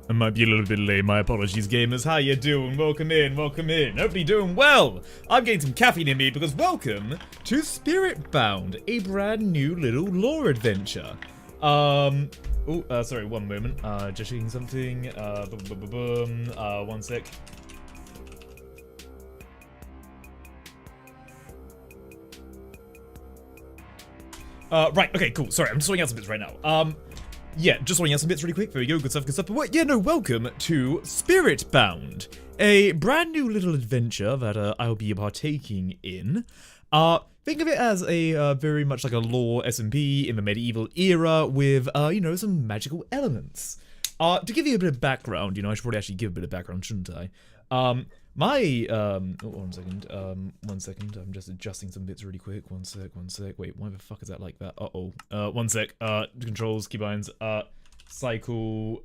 I might be a little bit late, my apologies gamers. How you doing? Welcome in, welcome in. Hopefully doing well. I'm getting some caffeine in me because welcome to SpiritBound, a brand new little lore adventure. Sorry, one moment. Just checking something. One sec. Right, okay, cool. Sorry, I'm just sorting out some bits right now. Yeah, just sorting out some bits really quick. There we go, good stuff, good stuff. But yeah, no, welcome to SpiritBound, a brand new little adventure that I'll be partaking in. Think of it as a very much like a lore SMP in the medieval era with, you know, some magical elements. To give you a bit of background, you know, I should probably actually give a bit of background, shouldn't I? One second, I'm just adjusting some bits really quick. One sec, wait, why the fuck is that like that? One sec, controls, keybinds, cycle,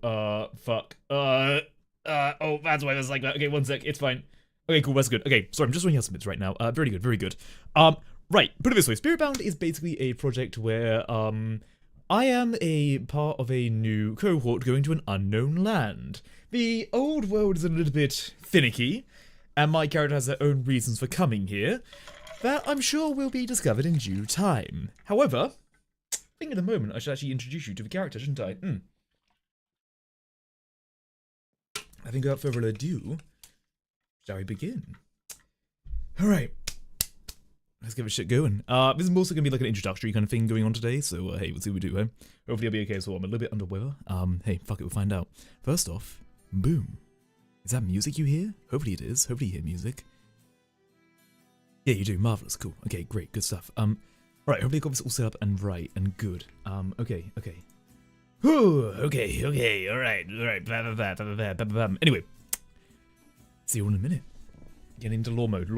fuck, oh, that's why that's like that. Okay, one sec, it's fine. Okay, cool, that's good. Okay, sorry, I'm just running out some bits right now. Very good, very good. Right, put it this way, SpiritBound is basically a project where, I am a part of a new cohort going to an unknown land. The old world is a little bit finicky, and my character has their own reasons for coming here, that I'm sure will be discovered in due time. However, I think at the moment I should actually introduce you to the character, shouldn't I? I think without further ado, shall we begin? Alright. Let's get this shit going. This is mostly going to be like an introductory kind of thing going on today, so hey, we'll see what we do, eh? Hopefully I'll be okay, so I'm a little bit under weather. Hey, fuck it, we'll find out. First off, boom. Is that music you hear? Hopefully it is. Hopefully you hear music. Yeah, you do. Marvelous. Cool. Okay, great. Good stuff. Alright, hopefully I got this all set up and right and good. Okay. Whew, okay, alright. Anyway. See you all in a minute. Get into lore mode.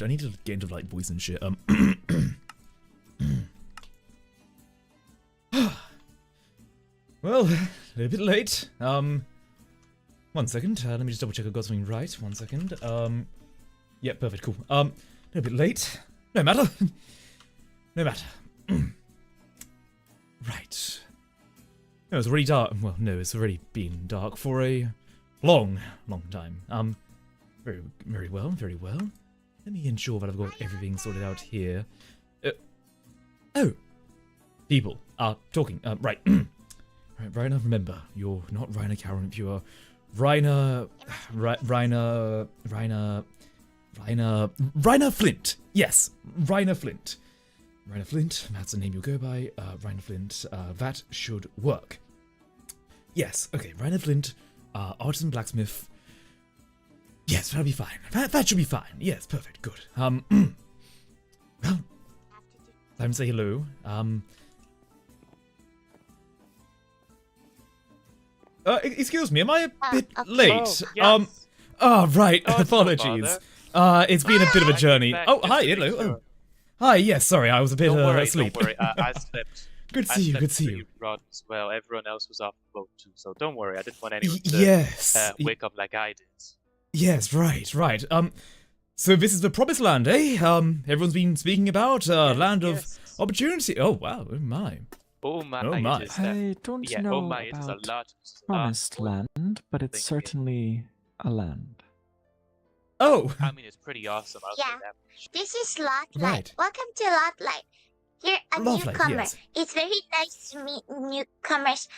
I need to get into like voice and shit. Well, a little bit late. One second. Let me just double check I've got something right. One second. Yeah, perfect, cool. A little bit late. No matter. No matter. Right. No, it's already dark. Well, no, it's already been dark for a long time. Very well. Let me ensure that I've got everything sorted out here. Oh! People are talking. Right. Right, Reiner, remember, you're not Reiner Kalrinth, you are Reiner Flint. Yes, Reiner Flint. Reiner Flint, that's the name you'll go by. Reiner Flint, that should work. Yes, okay, Reiner Flint, artisan blacksmith. Yes, that'll be fine. That should be fine. Yes, perfect. Good. Well, time to say hello. Excuse me, am I a bit late? Yes. Right. Oh, Apologies. It's been a bit of a journey. Oh, hi, hello. Oh. Hi, yes, sorry, I was a bit asleep. Don't worry, I slept. Good to see you, good to see you. Rod as well. Everyone else was off the boat too, so don't worry. I didn't want anyone to wake up like I did. Yes, right. So this is the promised land, eh? Everyone's been speaking about land of opportunity. Oh wow, oh my. Oh my. I don't know about promised land, but it's certainly a land. Oh. I mean, it's pretty awesome. I'll say that. This is Lotlight. Right. Welcome to Lotlight. You're a Lotlight, newcomer. yes. It's very nice to meet newcomers.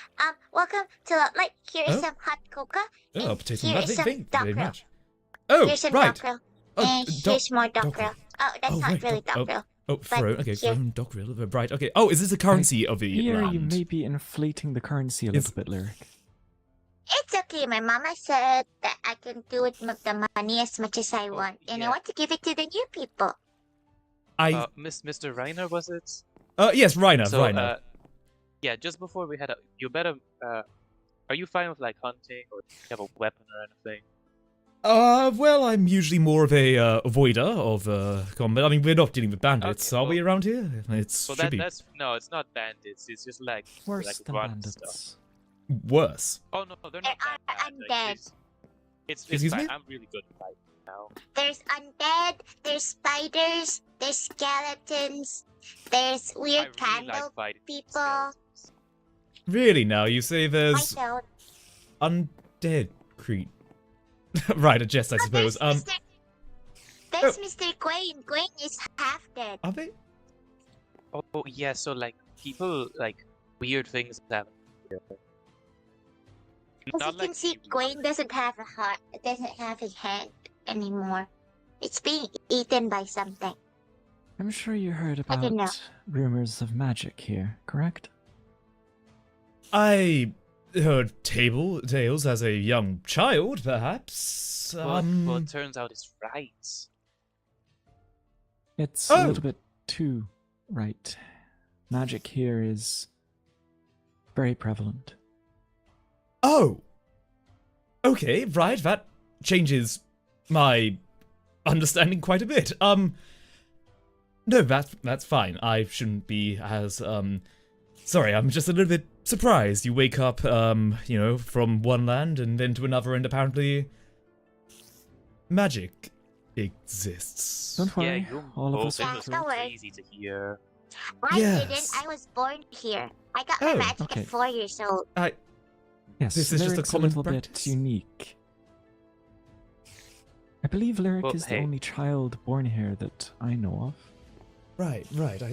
Welcome to Lotlight. Here is some hot cocoa. Oh, potato here nut. is some Thank you duck very grill. much. Oh, Here's some right. duck grill. Oh, And here's more duck grill. Oh, that's not right, really duck grill. Oh, throne. Okay, here. throne, dock grill. Right. Okay. Oh, is this the currency of the Here land? you may be inflating the currency a little bit, Lyric. It's okay. My mama said that I can do it with the money as much as I want. And I want to give it to the new people. Mr. Reiner, was it? Yes, Reiner. So, Reiner. yeah, just before we head out, you better. Are you fine with like hunting, or do you have a weapon or anything? Well, I'm usually more of a avoider of combat. I mean, we're not dealing with bandits, are we around here? It's Well, should be that's no, it's not bandits. It's just like Worse than run bandits. stuff. worse. Oh no, they're not There that are bad. Like, undead. it's Excuse fine. me? I'm really good at fighting now. There's undead, there's spiders, there's skeletons, there's weird I really candle like fighting people. skeletons. Really? Now you say there's I don't. undead creature. Right, a jest, I suppose. There's Mr. Gwaine. Gwaine is half dead. Are they? Oh yeah, so like people like weird things happen. As you can see, Gwaine doesn't have a heart. It doesn't have his hand anymore. It's being eaten by something. I'm sure you heard I don't know. about rumors of magic here, correct? I heard tales as a young child, perhaps. Well, it turns out it's right. It's a little bit too right. Magic here is very prevalent. Oh! Okay, right, that changes my understanding quite a bit. No, that's fine. I shouldn't be as, sorry, I'm just a little bit surprised. You wake up, you know, from one land and then to another, and apparently magic exists. Don't worry, Yeah, all of us it are was don't worry. crazy to hear. I Yes. didn't. I was born here. I got my Oh, magic okay. at 4 years old. Yes, This is just a Lyric's common little practice. bit unique. I believe Lyric Well, is the hey. only child born here that I know of. Right,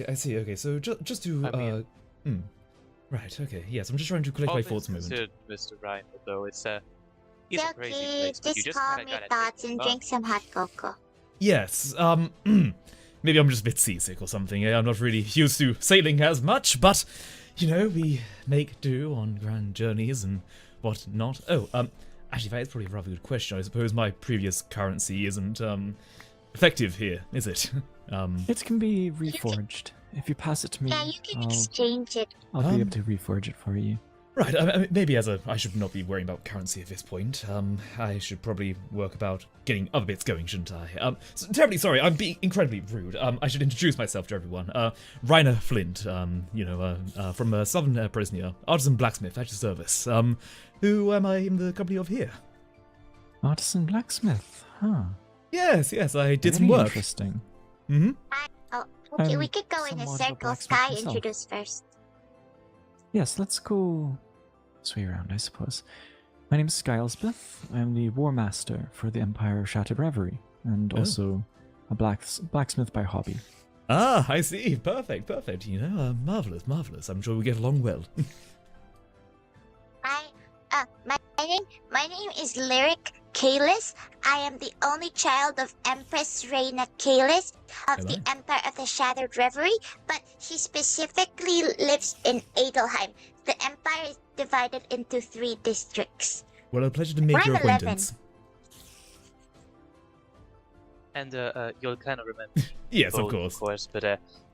I see. Okay, so just to, I mean- right, okay, yes, I'm just trying to collect my thoughts a moment. considered Mr. Reiner, though it's a It's a crazy okay. place, but you Just just call kinda me gotta Thoughts take and it drink some hot cocoa. Yes, maybe I'm just a bit seasick or something. I'm not really used to sailing as much, but, you know, we make do on grand journeys and whatnot. Oh, actually, that is probably a rather good question. I suppose my previous currency isn't, effective here, is it? It can be reforged. If you pass it to me, Yeah, you can exchange it. I'll be able to reforge it for you. Right, I mean, maybe I should not be worrying about currency at this point. I should probably work about getting other bits going, shouldn't I? Terribly sorry, I'm being incredibly rude. I should introduce myself to everyone. Reiner Flint, you know, from Southern Presnia, artisan blacksmith at your service. Who am I in the company of here? Artisan blacksmith, huh? Yes, I did some Very work. interesting. Mm-hmm. Okay, I'm we could go in a somewhat of a circle. blacksmith Sky myself. introduce first. Yes, let's go this way around, I suppose. My name is Sky Elspeth. I'm the War Master for the Empire of Shattered Reverie, and also a blacksmith by hobby. Ah, I see. Perfect. You know, marvelous. I'm sure we get along well. My name is Lyric Kalis. I am the only child of Empress Reina Kalis of the Empire of the Shattered Reverie, but she specifically lives in Adelheim. The empire is divided into 3 districts. Well, a pleasure to make your I'm 11. acquaintance. and you'll kind of remember. Yes, both, of course. But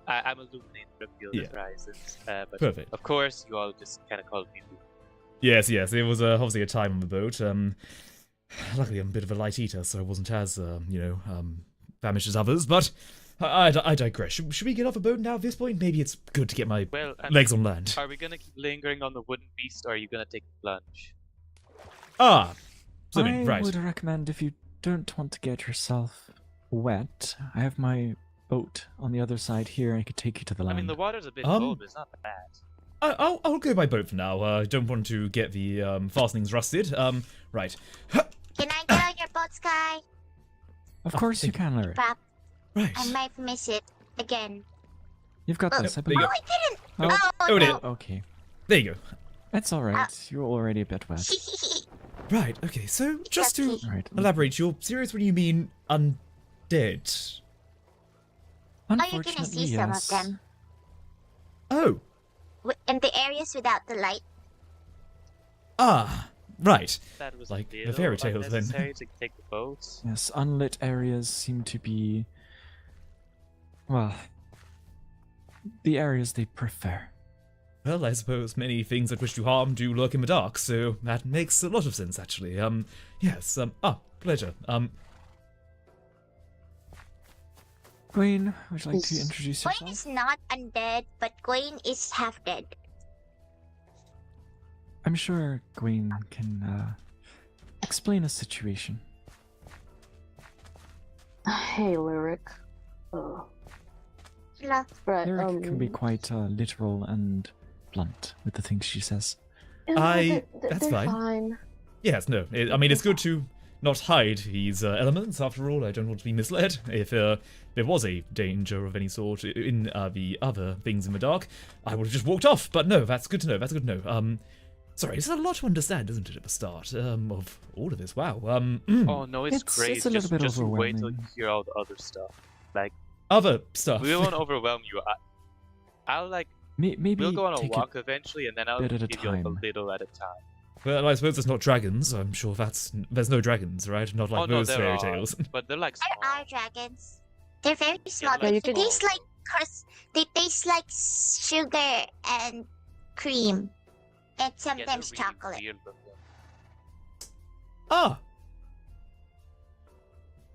I'm illuminated from the other prizes. But Perfect. of course, you all just kind of called me Lou. Yes, it was obviously a time on the boat. Luckily, I'm a bit of a light eater, so I wasn't as, famished as others, but I digress. Should we get off a boat now at this point? Maybe it's good to get my legs on land. Are we gonna keep lingering on the wooden beast, or are you gonna take the plunge? I Right. would recommend, if you don't want to get yourself wet, I have my boat on the other side here. I could take you to the land. I mean, the water's a bit cold, but it's not bad. I'll go by boat for now. I don't want to get the fastenings rusted. Right. Can I get on your boat, Sky? Of course you can, Larry. Crap, Right. I might miss it again. You've got Oh, this, I there you believe. I didn't! Oh, Oh, no! okay. There you go. That's alright. You're already a bit wet. Right, okay, so just to Alright. elaborate, you're serious when you mean undead? Oh, you're Unfortunately, gonna see yes. some of them. Oh, In the areas without the light. right. That was Like a the little fairy tales, then. unnecessary to take the boats. Yes, unlit areas seem to be, well, the areas they prefer. Well, I suppose many things that wish to harm do lurk in the dark, so that makes a lot of sense, actually. Yes, pleasure. Gwen, would you like to introduce Gwaine yourself? is not undead, but Gwaine is half dead. I'm sure Gwen can explain a situation. Hey, Lyric. Hello. Right, Lyric can be quite literal and blunt with the things she says. That's they're fine. fine. Yes, no. I mean, it's good to not hide these elements. After all, I don't want to be misled. If there was a danger of any sort in the other things in the dark, I would have just walked off. But no, that's good to know. That's good to know. Sorry, it's a lot to understand, isn't it, at the start of all of this? Wow. Oh no, it's great. It's a little bit just wait till you overwhelming. hear all the other stuff. Like, Other stuff. we won't overwhelm you. I'll like, Maybe we'll go on a take walk eventually, and then I'll bit at a give you like a time. little at a time. Well, I suppose it's not dragons. I'm sure there's no dragons, right? Not like Oh no, those there fairy are, tales. but they're like There small. are dragons. They're very small. like Yeah, you They can- taste like they taste like sugar and cream, and Yeah, they're sometimes really chocolate. weird looking. Ah.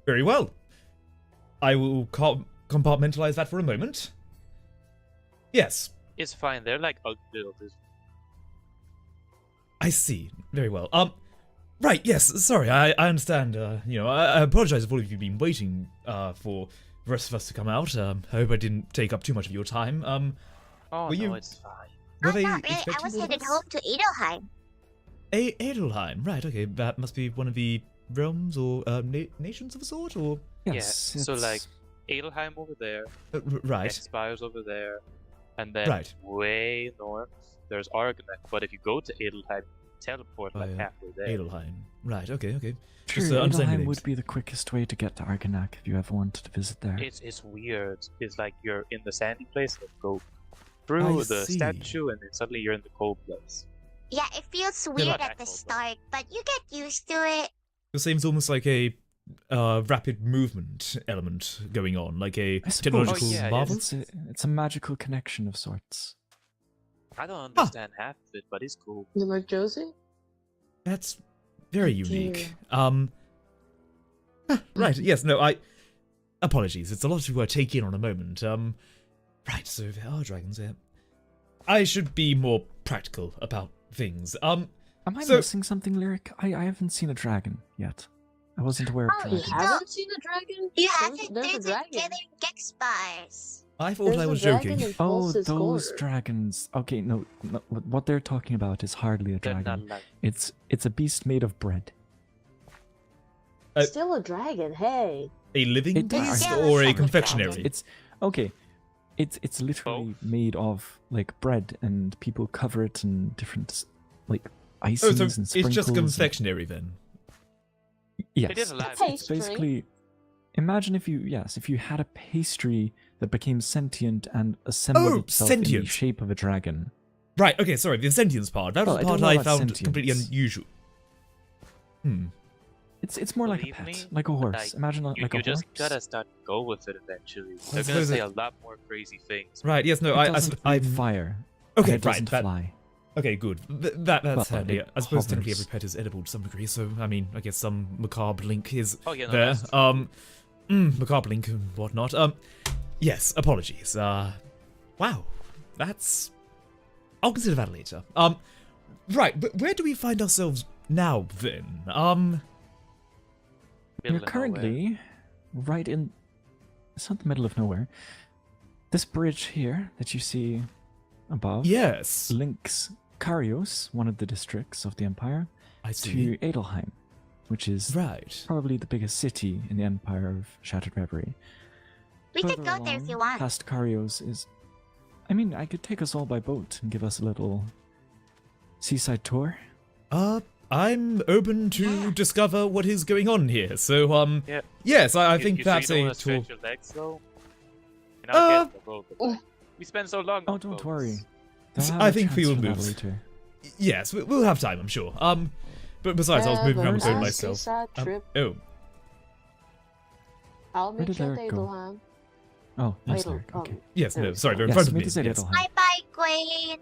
Very well. I will compartmentalize that for a moment. Yes, It's fine. They're like ugly little. I see. Very well. Right, yes, sorry, I understand, I apologize if all of you have been waiting, for the rest of us to come out. I hope I didn't take up too much of your time. Oh Were no, you- it's fine. Were Oh, they not really. I expecting was all of headed us? home to Edelheim. Edelheim, right, okay, that must be one of the realms or, nations of a sort, or? Yes. Yeah, so, it's- like, Edelheim over there, Right, Spires over there, and then Right. way north there's Argonac. But if you go to Edelheim, teleport like Oh, yeah. halfway there. Edelheim. Right, okay. True, Just, understanding Edelheim names. would be the quickest way to get to Argonac if you ever wanted to visit there. It's weird. It's like you're in the sandy place, and go through I the see. statue, and then suddenly you're in the cold place. Yeah, it feels not weird at that the cold, start, but you get used to it. It seems almost like a rapid movement element going on, like a I suppose. technological Oh, yeah, marvel. It's a magical connection of sorts. I don't understand half of it, but it's cool. You like Josie? That's very Oh, dear. unique. Right, yes, no, apologies, it's a lot to take in on a moment. Right, so there are dragons there. I should be more practical about things. Am I So- missing something, Lyric? I haven't seen a dragon yet. I wasn't aware of Oh, you dragons. haven't seen a dragon? You There's- haven't. There's a There's dragon. gathering Gexbars. I thought There's I a was dragon joking. in Oh, Pulse's those Court. dragons. Okay, no, what they're talking about is hardly a They're dragon. not like It's a beast made of bread. Still a dragon, hey. A living It does. beast Yeah, or a it's like a confectionery? dragon. It's okay. It's literally made of like bread, and people cover it in different like Oh, icings so and it's sprinkles. just and- confectionary then. Yes, It is alive. it's Pastry. basically. Imagine if you had a pastry that became sentient and assembled Oh, itself in sentient. the shape of a dragon. Right, okay, sorry, the sentience part. That was Well, the I don't part know I about found completely sentience. unusual. It's more like a Believe pet, me, like a horse. like, Imagine you, like a you horse. just gotta start to go with it eventually. They're gonna suppose say it- a lot more crazy things. Right, yes, no, It doesn't I breathe fire. Okay, and it doesn't right, fly. Okay, good. That's Well, handy. it I suppose technically hovers. every pet is edible to some degree, so I mean, I guess some macabre link is Oh yeah, no, there. that's true. Macabre link and whatnot. Yes, apologies. Wow, that's. I'll consider that later. Right, but where do we find ourselves now then? Middle You're of currently right in. It's not the middle of nowhere. This bridge here that you see above Yes, links Karios, one of the districts of the Empire, I see. to Edelheim, which is Right. probably the biggest city in the Empire of Shattered Reverie. We could Further go there if along, you want. Past Karios is. I mean, I could take us all by boat and give us a little seaside tour. I'm open to Yeah. discover what is going on here. So, Yeah. yes, I You- think you that's sure you a don't wanna tour. stretch your legs though? You're not getting the boat, but, uh, like, we spend so long. Oh, on don't boats. worry. S- They'll have I a think chance we'll for that move. later. Yes, we'll have time, I'm sure. But besides, I was Have moving around a with boat nice myself. seaside trip. Oh, I'll Where meet did you at Eric go? Edelheim. Oh, nice, Edel- Eric. Okay. yes, no, There. sorry, they're in Yes, front of meet me. us at Yes. Edelheim. Bye bye, Queen.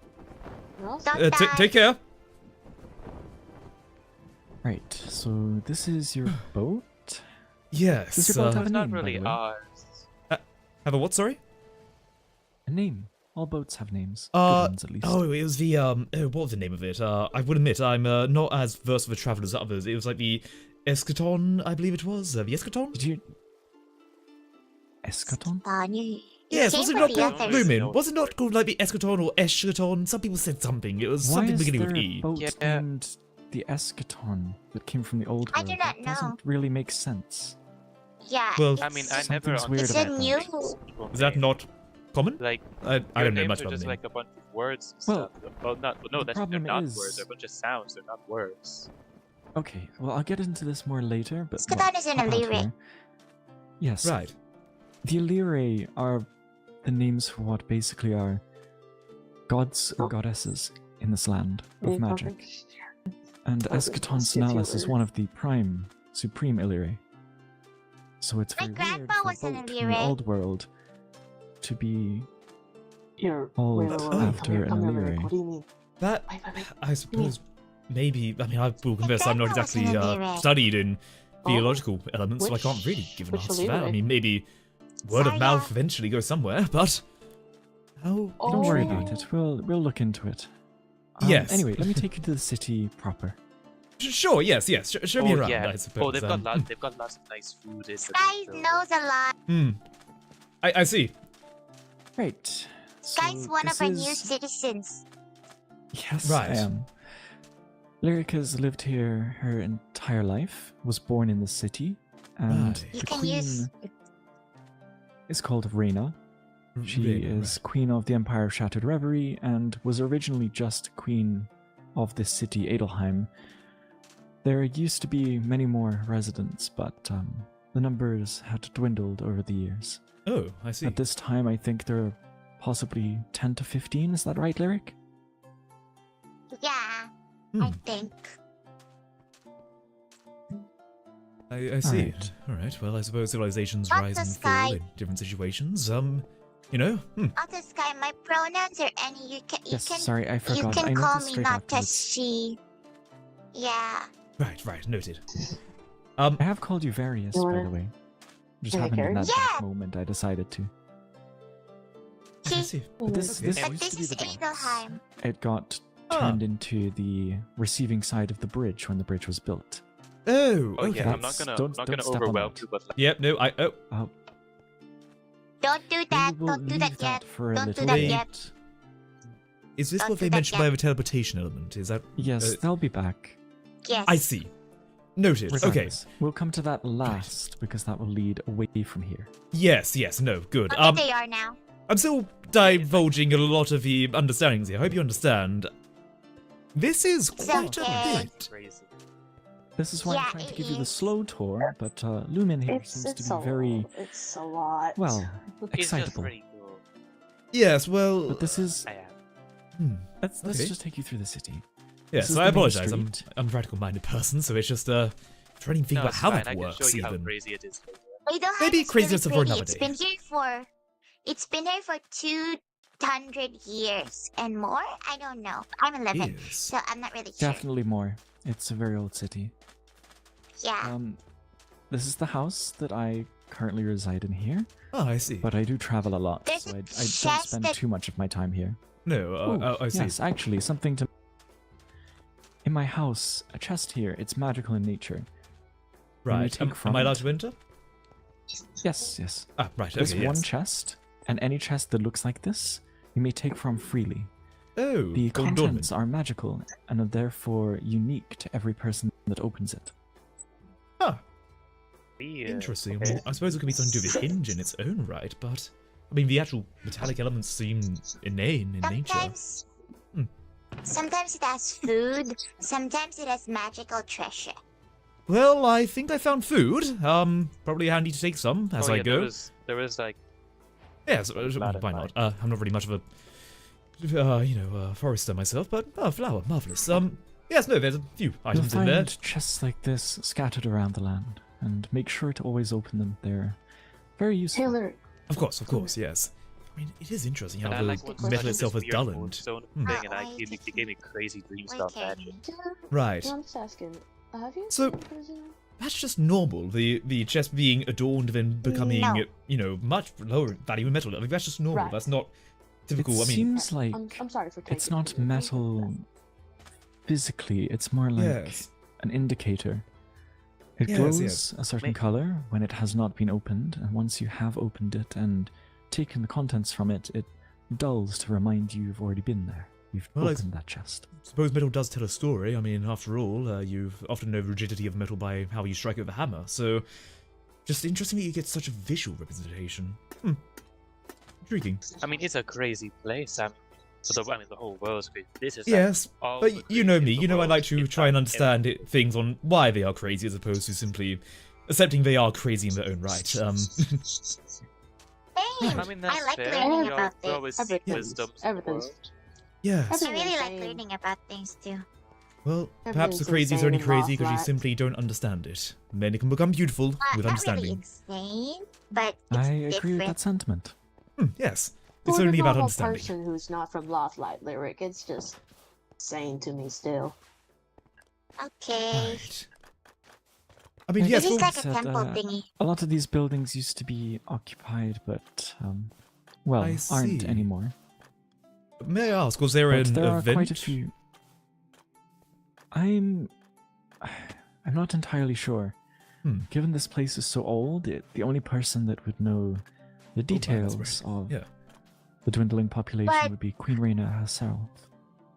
No? Don't die. Take care. Right, so this is your boat? Yes. Does your boat have It's a not name, by really the way? ours. have a what? Sorry. A name. All boats have names. Uh, Good ones, at least. Oh, it was the what was the name of it? I would admit I'm not as versed with travel as others. It was like the Eschaton, I believe it was. The Eschaton. Did you... Eschaton? You Yes, came was it from not the called others. Lumin? Was it not called like the Eschaton or Eschaton? Some people said something. It was Why something is beginning there with a E. boat Yeah. named the eschaton that came from the old I world, do not that doesn't know. really make sense. Yeah. Well, I mean, I it's, never Something's weird it's about a that. new. people is that name. not common? Like, I your don't know names much are about just the like a bunch of words and Well, stuff. Well, no, the they're problem not is- words. They're a bunch of sounds. They're not words. Okay, well, I'll get into this more later, but Eschaton is an hop out Illyri. here. Yes, Right. the Illyri are the names for what basically are gods or goddesses in this land of magic. And Eschaton Sonalis is one of the supreme Illyri. So it's My very grandpa weird for was an both in Illyri. the old world to be Here. called Wait, after an come here, Illyri. What do you mean? That, Wait. I suppose, maybe. I mean, I will confess I'm not grandpa was an exactly Illyri. studied in Oh, theological elements, so I can't which- really give an which answer to that. I Illyri? mean, maybe word of Zarya. mouth eventually goes somewhere, but how? Don't worry Oh. about it. We'll look into it. Yes. Anyway, let me take you to the city proper. Sure. Yes. Show me around. I suppose. Oh, they've got lots of nice food. Skies knows a lot. I see. Right. Sky's so one of this our new is- citizens. Yes, Right. I am. Lyric has lived here her entire life, was born in the city, and Right. You the can queen use. is called Reiner. She Really, is queen of the Empire of Shattered Reverie and was originally just queen of this city, Adelheim. There used to be many more residents, but the numbers had dwindled over the years. right. Oh, I see. At this time, I think there are possibly 10 to 15, is that right, Lyric? Yeah, Hmm, I think. I see. Alright. All right. Well, I suppose civilizations Not rise the and sky. fall in different situations. You know. Other Sky, my pronouns are any. You can. Yes, sorry, I You forgot. can I call noticed me straight not afterwards. just she. Yeah. Right. Noted. I have called you various, You by wanna- the way. Just Can I happened in carry that you? exact moment I decided to. I He, see. But this Okay. this but used this to be is the docks. Adelheim. It got Ah. turned into the receiving side of the bridge when the bridge was built. Oh. Oh Okay. yeah, I'm That's- not don't gonna step on overwhelm that. you, but like, Yep. No. Don't do We that. will Don't do leave that yet. for a Don't do little that bit. yet. Is this Don't what do they that mentioned yet. by the teleportation element? Is that? Yes, they'll be back. Yes. I see. Noted. Okay. Regardless, we'll come to that last because that will lead away from here. Yes. No. Good. Look what they are now. I'm still divulging a lot of the understandings here. I hope you understand. This is It's quite a okay. bit. crazy. This is why Yeah, I'm trying to it give you the is. slow tour, but Lumen here It's seems to a be very, lot. It's a lot. well, It's just excitable. pretty cool. Yes. Well. But this is... I am. Let's okay. just take you through the city. Yes. this is I the main apologize. I'm street. a practical-minded person, so it's just trying to think No, about it's how fine. that I can works. show you how Even. crazy it is. For you. Adelheim Maybe is crazier really stuff for pretty. another It's day. been here for. It's been here for 200 years and more. I don't know. I'm 11, Yes. so I'm not really sure. Definitely more. It's a very old city. Yeah. This is the house that I currently reside in here, Oh, I see. but I do travel a lot, There's so a I don't chest spend that- too much of my time here. No. Ooh, I see. Yes, actually, something to... In my house, a chest here, it's magical in nature. When you Right. take Am from I allowed it- to enter? Yes. Ah, right. There's Okay. one Yes. chest, and any chest that looks like this, you may take from freely. Oh. The golden contents adornment. are magical, and are therefore unique to every person that opens it. Ah, Yeah, interesting. I, okay. mean, I suppose it could be something to do with hinge in its own right, but I mean, the actual metallic elements seem inane in nature. Sometimes. Hmm. Sometimes it has food. Sometimes it has magical treasure. Well, I think I found food. Probably handy to take some as Oh, I yeah, go. There was like Yes, Glad I why not? I'm not really much of a, forester myself, but flower, marvelous. Yes, no, there's a few You'll items in there. find chests like this scattered around the land, and make sure to always open them. They're very useful. Taylor, Of course, yes. I mean, it is interesting and how I the like what's metal like itself this is weird dulled. moonstone Hmm. thing, and Oh, it gave me crazy dream Wait, stuff. okay. Man. Right. I'm just asking. Have you? So- been to prison? That's just normal. The chest being adorned and becoming, No. much lower value in metal. I mean, that's just normal. Right. That's not typical. It I mean, seems like I'm sorry for taking. it's not you. metal physically. It's more like yes. an indicator. It Yes, glows yes. a certain May- color when it has not been opened, and once you have opened it and taken the contents from it, it dulls to remind you you've already been there. You've Well, opened that chest. Suppose metal does tell a story. I mean, after all, you've often know the rigidity of metal by how you strike it with a hammer. So, just interesting that you get such a visual representation. Intriguing. I mean, it's a crazy place. I mean, the whole world's crazy. This is Yes, all but the you know crazy me. in the You know I world like to is try and like understand things on why they are crazy, as opposed to simply accepting they are crazy in their own right. Same. I mean, that's I like fair. learning We about we always things. seek wisdom. Everything's Yes. I really like insane. learning about things too. Well, perhaps the Everything's crazy is insane only in crazy because you Mothlight. simply don't understand it. Then it can become beautiful with Not really understanding. insane, but it's I agree with different. that sentiment. Yes. It's For the only about normal understanding. person who's not from Lothlight Lyric, it's just insane to me still. Okay. Right. I mean, I yes, This is well, like a said, temple uh, thingy. A lot of these buildings used to be occupied, but, well, I aren't see. anymore. may I ask, was there But an there are event? quite a few. I'm not entirely sure. Given this place is so old, the only person that would know the Oh, details right, that's right. of Yeah. the dwindling population But- would be Queen Reiner herself.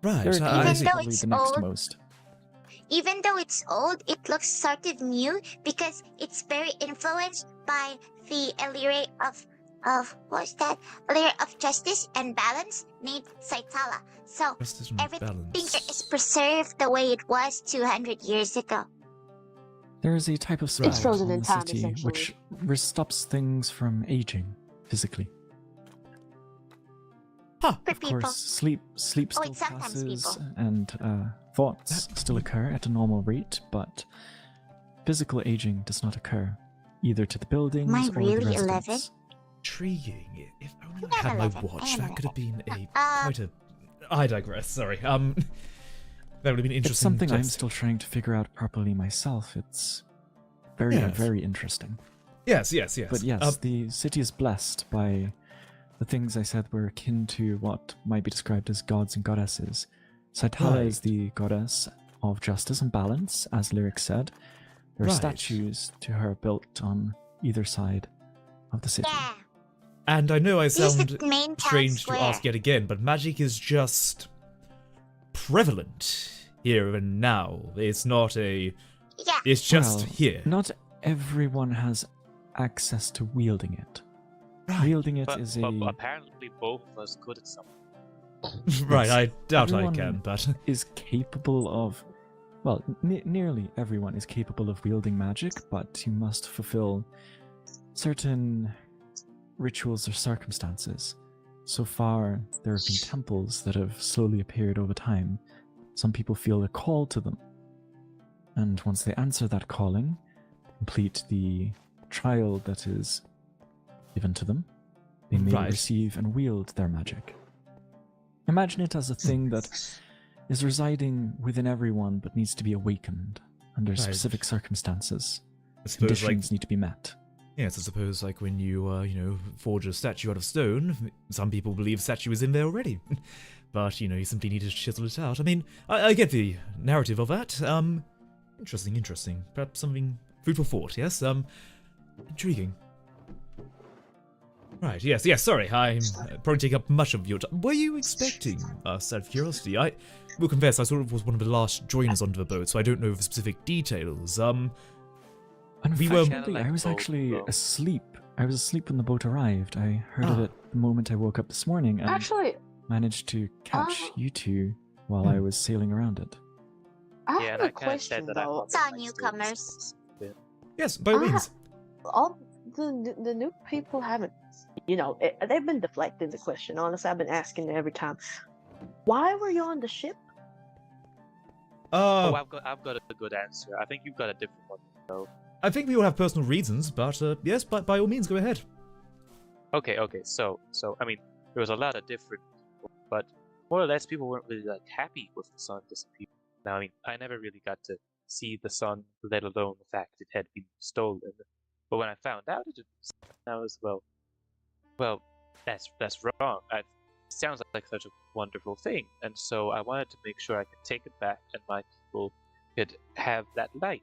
Right. Lyric I is see. though probably it's the next old, most. Even though it's old, it looks sort of new because it's very influenced by the Illyria of what's that? Illyria of Justice and Balance named Saitala. So Justice and everything balance. is preserved the way it was 200 years ago. There is a type of spell It's frozen in in the time, city essentially. which stops things from aging physically. Huh. For Of people. course, sleep Oh, still it's sometimes passes, people. and thoughts still occur at a normal rate, but physical aging does not occur, either to the buildings Am I or the really residents. 11? Intriguing. If only I I am had my 11. watch, I am that could have been a 11. quite a. I digress. Sorry. That would have been interesting. It's something I'm just- still trying to figure out properly myself. It's very, Yes. very interesting. Yes. But yes, the city is blessed by the things I said were akin to what might be described as gods and goddesses. Saitala is Right. the goddess of justice and balance, as Lyric said. There are Right. statues to her built on either side of the city. Yeah. And I know I This is sound the main town strange square. to ask yet again, but magic is just prevalent here and now. It's not a. Yeah. It's just Well, here. Not everyone has access to wielding it. Right. Wielding it But, is but a apparently both of us good at something. Right. I doubt Everyone- I can, but is capable of. Well, nearly everyone is capable of wielding magic, but you must fulfill certain rituals or circumstances. So far, there have been temples that have slowly appeared over time. Some people feel a call to them. And once they answer that calling, complete the trial that is given to them, they may Right. receive and wield their magic. Imagine it as a thing that is residing within everyone but needs to be awakened under Right. specific circumstances. I suppose Conditions like need to be met. yes, I suppose like when you forge a statue out of stone, some people believe statue is in there already, but you simply need to chisel it out. I mean, I get the narrative of that. Interesting. Perhaps something food for thought. Yes. Intriguing. Right. Yes. Sorry, I'm probably taking up much of your time. Were you expecting us? Out of curiosity, I will confess I sort of was one of the last joiners onto the boat, so I don't know the specific details. We were- Unfortunately, Kinda like I was boat, actually though. asleep. I was asleep when the boat arrived. I heard of Ah. it the moment I woke up this morning and Actually, managed to catch Ah. you two while Hmm. I was sailing around it. I Yeah, have and I a kind of question said that I though. wanted It's all my newcomers. services. Yes, by all Ah. means. All the new people haven't, they've been deflecting the question. Honestly, I've been asking it every time. Why were you on the ship? Oh, I've got a good answer. I think you've got a different one. I think we all have personal reasons, but yes, by all means, go ahead. Okay. So I mean, there was a lot of different people, but more or less people weren't really like happy with the sun disappearing. Now, I mean, I never really got to see the sun, let alone the fact it had been stolen. But when I found out it I was well, that's wrong. It sounds like such a wonderful thing, and so I wanted to make sure I could take it back, and my people could have that light.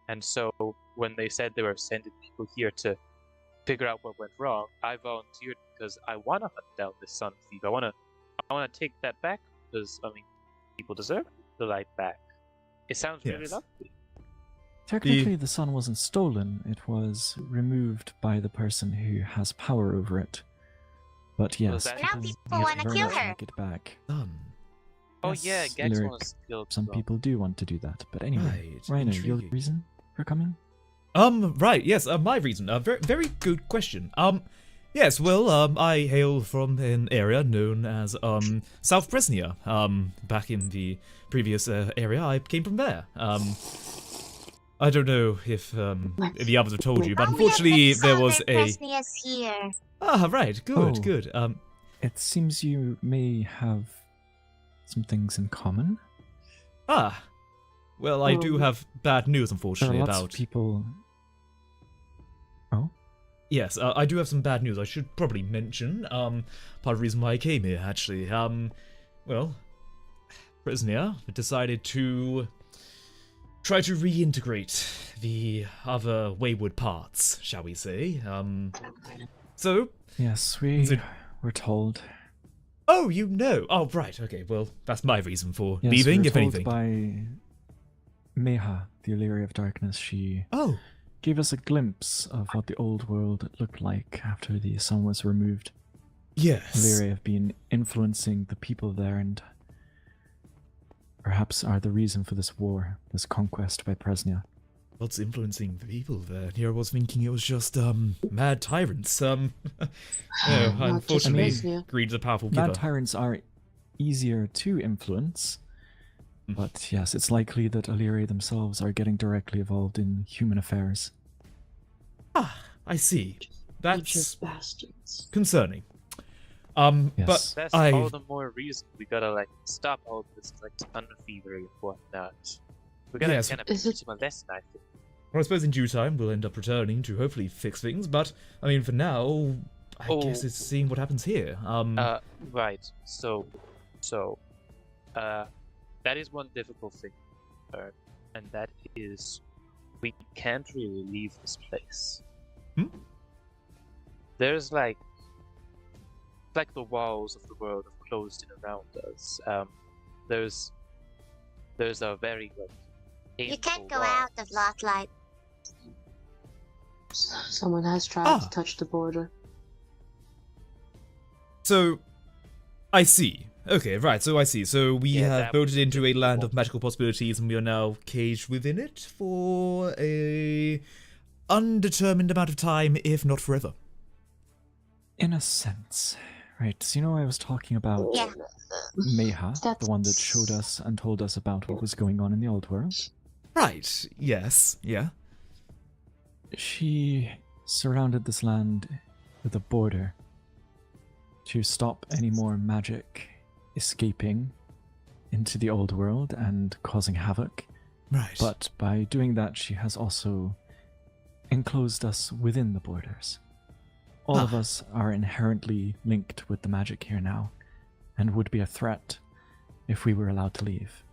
And so when they said they were sending people here to figure out what went wrong, I volunteered because I want to hunt down this sun thief. I want to take that back, because, I mean, people deserve the light back. It sounds really Yes. lovely. Technically, the sun wasn't stolen. It was removed by the person who has power over it. But yes, that- Now people wanna very kill much her. like it back. Oh Yes, yeah, Gax Lyric, wants to kill Some people do want to do that. But anyway, Right, Reiner, your intriguing. reason for coming? Right, yes, my reason. Very, very good question. Yes, well, I hail from an area known as, South Presnia. Back in the previous, area, I came from there. I don't know if the others have told you, but Oh, unfortunately there was a... Presnia's here. Ah, right, good, Oh. good. It seems you may have some things in common. Well, I do have bad news, There are unfortunately, lots about... of people. Oh, Yes, I do have some bad news I should probably mention. Part of the reason why I came here, actually. Well, Presnia decided to try to reintegrate the other wayward parts, shall we say. So... yes, we So- were told. Oh, you know. Oh, right, okay, well, that's my reason for Yes, leaving, we were if told anything. by Meha, the Illyria of Darkness. She Oh, gave us a glimpse of what the old world looked like after the sun was removed. yes. Illyria have been influencing the people there and perhaps are the reason for this war, this conquest by Presnia. What's influencing the people there? Here I was thinking it was just, mad tyrants. No, Not just unfortunately, Presnia. greed's a powerful giver. Mad tyrants are easier to influence, Mm. but yes, it's likely that Illyria themselves are getting directly involved in human affairs. I see. Bunch That's of bastards. concerning. Yes. But That's I... all the more reason we gotta like stop all this like sun fever and whatnot. We gotta Yes. kind of Is teach it- them a lesson, I think. Well, I suppose in due time we'll end up returning to hopefully fix things, but, I mean, for now, I guess Oh. it's seeing what happens here. Right. So, that is one difficult thing, and that is we can't really leave this place. Hmm? There's like the walls of the world have closed in around us. There's a very like You painful can't go wall. out of Lotlight. Someone has tried Ah. to touch the border. So, I see. Okay, right, so I see. So we Yeah, have that voted would be into a land of difficult. magical possibilities and we are now caged within it for a undetermined amount of time, if not forever. In a sense. Right, so you know I was talking about Yeah. Meha, That's- the one that showed us and told us about what was going on in the old world? Right, yes, yeah. She surrounded this land with a border to stop any more magic escaping into the old world and causing havoc. Right. But by doing that, she has also enclosed us within the borders. All of Ah. us are inherently linked with the magic here now, and would be a threat if we were allowed to leave.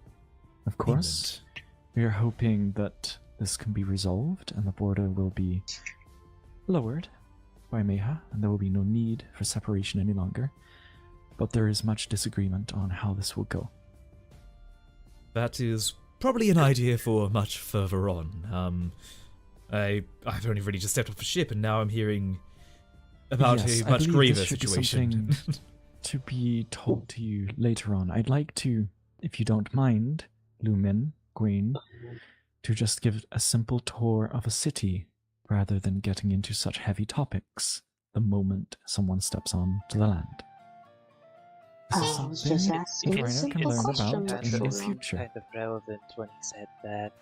Of course, we are hoping that this can be resolved and the border will be lowered by Meha, and there will be no need for separation any longer. But there is much disagreement on how this will go. That is probably an idea for much further on. I've only really just stepped off a ship and now I'm hearing about Yes, a I much believe graver this should be situation. something to be told to you later on. I'd like to, if you don't mind, Lumin, Gwen, to just give a simple tour of a city rather than getting into such heavy topics the moment someone steps on to the land. This is I was just something asking a Reiner can simple learn question. about Kind in the of- future. Kind of relevant when he said that.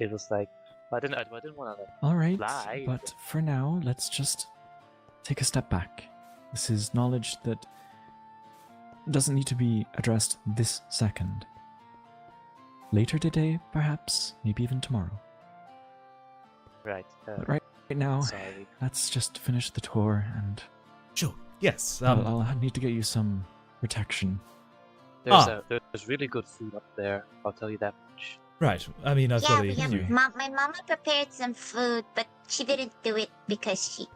It was like I didn't want to like. All right, lie. but for now, let's just take a step back. This is knowledge that doesn't need to be addressed this second. Later today, perhaps, maybe even tomorrow. Right. But right now, Sorry. let's just finish the tour, and Sure, yes. I'll need to get you some protection. There's really good food up there. I'll tell you that much. Right, I mean, I've Yeah, got we have a... my mama prepared some food, but she didn't do it because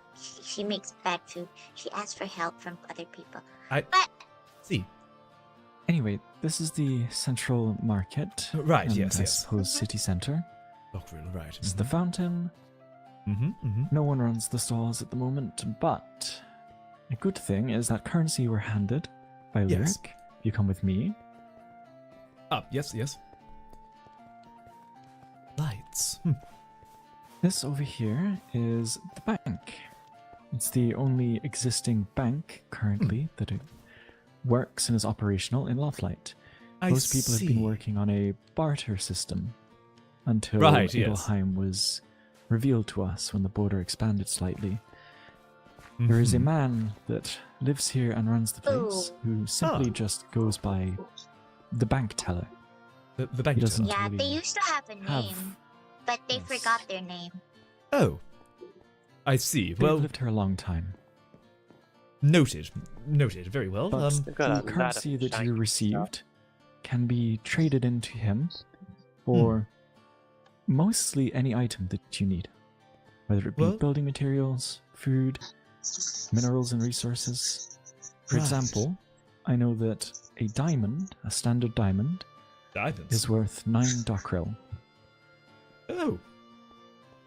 she makes bad food. She asked for help from other people. See, Anyway, this is the central market. Right, and yes, I yes. suppose city center. Lockrill, right. This is the fountain. Mm-hmm. No one runs the stalls at the moment, but a good thing is that currency were handed by Lyric. Yes. If you come with me. Ah, yes. Lights. This over here is the bank. It's the only existing bank currently that it works and is operational in Lothlight. Most people have been working on a barter system until Right, yes. Ibelheim was revealed to us when the border expanded slightly. There is a man that lives here and runs the place who simply just goes by the bank teller. The bank He doesn't Yeah, really they used to have a name, but they Yes. forgot their name. Oh, I see. They've Well, lived here a long time. noted. Very well. But They've got a the lot of currency that shiny you received can be traded into him for mostly any item that you need. Whether it be Well- building materials, food, minerals and resources. For Right. example, I know that a diamond, a standard diamond, Diamonds. is worth 9 Dockrell. Oh.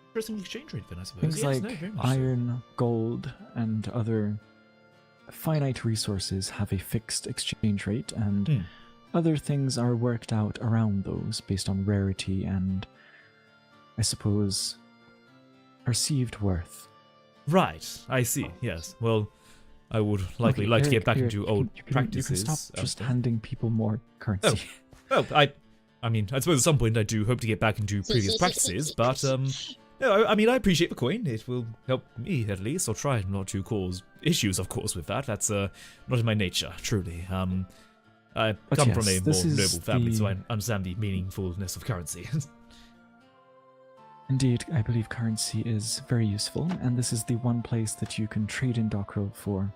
Interesting exchange rate then, I suppose. Things Yes, like no, very much so. iron, gold, and other finite resources have a fixed exchange rate, and other things are worked out around those based on rarity and, I suppose, perceived worth. Right, I see. Yes. Well, I would likely Okay, like to get Eric, back Eric, into old you can practices. stop just Okay. handing people more currency. Well, I mean, I suppose at some point I do hope to get back into previous practices, but no, I mean, I appreciate the coin. It will help me at least. I'll try not to cause issues, of course, with that. That's not in my nature, truly. I But come from yes, a more this is noble family, so the- I understand the meaningfulness of currency. Indeed, I believe currency is very useful, and this is the one place that you can trade in Dockrell for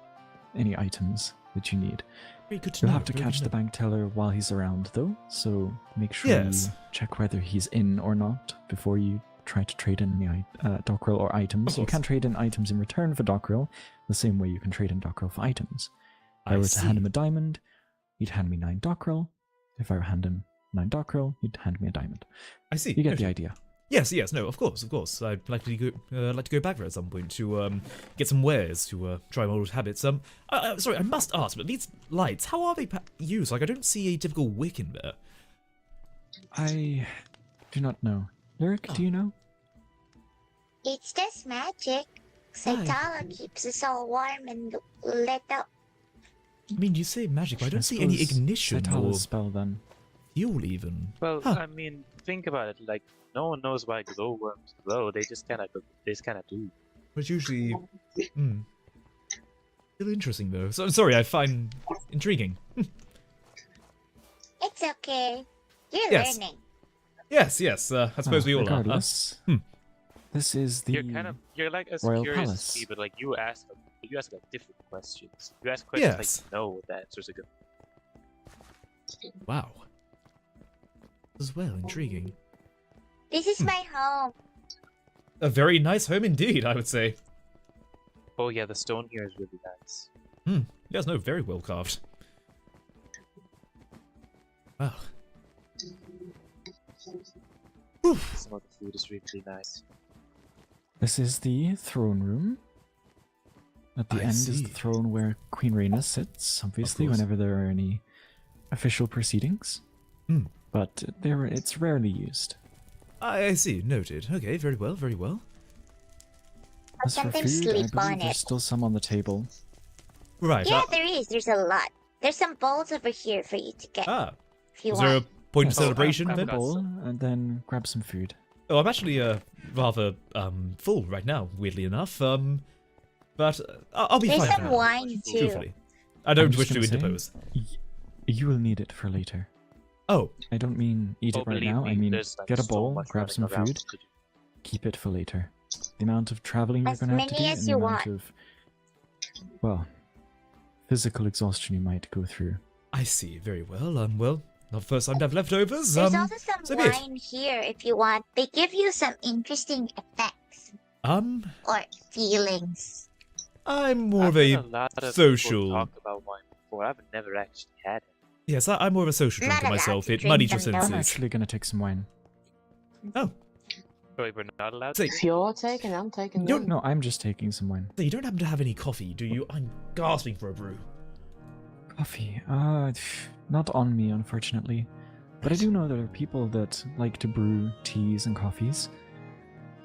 any items that you need. Very good to You'll know. have to very catch good the to know. bank teller while he's around, though, so make sure Yes. you check whether he's in or not before you try to trade in any Dockrell or items. You course. can trade in items in return for Dockrell, the same way you can trade in Dockrell for items. If I I were to hand see. him a diamond, he'd hand me 9 Dockrell. If I were to hand him 9 Dockrell, he'd hand me a diamond. I see. You get the Noted. idea. Yes, no, of course. I'd like to go back there at some point to get some wares to try my old habits. Sorry, I must ask, but these lights, how are they used? Like, I don't see a typical wick in there. I do not know. Lyric, do you know? It's just magic. Saitala keeps us all warm and lit up. I mean, you say magic, but I don't see any suppose ignition or Saitala's spell then. fuel even. Well, Huh. I mean, think about it. Like, no one knows why glowworms glow. They just kind of do. But usually, still interesting though. So sorry, I find intriguing. It's okay. You're Yes. learning. Yes. I suppose we all are. Regardless, this is the You're like as Royal curious Palace. as me, but like you ask like different questions. You ask questions Yes. like no, the answers are good. Wow. As well, intriguing. This is my home. A very nice home indeed, I would say. Oh yeah, the stone here is really nice. Yes, no, very well carved. Wow. Some of the food is really nice. This is the throne room. At the I end is see. the throne where Queen Reina sits, obviously, course. whenever there are any official proceedings. But it's rarely used. I see, noted. Okay, very well, very well. As for Something food, I sleep believe on there's it. still some on the table. Right. Yeah, there is. There's a lot. There's some bowls over here for you to get if you Is there a want. point Yes. of celebration I've then? got Bowl, some. and then grab some food. Oh, I'm actually rather full right now, weirdly enough. But I'll be There's fine for some now, wine too. truthfully. I don't I'm wish just to gonna say- interpose. You will need it for later. Oh, I don't mean eat Oh, it right believe now. me, I mean there's, like, get a so bowl, much grab running some around food, to do. keep it for later. The amount of traveling you're As going to have to many do, as and the you amount want. of, well, physical exhaustion you might go through. I see. Very well. Well, not the first time to have leftovers. There's also some so be it. wine here if you want. They give you some interesting effects or feelings. I'm more I've of heard a lot of people social. talk about wine before. I've never actually had it. Yes, I'm more of a social Not drinker allowed myself. to It drink muddies your them, though. I'm senses. actually gonna take some wine. Oh, Wait, we're not allowed so, to? If you're taking, I'm taking You're- one. No, I'm just taking some wine. so you don't happen to have any coffee, do you? I'm gasping for a brew. Coffee? Not on me, unfortunately. But I do know there are people that like to brew teas and coffees.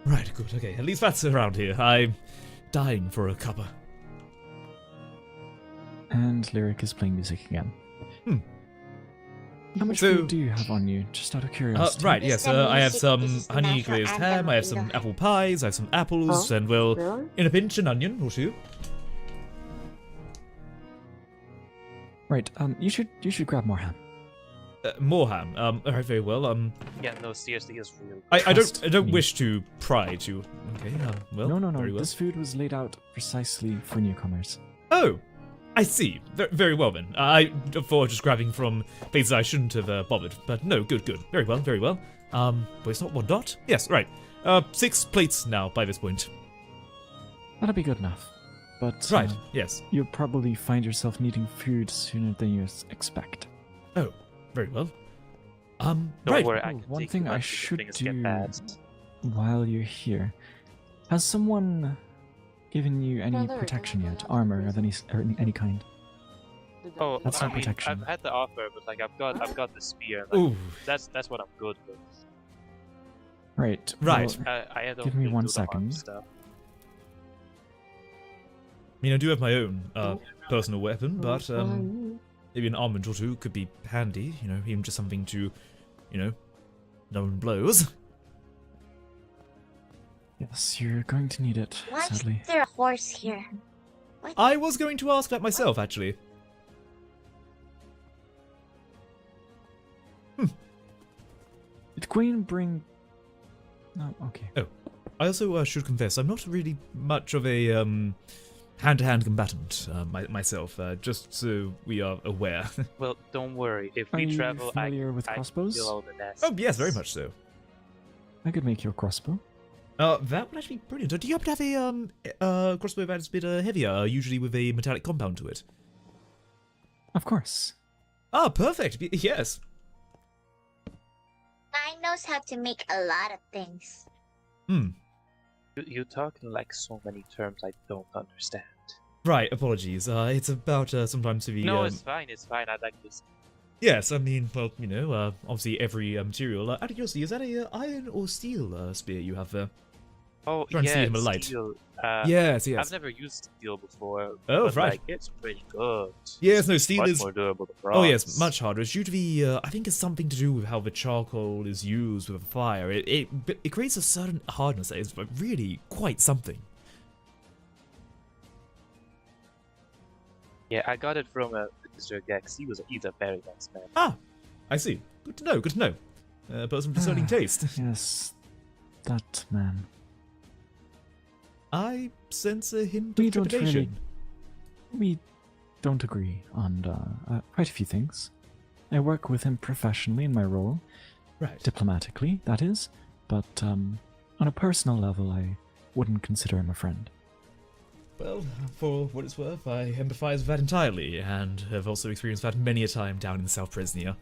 Right, good, okay. At least that's around here. I'm dying for a cuppa. And Lyric is playing music again. Hmm. How much So- food do you have on you? Just out of curiosity. Right, This yes, is the I have music, some this is the honey national glazed anthem ham, I have of some Iran. apple pies, I have some apples, Oh, and well, Really? in a pinch, an onion or two. Right, you should grab more ham. More ham. Alright, very well. Yeah, no, seriously, it's real. I Trust don't me. wish to pry to. Okay, well. No, Very well. this food was laid out precisely for newcomers. Oh, I see. Very well then. I thought just grabbing from places I shouldn't have bothered, but no, good. Very well, very well. But it's not one dot. Yes, right. 6 plates now by this point. That'll be good enough. But Right. Yes. you'll probably find yourself needing food sooner than you expect. Oh, very well. Don't Right. worry, I Oh, can one take thing you I until should things get do- bad. While you're here, has someone given you any Brother, protection can I yet? go Armor down of to any kind? Oh, That's I not mean, protection. I've had the offer, but like I've got the spear. Like, Ooh. that's what I'm good with. Right. Right. well, I don't Give me really 1 do the arm second. stuff. I mean, I do have my own personal weapon, but maybe an armament or two could be handy. You know, even just something to, no one blows. yes, you're going to need it, Why is sadly. there a horse here? I was going to ask that myself, actually. Did Queen bring... No, okay. I also should confess, I'm not really much of a hand-to-hand combatant myself, just so we are aware. Well, don't worry. If Are we you travel, I familiar with can crossbows? kill all the nests. Oh, yes, very much so. I could make you a crossbow. That would actually be brilliant. Do you happen to have a crossbow that's a bit heavier, usually with a metallic compound to it? Of course. Ah, perfect. Yes. I knows how to make a lot of things. You talk in like so many terms I don't understand. Right, apologies. It's about sometimes to be... No, it's fine. It's fine. I'd like this. Yes, I mean, well, obviously every material. Out of curiosity, is that a iron or steel spear you have there? Oh, Trying to yeah, see him a it's light. steel. Yes. I've never used steel before. Oh, but, right. Like, it's pretty good. Yes, no, steel Much is... more durable than Oh yes, bronze. much harder. It's due to be, I think it's something to do with how the charcoal is used with a fire. It creates a certain hardness that is really quite something. Yeah, I got it from Mr. Gex. He's a very nice man. Ah, I see. Good to know, good to know. A person with discerning taste. Yes, that man. I sense a hint We of don't trepidation. We don't agree on quite a few things. I work with him professionally in my role, Right. diplomatically, that is, but on a personal level, I wouldn't consider him a friend. Well, for what it's worth, I empathise with that entirely, and have also experienced that many a time down in South Presnia.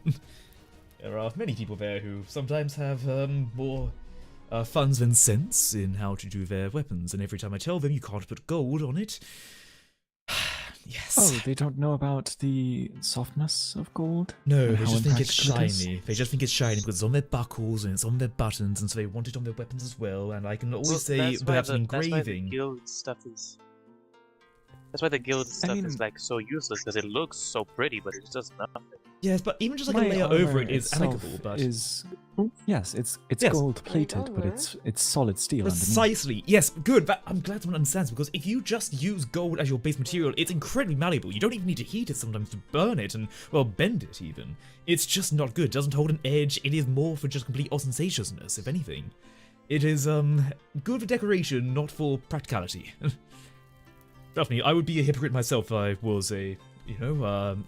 There are many people there who sometimes have more funds than sense in how to do their weapons, and every time I tell them you can't put gold on it... yes. Oh, they don't know about the softness of gold? No, and they how just think it's impractical it is? shiny. They just think it's shiny because it's on their buckles and it's on their buttons, and so they want it on their weapons as well. And I can always Well, say that's why perhaps the- an That's why the engraving. guild stuff is. That's why the guild stuff is mean- like so useless because it looks so pretty, but it does nothing. Yes, but even just like My a layer over armor it is itself amicable. But is yes, it's Yes. gold plated, but armor. it's solid steel underneath. precisely, yes, good. I'm glad someone understands, because if you just use gold as your base material, it's incredibly malleable. You don't even need to heat it sometimes to burn it and well bend it even. It's just not good. It doesn't hold an edge. It is more for just complete ostentatiousness, if anything. It is good for decoration, not for practicality. Trust me, I would be a hypocrite myself if I was a,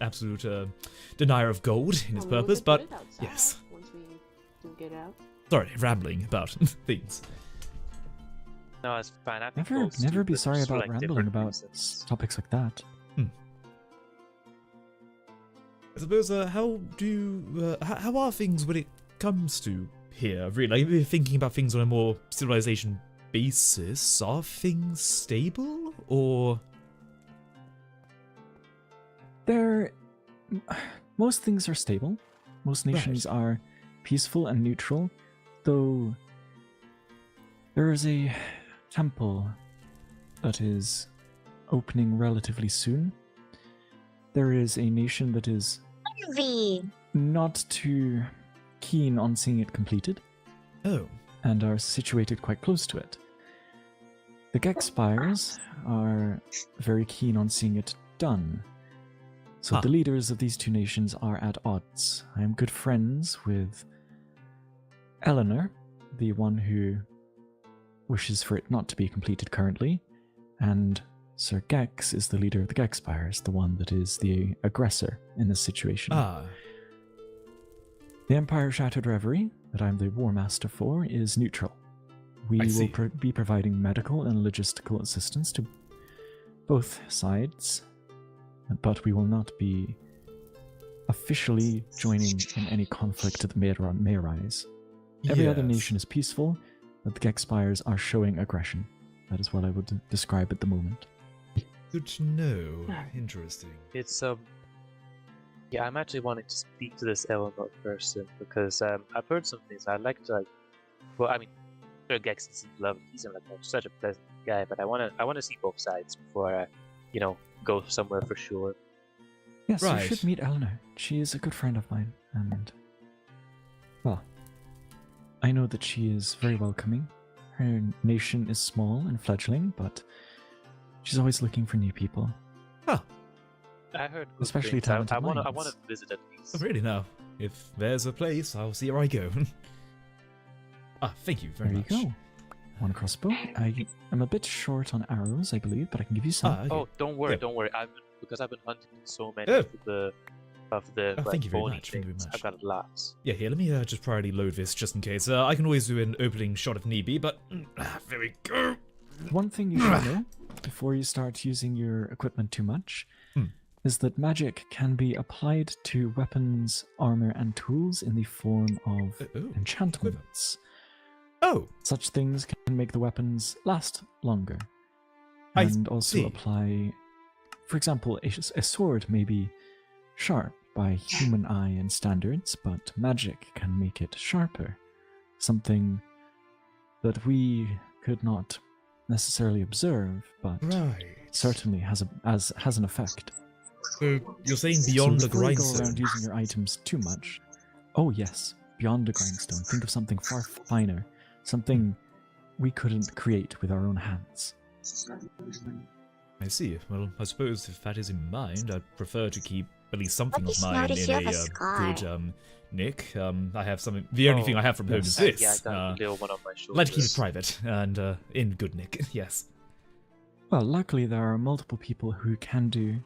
absolute denier of gold in its Well, we purpose, could but put it outside yes. Once we do get out. Sorry, rambling about things. No, it's fine. I think Never be both sorry stupid about for, like, rambling different about reasons. topics like that. I suppose, how are things when it comes to here? Really, like, thinking about things on a more civilization basis, are things stable, or? Most things are stable. Most nations are peaceful and neutral, though there is a temple that is opening relatively soon. There is a nation that is not too keen on seeing it completed. Oh. And are situated quite close to it. The Gexpires are very keen on seeing it done. So the leaders of these two nations are at odds. I am good friends with Eleanor, the one who wishes for it not to be completed currently, and Sir Gex is the leader of the Gexpires, the one that is the aggressor in this situation. The Empire Shattered Reverie, that I'm the War Master for, is neutral. We will be providing medical and logistical assistance to both sides, but we will not be officially joining in any conflict that may arise. Every other nation is peaceful, but the Gexpires are showing aggression. That is what I would describe at the moment. Good to know. Interesting. It's yeah, I'm actually wanting to speak to this Eleanor person because I've heard some things. I'd like to, well, I mean, Sir Gex seems lovely. He's like such a pleasant guy, but I wanna see both sides before I, go somewhere for sure. Yes, you should meet Eleanor. She is a good friend of mine, and well, I know that she is very welcoming. Her nation is small and fledgling, but she's always looking for new people. I heard, especially talented I want to visit at least. Oh, really? Now, if there's a place, I'll see where I go. Thank you very much. There you go. One crossbow. I am a bit short on arrows, I believe, but I can give you some. Okay. Oh, don't worry. Because I've been hunting so many of the thank you very bony much. Thank you very things. much. I've got lots. Yeah, here, let me just priority load this just in case. I can always do an opening shot if need be, but there we go. One thing you should know before you start using your equipment too much is that magic can be applied to weapons, armor, and tools in the form of enchantments. Such things can make the weapons last longer. And also apply, for example, a sword may be sharp by human eye and standards, but magic can make it sharper. Something that we could not necessarily observe, but certainly has an effect. So you're saying beyond the grindstone? If you go around using your items too much. Oh yes, beyond the grindstone. Think of something far finer, something we couldn't create with our own hands. I see. Well, I suppose if that is in mind, I'd prefer to keep at least something of mine in a good nick. I have something. The only thing I have from home is this. Yeah, I got a little one on my shoulder. Let's keep it private and in good nick. Yes. Well, luckily there are multiple people who can do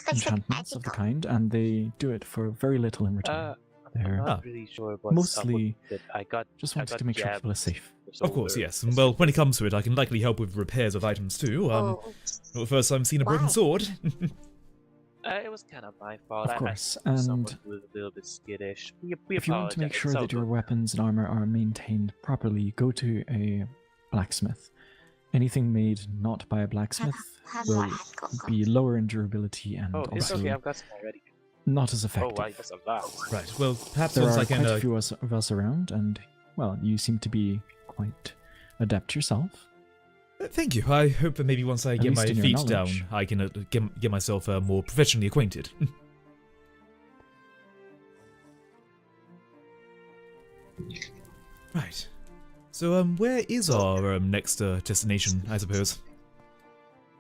enchantments of the kind, and they do it for very little in return. I'm not really sure what's mostly I got wanted to make sure people are safe. Of course, yes. Well, when it comes to it, I can likely help with repairs of items too. Not the first time I've seen a broken sword. It was kind of my fault. Of course, someone and who was a little bit skittish. if you want to make sure that your weapons and armor are maintained properly, go to a blacksmith. Anything made not by a blacksmith will be lower in durability and it's also okay. I've got some already. not as effective. Oh, that's a lot. Right. Well, perhaps there once are I can. quite a few of us around, and well, you seem to be quite adept yourself. Thank you. I hope that maybe once I get my feet down, I can get myself more professionally acquainted. Right. So, where is our next destination? I suppose.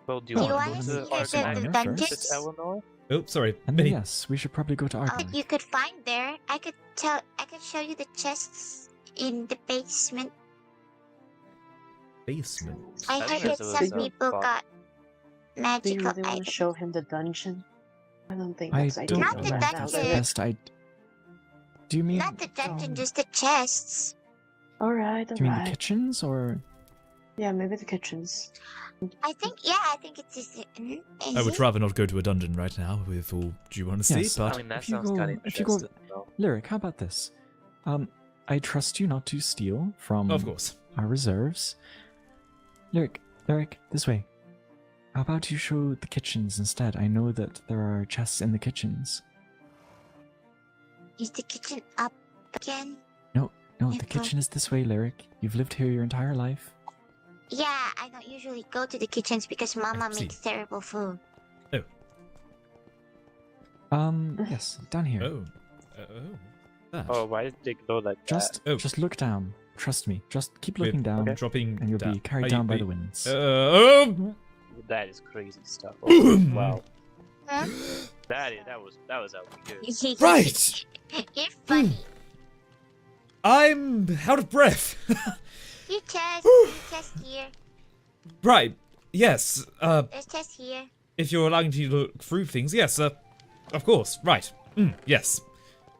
Well, do you want to go to the dungeons? Eleanor? Oh, sorry. And Minnie. yes, we should probably go to our. You could find there. I could show you the chests in the basement. Basement. I heard that some people got Do you magical really want to show him the dungeon? I don't think I that's don't Not know the if that's the dungeon. best Do you mean? Not the dungeon, just the chests. All right, Do you mean the kitchens or? Yeah, maybe the kitchens. I think it's just. I would rather not go to a dungeon right now with all due honesty, Yes. but I mean, that if you sounds go- kind of if you go- interesting. though. Lyric, how about this? I trust you not to steal from of course. our reserves. Lyric, this way. How about you show the kitchens instead? I know that there are chests in the kitchens. Is the kitchen up again? No, the Okay. kitchen is this way, Lyric. You've lived here your entire life. Yeah, I don't usually go to the kitchens because Mama see. makes terrible food. Yes, down here. That. Oh, why did they go like that? Just look down. Trust me. Just keep looking down, Dropping and you'll down. be carried Are down by you- the winds. That is crazy stuff. Oh, wow. Huh? That was out weird. Right! You're funny. I'm out of breath. You test. Here. Right. Yes. There's test here. If you're allowing me to look through things, yes. Of course. Right. Yes.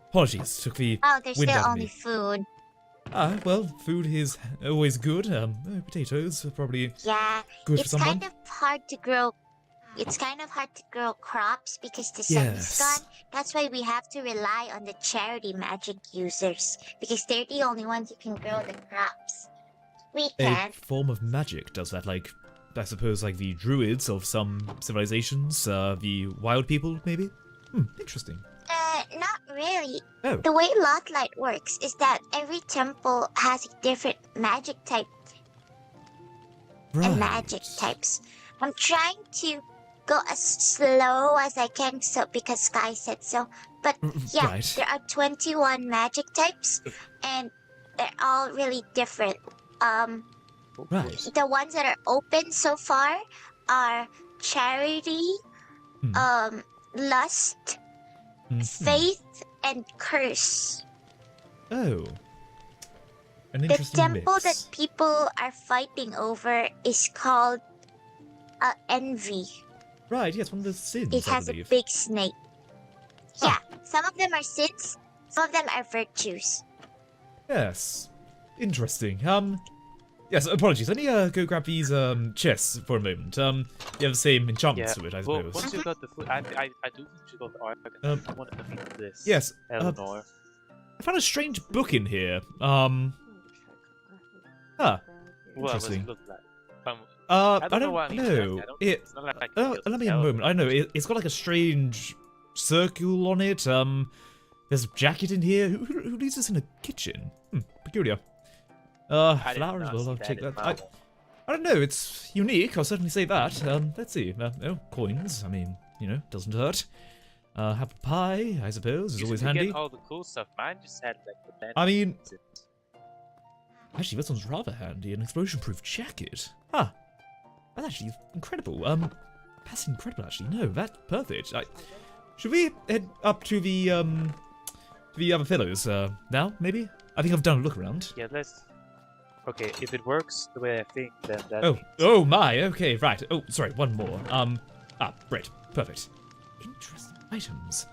Apologies. Took the Oh, there's wind still out of only me. food. Well, food is always good. Potatoes are probably Yeah, good for it's someone. kind of hard to grow. It's kind of hard to grow crops because the sun is Yes. gone. That's why we have to rely on the charity magic users because they're the only ones who can grow the crops. We A can't. form of magic does that, like, I suppose, like the druids of some civilizations, the wild people, maybe? Interesting. Not really. Oh. The way Lotlight works is that every temple has a different magic type Right. and magic types. I'm trying to go as slow as I can so because Sky said so. But yeah, Right. there are 21 magic types and they're all really different. Right. The ones that are open so far are charity, lust, Mhm. faith, and curse. Oh. An The interesting temple mix. that people are fighting over is called envy. Right, yes, one of the sins, It I has a believe. big snake. Yeah, some of them are sins, some of them are virtues. Yes. Interesting. Yes, apologies. Let me go grab these chests for a moment. You have the same enchantments to it, I Well, suppose. once you got the food, I do think you should go to art. I wanted to meet this. Yes. Eleanor. I found a strange book in here. Well, what does interesting. it look like? I don't know don't why I need to know. ask. It's not like I can Oh, just let me a tell. moment. I know it's got like a strange circle on it. There's a jacket in here. Who leaves this in a kitchen? Peculiar. I did Flowers. not Well, see I'll that take in that. Marvel. I don't know. It's unique. I'll certainly say that. Let's see. Coins. I mean, doesn't hurt. Apple pie, I suppose, is You always should handy. get all the cool stuff. Mine just had like the band. I mean, actually, this one's rather handy. An explosion-proof jacket. Huh. That's actually incredible. That's incredible, actually. No, that's perfect. Should we head up to the other pillows now? Maybe. I think I've done a look around. Yeah, let's. Okay, if it works the way I think, then that. Oh my. Okay, right. Oh, sorry. One more. Great. Perfect. Interesting items.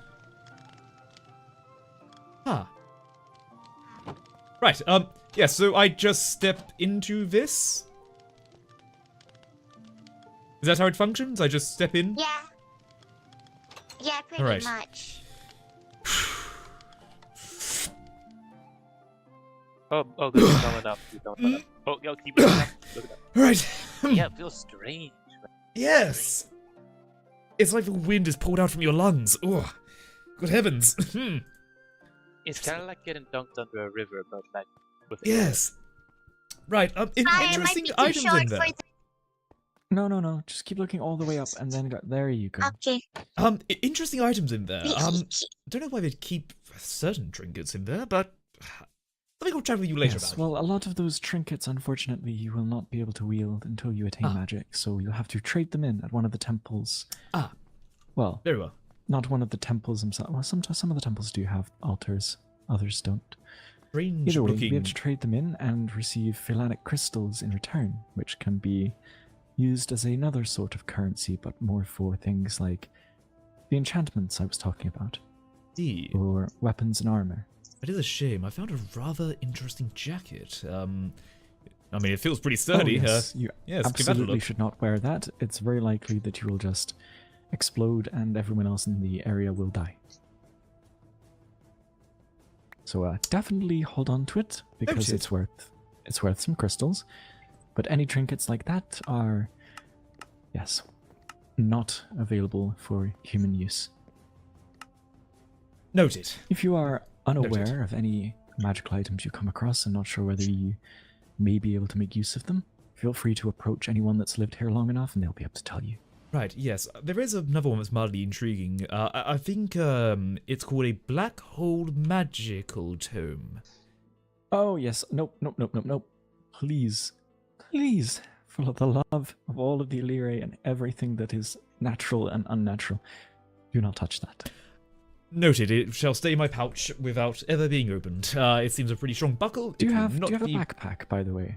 Right. Yeah. So I just step into this. Is that how it functions? I just step in? Yeah. Yeah, pretty Alright. much. Oh, good. You're coming up. You're coming up. Oh, yo, keep looking up. Look it up. Alright. Yeah, it feels strange. Yes! It's like the wind is pulled out from your lungs. Oh, good heavens. It's kind of like getting dunked under a river, but like with Yes. Right, It might interesting be too items short in there. for No. Just keep looking all the way up, and then there you go. Okay. Interesting items in there. Don't know why they'd keep certain trinkets in there, but let me go chat with you later Yes, about it. well, a lot of those trinkets, unfortunately, you will not be able to wield until you attain magic, so you'll have to trade them in at one of the temples. Well, Very well. not one of the temples themselves. Well, some of the temples do have altars, others don't. Strange Either way, you'll be looking. able to trade them in and receive philanic crystals in return, which can be used as another sort of currency, but more for things like the enchantments I was talking about, See, or weapons and armor. it is a shame. I found a rather interesting jacket. I mean, it feels pretty sturdy. Oh, yes, you yes, give that a absolutely look. should not wear that. It's very likely that you will just explode and everyone else in the area will die. So definitely hold on to it because shit. it's worth some crystals. But any trinkets like that are, yes, not available for human use. Noted. If you are unaware Noted. of any magical items you come across and not sure whether you may be able to make use of them, feel free to approach anyone that's lived here long enough and they'll be able to tell you. Right, yes. There is another one that's mildly intriguing. I think it's called a Black Hole Magical Tome. Oh, yes. Nope. Please, for the love of all of the Illyria and everything that is natural and unnatural, do not touch that. Noted. It shall stay in my pouch without ever being opened. It seems a pretty strong buckle. Do you It will have a not be- backpack, by the way?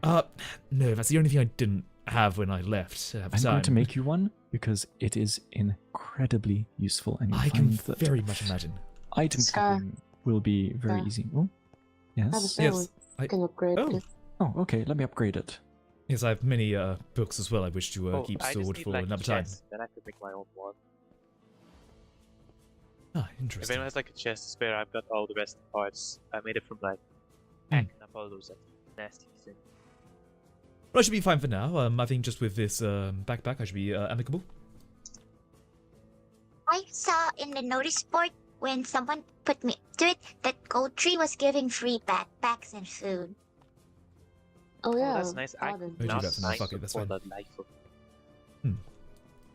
No, that's the only thing I didn't have when I left at the I'm time. going to make you one because it is incredibly useful, and you'll I can find that very much imagine. item Scar. keeping will be very Scar. easy. Oh, I have a yes. sword. I- You can upgrade Oh. it. Oh, okay. Let me upgrade it. Yes, I have many books as well I wish to keep I just stored need, for like, another a time. chest, then I could make my own one. Ah, If interesting. anyone has like a chest to spare, I've got all the rest of the parts. I made it from like Hmm. packing up all those like nasty things. But I should be fine for now. I think just with this backpack, I should be amicable. I saw in the notice board when someone put me to it that Gold Tree was giving free backpacks and food. Oh yeah, that's nice. I Aladdin. Oh, not do that for now, nice fuck it, that's for fine. the life of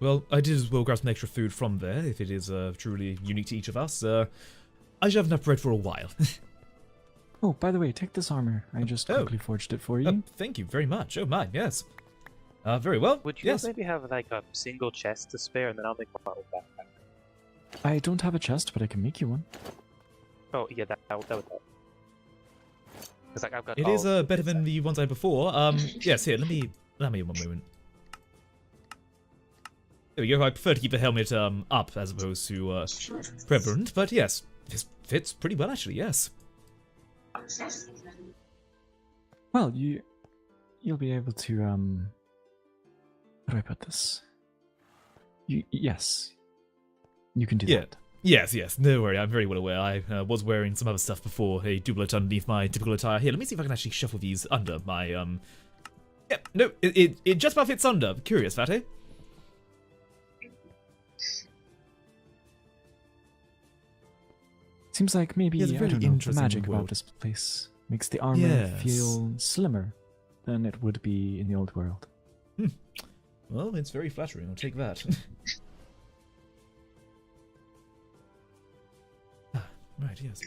Well, I did as well grab some extra food from there, if it is truly unique to each of us. I should have enough bread for a while. Oh, by the way, take this armor. I just Oh. quickly forged it for you. Thank you very much. Oh, mine, yes. Very well. Would you yes. maybe have like a single chest to spare, and then I'll make my own backpack? I don't have a chest, but I can make you one. Oh yeah, that would help. Cause like I've got. It all is of better the than the ones I had before. Yes, here, allow me one moment. There we go. I prefer to keep the helmet up as opposed to prevalent, but yes, this fits pretty well actually. Yes. Well, you'll be able to how do I put this? Yes, you can do Yeah. that. Yes. No worry, I'm very well aware. I was wearing some other stuff before, a doublet underneath my typical attire. Here, let me see if I can actually shuffle these under my Yep. No, it just about fits under. Curious, that, eh? Seems like maybe Yeah, it's a I very don't know, the interesting magic world. about this place makes the armor Yes. feel slimmer than it would be in the old world. Well, it's very flattering. I'll take that. Right. Yes.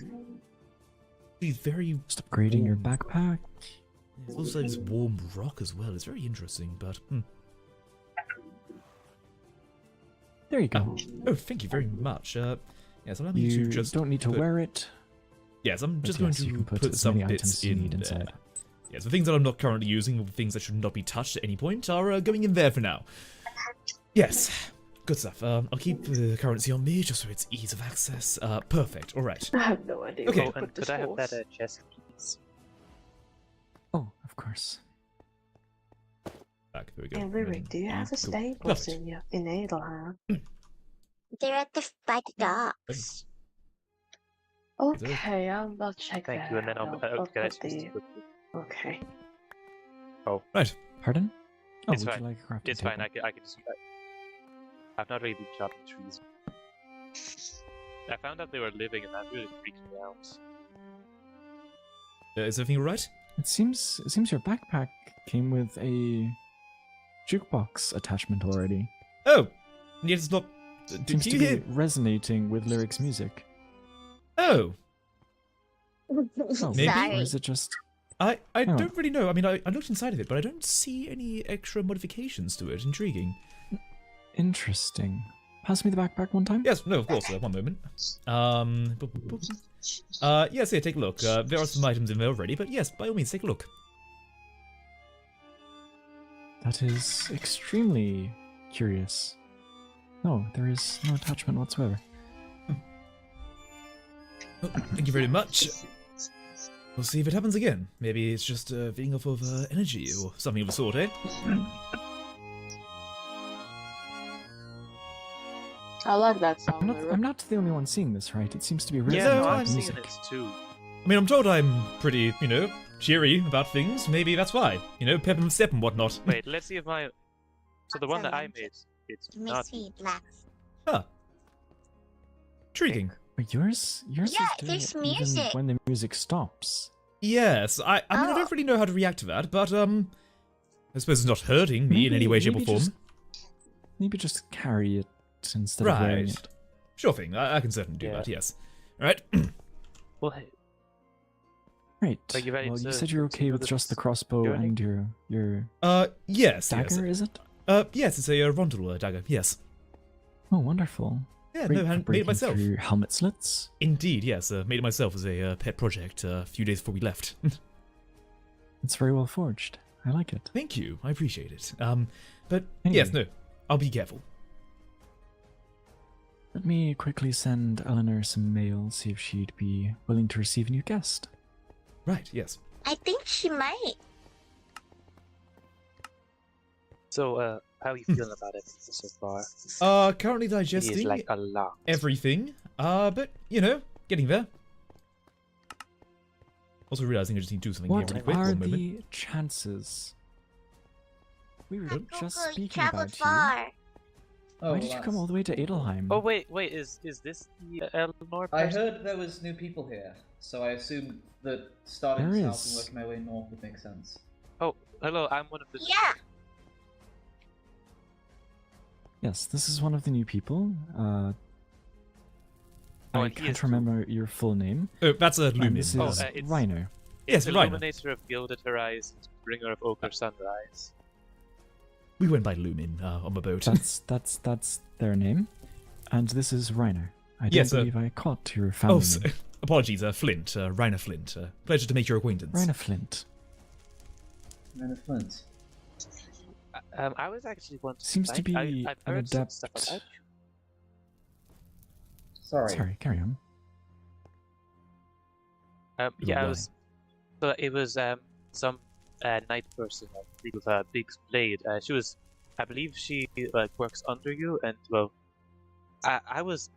He's very. Just upgrading your warm. backpack. There's also this warm rock as well. It's very interesting, but. There you go. Oh, thank you very much. Yes, allow me You to just. don't need to put- wear it. Yes, I'm but just yes, going you to can put put as some many bits items as you in need there. inside. Yes, the things that I'm not currently using, or the things that should not be touched at any point, are going in there for now. Yes, good stuff. I'll keep the currency on me just so it's ease of access. Perfect. All right. I have no idea Okay. where Oh, to and put this could I have horse. that chest, please? Oh, of course. Back. There we go. Hey, Lyric, do you have a Cool. stables Perfect. in Adelheim? They're at by the docks. Thanks. Okay, I'll check Thank that you, and then I'll out. get put the... Okay. Right. Pardon? Oh, It's would fine. you like a crafting It's fine. table? I can just. I've not really been chopping trees. I found out they were living, and that really freaked me out. Is everything all right? It seems your backpack came with a jukebox attachment already. Oh, yet it's not. Seems Did to you be hear? resonating with Lyric's music. Oh, Oh, Maybe. or Sorry. is it just? I Oh. don't really know. I mean, I looked inside of it, but I don't see any extra modifications to it. Intriguing. Interesting. Pass me the backpack one time. Yes, no, of course. One moment. Yes, here, take a look. There are some items in there already, but yes, by all means, take a look. That is extremely curious. No, there is no attachment whatsoever. Oh, thank you very much. We'll see if it happens again. Maybe it's just feeding off of energy or something of the sort, eh? I like that song. I'm not the only one seeing this, right? It seems to be really Yeah, no, no, I'm I'm seeing music. this too. I mean, I'm told I'm pretty, cheery about things. Maybe that's why. Pep and step and whatnot. Wait, let's see if my. So the one that I made, it's It not. makes me laugh. Huh. Intriguing. But yours Yeah, is doing there's it even music. when the music stops. Yes, I mean, I don't really know how to react to that, but, I suppose it's not hurting me in any way, shape, or form. Maybe just carry it instead of wearing Right. it. Sure thing, I can certainly do Yeah. that, yes. Alright. Well, hey, Right. Are you ready Well, you to said you're okay continue with this just the crossbow journey? and your Yes, dagger, yes. is it? Yes, it's a rondel dagger, yes. Oh, wonderful. Yeah, Great no, for made it breaking myself. through helmet slits. Indeed, yes, made it myself as a pet project a few days before we left. It's very well forged. I like it. Thank you, I appreciate it. But Anyway. yes, no, I'll be careful. Let me quickly send Eleanor some mail, see if she'd be willing to receive a new guest. Right, yes. I think she might. so how are you feeling about it so far? Currently It digesting is like a lot. everything, but, getting there. Also realizing I just need to do something What here really quick, are one moment. the chances? We were just Google, you speaking traveled about you. far. Oh, Why did you come all the way to Adelheim? Oh wait, is this the Eleanor I person? heard there was new people here, so I assumed that starting There south is. and working my way north would make sense. Oh, hello, I'm one of the. Yeah. Yes, this is one of the new people. Oh, I and he is can't too. remember your full name. Oh, that's a And Lumin. this Oh, is it's- Reiner. Yes, Reiner. Illuminator of Gilded Horizon, Bringer of Ochre Sunrise. We went by Lumin on the boat. That's their name. And this is Reiner. I don't Yes, believe I caught your family Oh, name. apologies, Flint, Reiner Flint. Pleasure to make your acquaintance. Reiner Flint. And the Flint. I was actually once. Seems to be I've an heard some stuff adept. about you. Sorry. Carry on. Yeah, I why? was. So it was some night person with a big blade. She was, I believe, she works under you, and well, I was,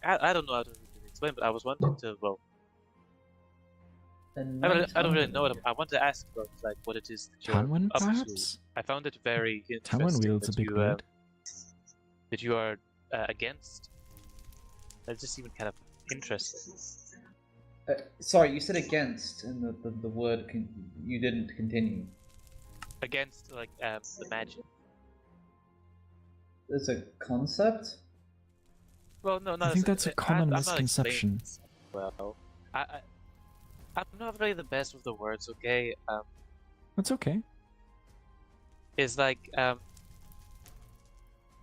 I don't know how to really explain, but I was wanting to I don't really know what I want to ask about what it is that you're Tanwin, up perhaps? to. I found it very Tanwin interesting wields a that big you blade. that you are against. That just seemed kind of interesting. Sorry, you said against, and the word you didn't continue. Against the magic. There's a concept? Well, no, not I think as- that's a I'm common not explaining misconception. this well, I'm not really the best with the words. Okay, That's okay. it's like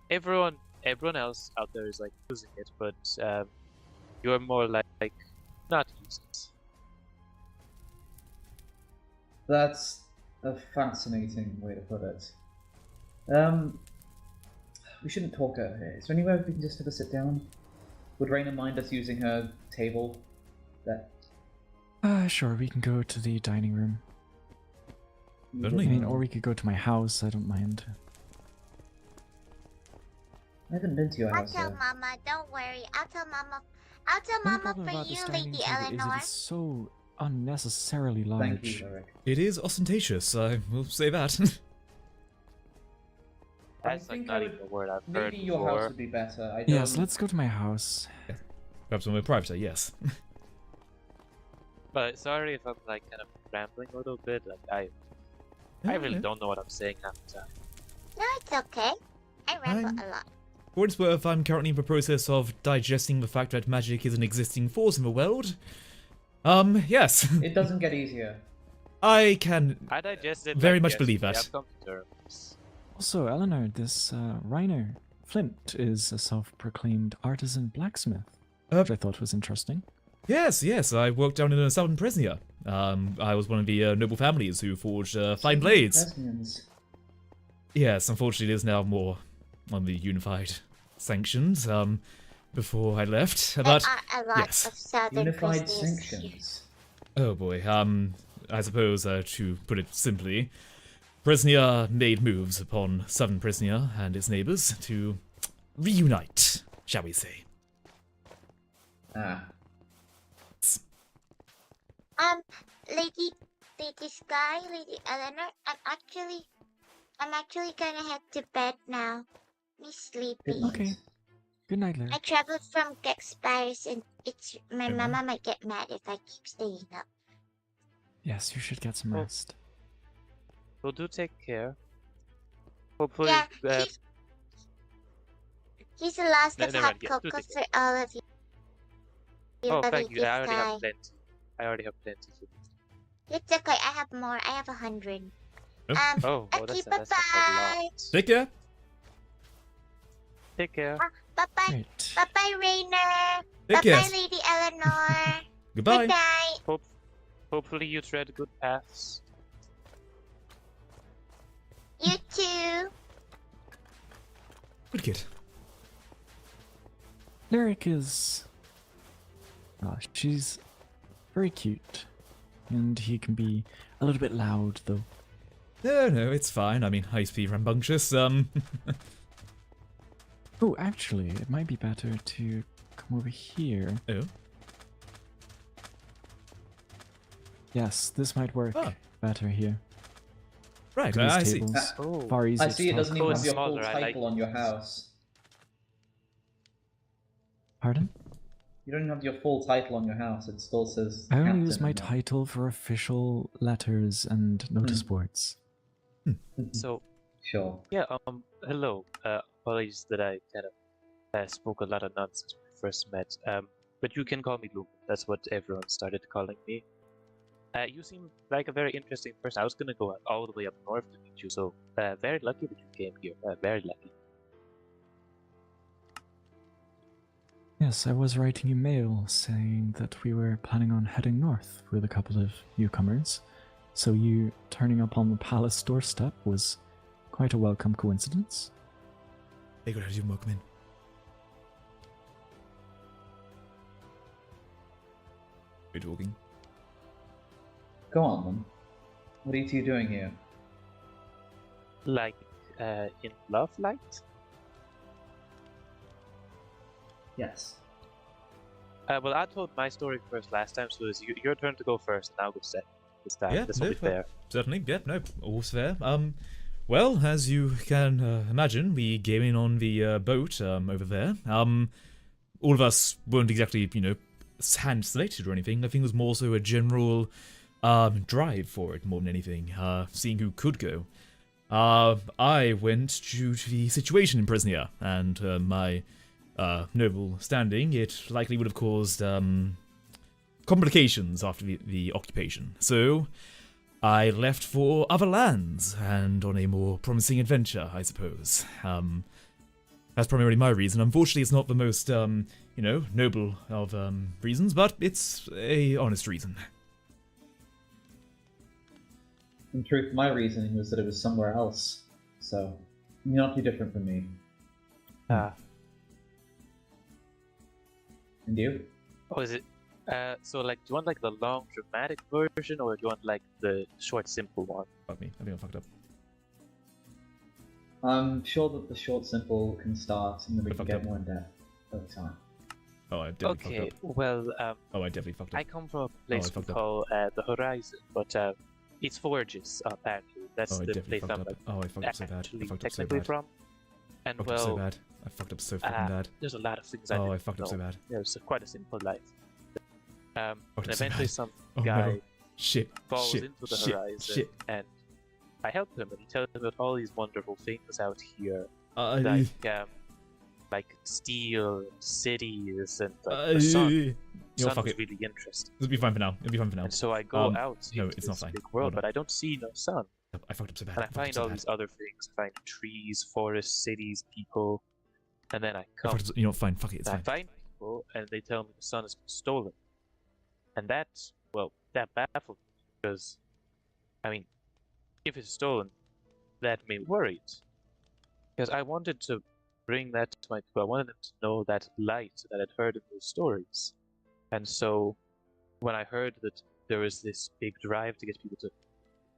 everyone else out there is like using it, but you're more like not using it. That's a fascinating way to put it. We shouldn't talk out here. Is there anywhere we can just have a sit down? Would Reiner mind us using her table? That Sure, we can go to the dining room. Certainly. I mean, or we could go to my house, I don't mind. I haven't been to your I'll house tell yet. Mama. Don't worry. I'll tell Mama. I'll tell The only Mama problem for about you, this dining Lady table is Eleanor. it is so unnecessarily large. Thank you, Eric. It is ostentatious, I will say that. That's like think not I even would- a word I've heard Maybe your before. house would be better. I don't... Yes, let's go to my house. Perhaps somewhere private, yes. But sorry if I'm like kind of rambling a little bit. Like I really don't know what I'm saying half the time. No, it's okay. I ramble I'm- a lot. For what it's worth, I'm currently in the process of digesting the fact that magic is an existing force in the world. Yes. It doesn't get easier. I can... I digested Very like, much believe yesterday. that. I've come to terms. Also, Eleanor, this Reiner Flint is a self-proclaimed artisan blacksmith, which I thought was interesting. Yes, I worked down in southern Presnia. I was one of the noble families who forged fine blades. Lesbians. Yes, unfortunately it is now more on the unified sanctions, before I left, There but... are a lot yes. of southern Unified prisoners here. sanctions. Oh boy, I suppose, to put it simply, Prisnia made moves upon Southern Prisnia and its neighbors to reunite, shall we say. Ah. Lady Sky, Lady Eleanor, I'm actually gonna head to bed now. Me sleepy. Good night. Okay. Good night, I Lyric. traveled from Gex Paris and my Oh, mama wow. might get mad if I keep staying up. Yes, you should get some Oh. rest. Well, do take care. Hopefully, Yeah, he's a lost No, of never hot mind, yeah, do cocoa take for all of you. oh, Lady thank you. I already Sky. have plenty. I already have plenty. It's okay, I have more. I have 100. Oh. Oh, Okay, that's a bye-bye. lot. Take care. Take care. Bye-bye. Great. Bye-bye, Reiner. Take Bye-bye, care. Lady Eleanor. Goodbye. Good night. Hopefully you tread good paths. You too. Good kid. Lyric is. She's very cute. And he can be a little bit loud, though. No, it's fine. I mean, I used to be rambunctious. Oh, actually, it might be better to come over here. Oh. Yes, this might work Ah. better here. Right, These I see. tables, Oh. far easier I see it to doesn't talk even Oh, have about. your full smaller, I like title on your these. house. Pardon? You don't have your full title on your house. It still says. I only captain use my and that. title for official letters and notice boards. So, Sure. yeah, hello. Apologies that I kind of spoke a lot of nonsense when we first met. But you can call me Luke. That's what everyone started calling me. You seem like a very interesting person. I was gonna go all the way up north to meet you, so very lucky that you came here. Very lucky. Yes, I was writing you mail saying that we were planning on heading north with a couple of newcomers. So you turning up on the palace doorstep was quite a welcome coincidence. Hey, good, how do you welcome in? Are you talking? Go on then. What are you two doing here? Like, in Love Light? Yes. Well, I told my story first last time, so it's your turn to go first, and I'll go second this time. Yeah, This will no, be fair. Certainly, yeah, no, all's fair. Well, as you can imagine, we came in on the boat over there. All of us weren't exactly, hand selected or anything. I think it was more so a general drive for it more than anything, seeing who could go. I went due to the situation in Prisnia and my noble standing. It likely would have caused complications after the occupation. So I left for other lands and on a more promising adventure, I suppose. That's primarily my reason. Unfortunately, it's not the most, noble of reasons, but it's a honest reason. In truth, my reasoning was that it was somewhere else. So, you're not too different from me. And you? Oh, is it? So, like, do you want, like, the long, dramatic version, or do you want, like, the short, simple one? Fuck me, I think I fucked up. I'm sure that the short, simple can start, and then we I can fucked get up. more in depth over time. Oh, I definitely Okay, fucked up. well, Oh, I definitely fucked up. I come from a place we fucked up. call the Horizon, but it's Forges, apparently. That's Oh, I the definitely place fucked I'm up. Oh, I fucked up so bad. I actually fucked up so technically bad. from. And, I fucked up so well, bad. I fucked up so fucking bad. there's a lot of things I Oh, didn't I fucked up so know. band. Yeah, it's quite a simple life. And Fucked up so eventually bad. some Oh guy no. Shit. falls Shit. into the Shit. horizon, Shit. and I help him, and he tells me about all these wonderful things out here, I like steel, cities, and like, the sun. you know, Sun fuck was it. really interesting. It'll be fine for now. It'll be fine for now. And so I go Um, out no, into it's not this fine. big world, Hold on. but I don't see no sun. I fucked up so bad. And I fucked up find so all bad. these other things. I find trees, forests, cities, people, and then I I come. fucked up, you know, fine. Fuck it. It's I fine. find people, and they tell me the sun has been stolen. And that baffled me, because, I mean, if it's stolen, that made me worried. Because I wanted to bring that to my people. I wanted them to know that light that I'd heard in those stories. And so, when I heard that there was this big drive to get people to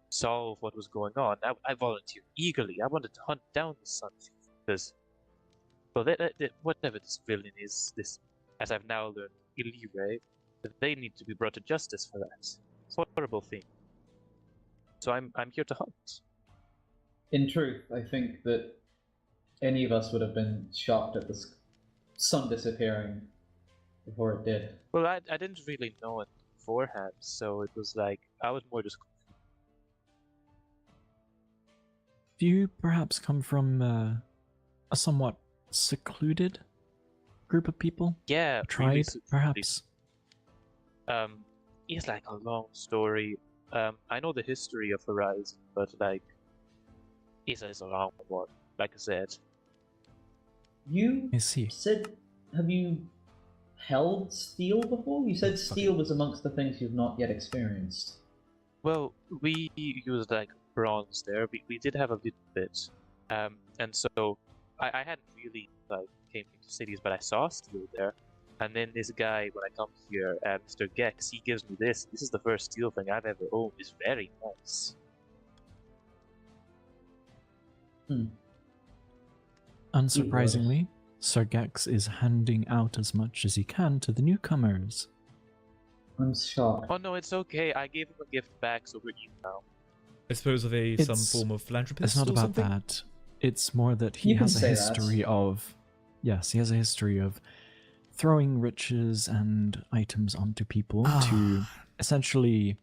solve what was going on. I volunteered eagerly. I wanted to hunt down the Sun Thief because, well, whatever this villain is, this, as I've now learned, Illyray, that they need to be brought to justice for that. It's a horrible thing. So I'm here to hunt. In truth, I think that any of us would have been shocked at the sun disappearing before it did. Well, I didn't really know it beforehand, so it was like I was more just. Do you perhaps come from a somewhat secluded group of people? Yeah, A tribe, really, perhaps? It's like a long story. I know the history of Horizon, but like, it's a long one. Like I said. You I see. said, have you held steel before? You said steel was amongst the things you've not yet experienced. Well, we used like bronze there. We did have a little bit, and so I hadn't really like came into cities, but I saw steel there. And then this guy, when I come here, Mr. Gex, he gives me this. This is the first steel thing I've ever owned. It's very nice. Unsurprisingly, Sir Gex is handing out as much as he can to the newcomers. I'm shocked. Oh no, it's okay. I gave him a gift back, so we're even now. I suppose of some It's- form of philanthropist. It's not or about something? that. It's more that he You can has a say that. history of... Yes, he has a history of throwing riches and items onto people to essentially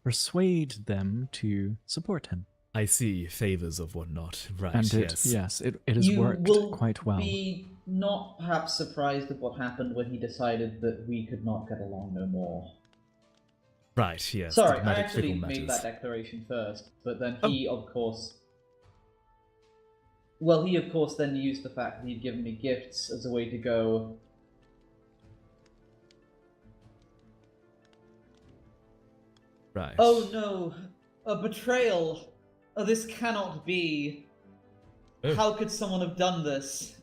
persuade them to support him. I see favors of whatnot. Right. And yes. it has You worked will quite well. be not perhaps surprised at what happened when he decided that we could not get along no more. Right. Yes. Sorry, I diplomatic actually fickle made matters. that declaration first, but then he, of course... Well, he, of course, then used the fact that he'd given me gifts as a way to go... Right. Oh no, a betrayal! Oh, this cannot be. Oh. How could someone have done this?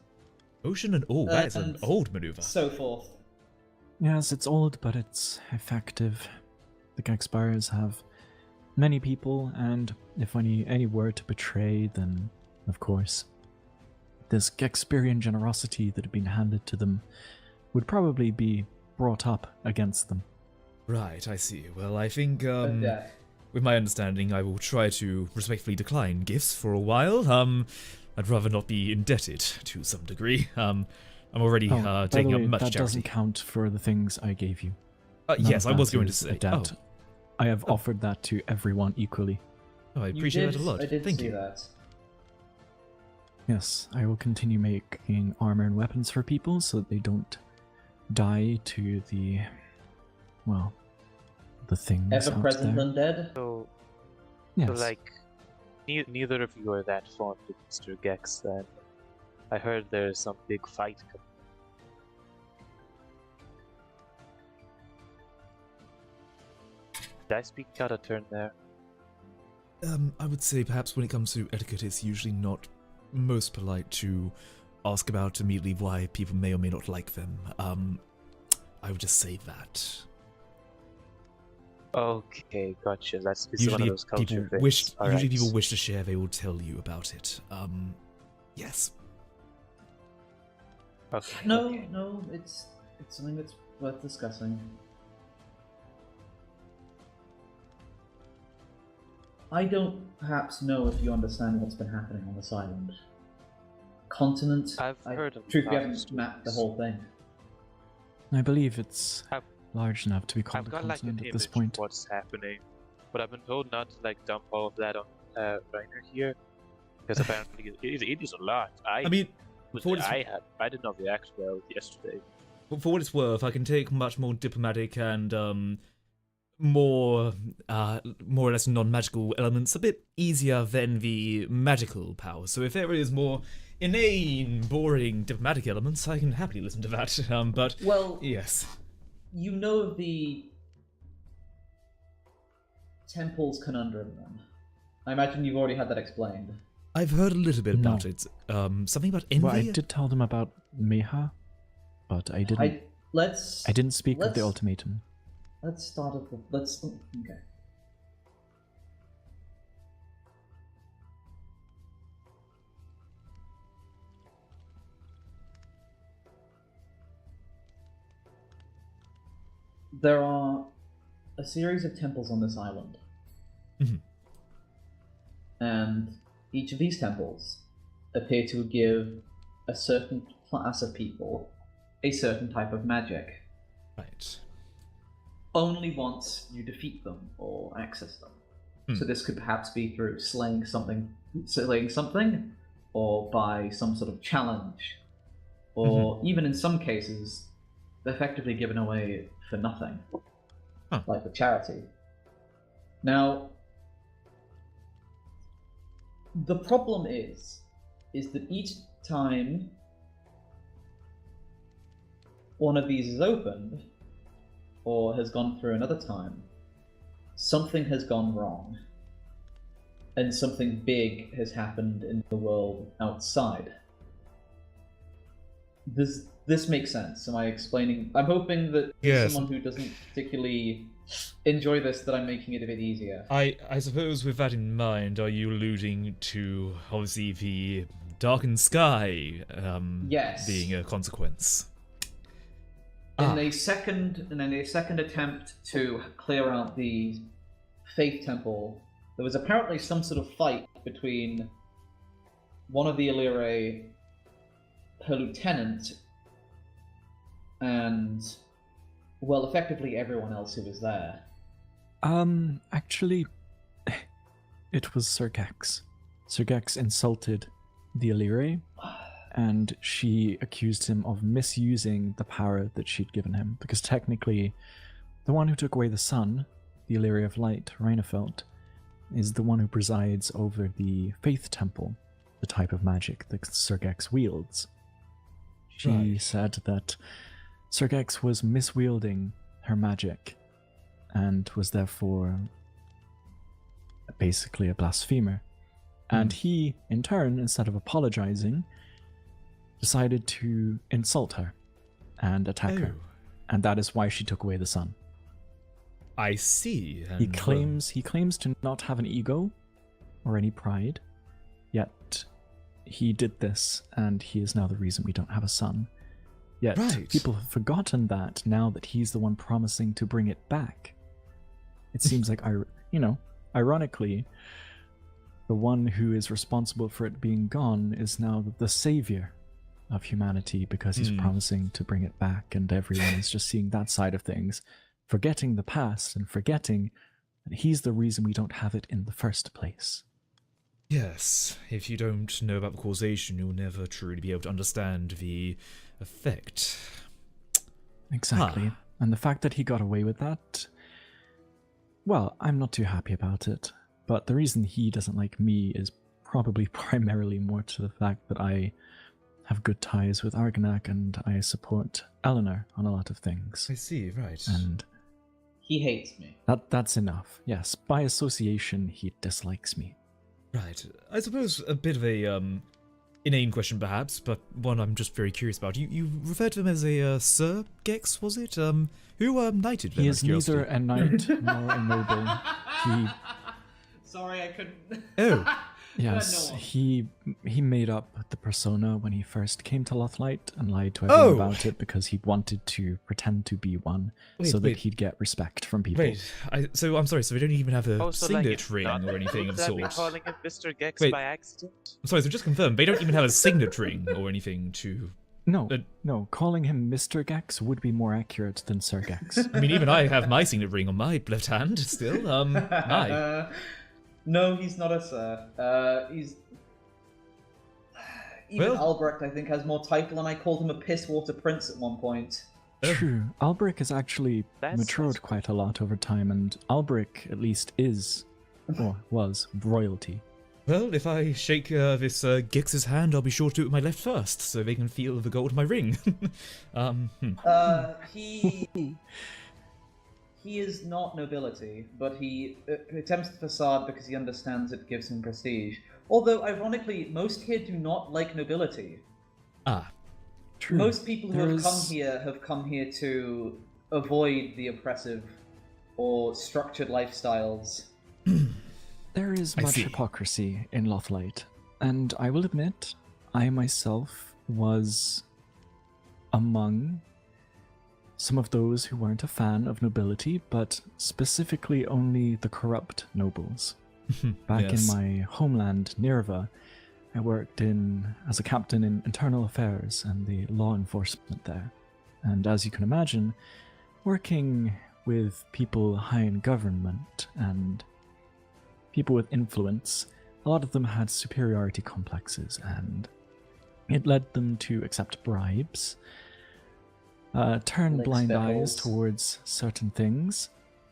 Ocean and all. That is an and old maneuver. So forth. Yes, it's old, but it's effective. The Gexpires have many people, and if any were to betray, then, of course, this Gexperian generosity that had been handed to them would probably be brought up against them. Right. I see. Well, I think But, with my understanding, I will try to respectfully decline gifts for a while. I'd rather not be indebted to some degree. I'm already By taking the up way, much that charity. doesn't count for the things I gave you. None Yes, of I was that going to is a say. debt. I have offered that to everyone equally. Oh, I you appreciate did, that a lot. I did Thank see you. that. Yes, I will continue making armor and weapons for people so that they don't die to the, well, the things out Ever-present there. undead? So, Yes. so like, neither of you are that fond of Mr. Gex. Then I heard there's some big fight coming. Did I speak out of turn there? I would say perhaps when it comes to etiquette, it's usually not most polite to ask about immediately why people may or may not like them. I would just say that. Okay, gotcha. This is one of Usually, those culture people things. wish. All Usually, right. people wish to share. They will tell you about it. Yes. Okay, No, okay. no, it's something that's worth discussing. I don't perhaps know if you understand what's been happening on this island. Continent. I've heard of Truth, we lots of haven't mapped the stories. whole thing. I believe it's I've- large enough to be I've called a got like an continent image at this of point. what's happening, but I've been told not to like dump all of that on Reiner here, because apparently it is a lot. I mean, for what it's- I did not react well yesterday. for what it's worth, I can take much more diplomatic and more or less non-magical elements a bit easier than the magical power. So if there is more inane, boring diplomatic elements, I can happily listen to that. But Well, yes, you know of the temple's conundrum then. I imagine you've already had that explained. I've heard a little bit No. about it. Something about envy. Well, I did tell them about Meha, but I didn't. I Let's didn't speak of the let's- ultimatum. let's start at the. Let's. Okay. There are a series of temples on this island. Mhm. And each of these temples appear to give a certain class of people a certain type of magic. Right. Only once you defeat them or access them. So this could perhaps be through slaying something, or by some sort of challenge, or even in some cases, effectively given away for nothing, like a charity. Now, the problem is that each time one of these is opened, or has gone through another time, something has gone wrong, and something big has happened in the world outside. This makes sense. Am I explaining? I'm hoping that Yes. someone who doesn't particularly enjoy this, that I'm making it a bit easier. I suppose with that in mind, are you alluding to obviously the darkened sky Yes. being a consequence? In a second attempt to clear out the Faith Temple, there was apparently some sort of fight between one of the Illyri, her lieutenant, and, well, effectively everyone else who was there. Actually, it was Sir Gex. Sir Gex insulted the Illyri, and she accused him of misusing the power that she'd given him, because technically, the one who took away the sun, the Illyri of Light, Reiner, is the one who presides over the Faith Temple, the type of magic that Sir Gex wields. She Right. said that Sir Gex was miswielding her magic, and was therefore basically a blasphemer. And he, in turn, instead of apologizing, decided to insult her and attack her. And that is why she took away the sun. I see. He And, claims to not have an ego or any pride, yet he did this, and he is now the reason we don't have a son. Yet Right. people have forgotten that now that he's the one promising to bring it back. It seems like, ironically, the one who is responsible for it being gone is now the savior of humanity, because he's promising to bring it back, and everyone is just seeing that side of things, forgetting the past and forgetting that he's the reason we don't have it in the first place. Yes, if you don't know about the causation, you'll never truly be able to understand the effect. Exactly. And the fact that he got away with that, well, I'm not too happy about it. But the reason he doesn't like me is probably primarily more to the fact that I have good ties with Argonac, and I support Eleanor on a lot of things. I see, right. And He hates me. that's enough. Yes, by association, he dislikes me. Right. I suppose a bit of a inane question perhaps, but one I'm just very curious about. You referred to him as a Sir Gex, was it? Who knighted them? He out is of neither curiosity? a knight nor a noble. He Sorry, I couldn't. Oh. Yes, No. he made up the persona when he first came to Lothlight and lied to everyone about it because he wanted to pretend to be one, so that Wait. he'd get respect from people. Wait, so I'm sorry, so we don't even have a Oh, so like signet it's ring not- or anything of would I be sorts? calling him Mr. Gex Wait. by accident? I'm sorry, so just confirm, they don't even have a signet ring or anything to... No, Uh, no, calling him Mr. Gex would be more accurate than Sir Gex. I mean, even I have my signet ring on my left hand still. Hi. No, he's not a sir. He's... Even Well- Albrecht, I think, has more title, and I called him a pisswater prince at one point. True, Albrecht has actually That's- matured that's- quite a lot over time, and Albrecht at least is, or was, royalty. Well, if I shake this Gix's hand, I'll be sure to do it with my left first, so they can feel the gold of my ring. He is not nobility, but he attempts the facade because he understands it gives him prestige. Although, ironically, most here do not like nobility. Ah, True. Most people who There have is- come here to avoid the oppressive or structured lifestyles. There is I much see. hypocrisy in Lothlight, and I will admit, I myself was among some of those who weren't a fan of nobility, but specifically only the corrupt nobles. Back Yes. in my homeland, Nirva, I worked as a captain in internal affairs and the law enforcement there. And as you can imagine, working with people high in government and people with influence, a lot of them had superiority complexes, and it led them to accept bribes, turn Like blind eyes speckles. towards certain things,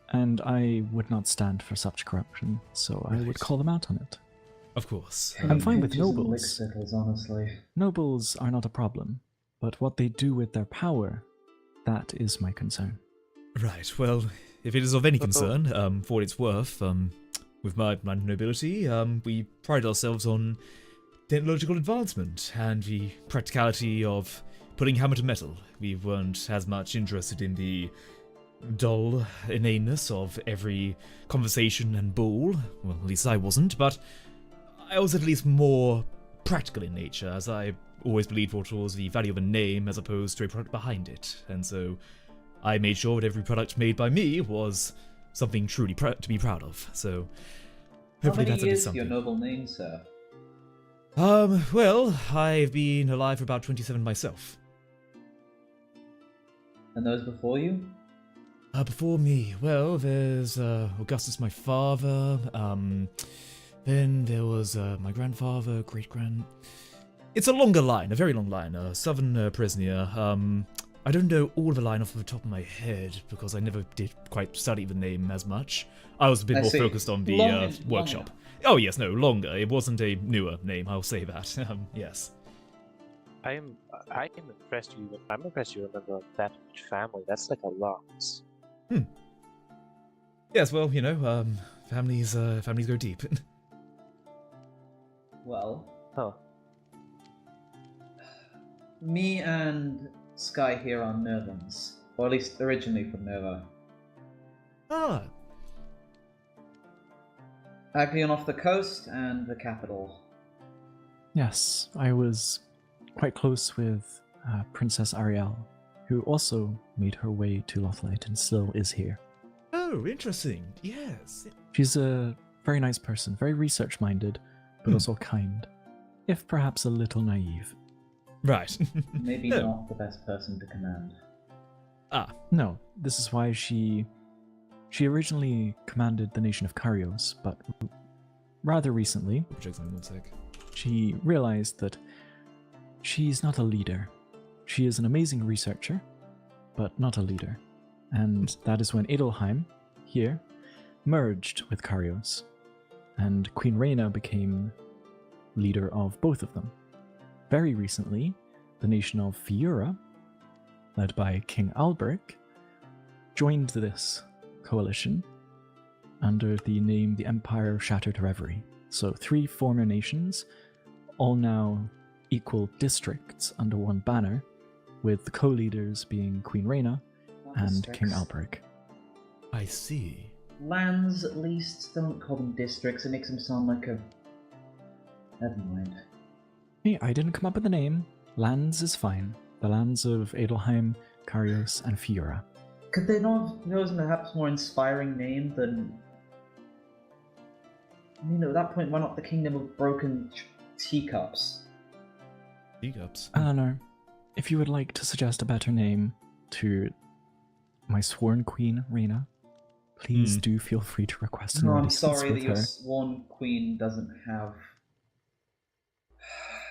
and I would not stand for such corruption, so I would Right. call them out on it. Of course. I'm fine with Pinches and nobles. lickspittles, honestly. Nobles are not a problem, but what they do with their power, that is my concern. Right, well, if it is of any concern, for what it's worth, with my nobility, we pride ourselves on technological advancement and the practicality of putting hammer to metal. We weren't as much interested in the dull inaneness of every conversation and bull. Well, at least I wasn't, but I was at least more practical in nature, as I always believed what was the value of a name as opposed to a product behind it, and so I made sure that every product made by me was something truly to be proud of. So How hopefully many that's at least years something. your noble name, sir? Well, I've been alive for about 27 myself. And those before you? Before me, well, there's Augustus, my father. Then there was my grandfather, great-grand. It's a longer line, a very long line. Southern Presnia. I don't know all of the line off the top of my head because I never did quite study the name as much. I was a bit I more see. focused on the workshop. Oh yes, no, longer. It wasn't a newer name. I'll say that. Yes. I'm impressed you. I'm impressed you remember that much family. That's like a lot. Yes. Well, you know, families go deep. Well, Huh. me and Sky here are Nervans, or at least originally from Nerva. Ah. Aglion off the coast and the capital. Yes, I was quite close with Princess Ariel, who also made her way to Lothlight and still is here. Oh, interesting. Yes. She's a very nice person, very research-minded, but also kind, if perhaps a little naive. Right. Maybe No. not the best person to command. No, this is why she originally commanded the nation of Karios, but rather recently, Check something 1 sec. she realized that she's not a leader. She is an amazing researcher, but not a leader. And that is when Adelheim, here, merged with Karios, and Queen Reiner became leader of both of them. Very recently, the nation of Fiura, led by King Alberic, joined this coalition under the name the Empire of Shattered Reverie. So 3 former nations, all now equal districts under one banner, with the co-leaders being Queen Reina and King Alberic. I see. Lands, at least, don't call them districts. It makes them sound like a... Never mind. Hey, I didn't come up with a name. Lands is fine. The lands of Adelheim, Karios, and Fiora. Could they not have chosen perhaps more inspiring name than... I mean, at that point, why not the Kingdom of Broken Teacups? Teacups. Eleanor, if you would like to suggest a better name to my sworn queen, Reina, please do feel free to request an No, I'm audience sorry that with your her. sworn queen doesn't have...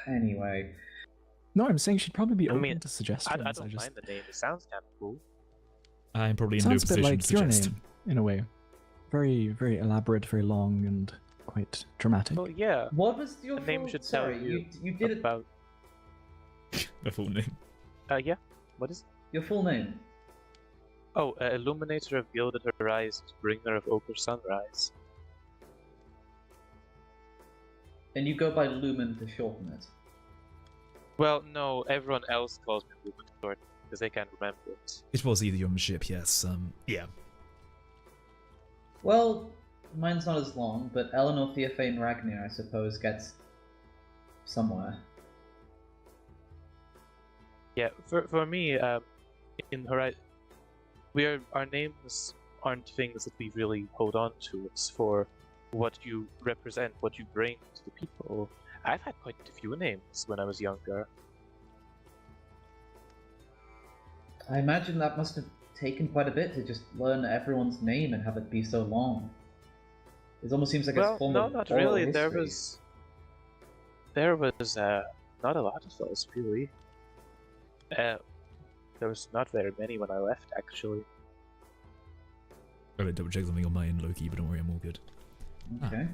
Anyway. No, I'm saying she'd probably be I open mean, to suggestions. I don't mind the name. It sounds kind of cool. I'm probably in no Sounds a bit position like to your suggest. name, in a way. Very, very elaborate, very long, and quite dramatic. Well, yeah. What was your The name full... should tell Sorry, you you did it... about. A full name. Yeah. What is? Your full name? Oh, Illuminator of Gilded Horizons, Bringer of Ochre Sunrise. And you go by Lumen to shorten it. Well, no, everyone else calls me Illuminator because they can't remember it. It was either on the ship, yes. Yeah. Well, mine's not as long, but Eleanor Theophane Ragnar, I suppose, gets somewhere. Yeah, for me, in Horizon, our names aren't things that we really hold on to. It's for what you represent, what you bring to the people. I've had quite a few names when I was younger. I imagine that must have taken quite a bit to just learn everyone's name and have it be so long. It almost seems like it's a form no, of not oral really. history. There was not a lot of those really. There was not very many when I left, actually. I'm gonna double check something on my end, Loki, but don't worry, I'm all good. Okay.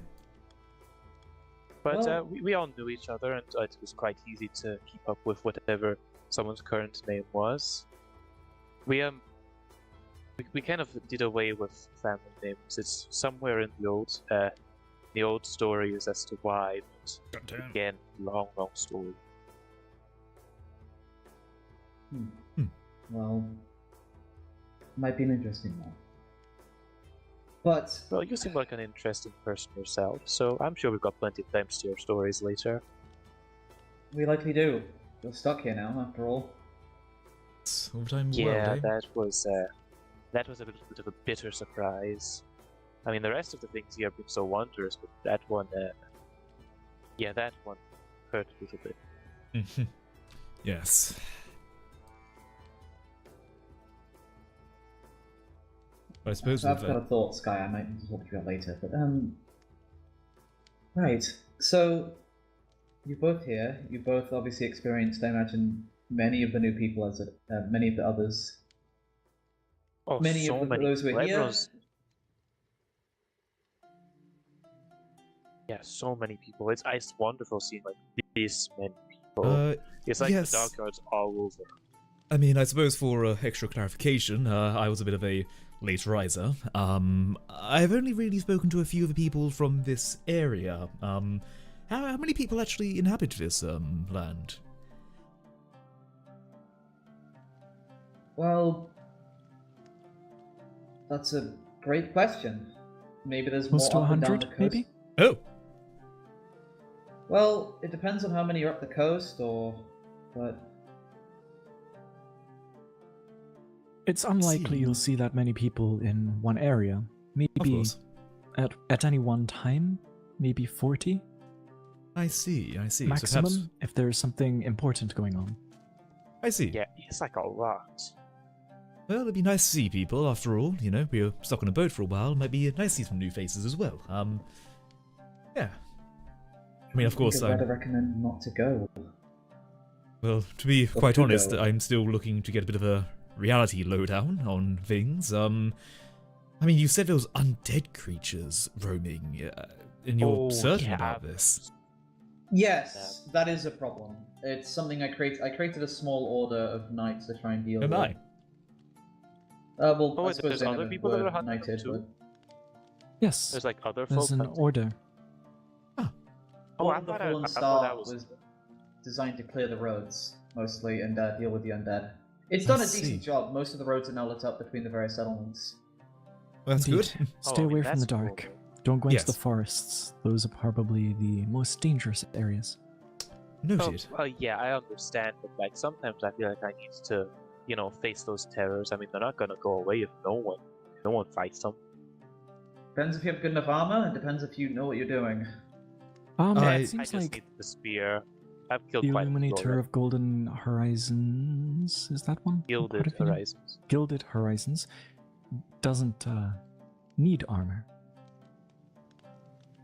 But Well- we all knew each other, and it was quite easy to keep up with whatever someone's current name was. We kind of did away with family names. It's somewhere in the old stories as to why. But again, long story. Well, might be an interesting one. But Well, you seem like an interesting person yourself, so I'm sure we've got plenty of time to hear stories later. we likely do. We're stuck here now, after all. It's overtime Yeah, world, eh? that was a bit of a bitter surprise. I mean, the rest of the things here have been so wondrous, but that one, that one hurt a little bit. Yes. I suppose I've with got a thought, Sky. I might need to talk to you about later. But right. So you're both here. You both obviously experienced, I imagine, many of the new people as many of the others. Oh, Many so of many those who are people. here. Everyone's- Yeah, so many people. It's wonderful seeing like this many people. It's like yes. the dockyard's all over. I mean, I suppose for extra clarification, I was a bit of a late riser. I've only really spoken to a few of the people from this area. How many people actually inhabit this land? Well, that's a great question. Maybe there's Close to more up and down 100, the coast. maybe? Oh, Well, it depends on how many are up the coast, but It's unlikely see. you'll see that many people in one area. of Maybe course. at any one time, maybe 40 I see. So maximum, perhaps, if there's something important going on. I see. Yeah, it's like a lot. Well, it'd be nice to see people, after all. You know, we were stuck on a boat for a while. Might be nice to see some new faces as well. Yeah. I mean, of course, I'd rather recommend not to go. well, to be Or quite to honest, go. I'm still looking to get a bit of a reality lowdown on things. I mean, you said there was undead creatures roaming, and you're Oh, certain yeah. about this. Yes, that is a problem. It's something I created. I created a small order of knights to try and deal Oh with. my. Well, Oh, I wait, suppose there's they other never people that were are hunting them knighted, too? Yes, There's like other there's folk an hunting. order. Oh, All I of the thought Fallen I Star thought was designed to clear the roads, mostly, and deal with the undead. It's I done a see. decent job. Most of the roads are now lit up between the various settlements. Well, that's Indeed. good. Stay I mean, away from the that's cool, dark. though. Don't go into Yes. the forests. Those are probably the most dangerous areas. Noted. Yeah, I understand, but like sometimes I feel like I need to, face those terrors. I mean, they're not gonna go away if no one fights them. Depends if you have good enough armor, and depends if you know what you're doing. I It I seems just like need the spear. I've killed the quite a few Illuminator already. of Golden Horizons, is that one? Gilded Quite a few. Horizons. Gilded Horizons doesn't need armor.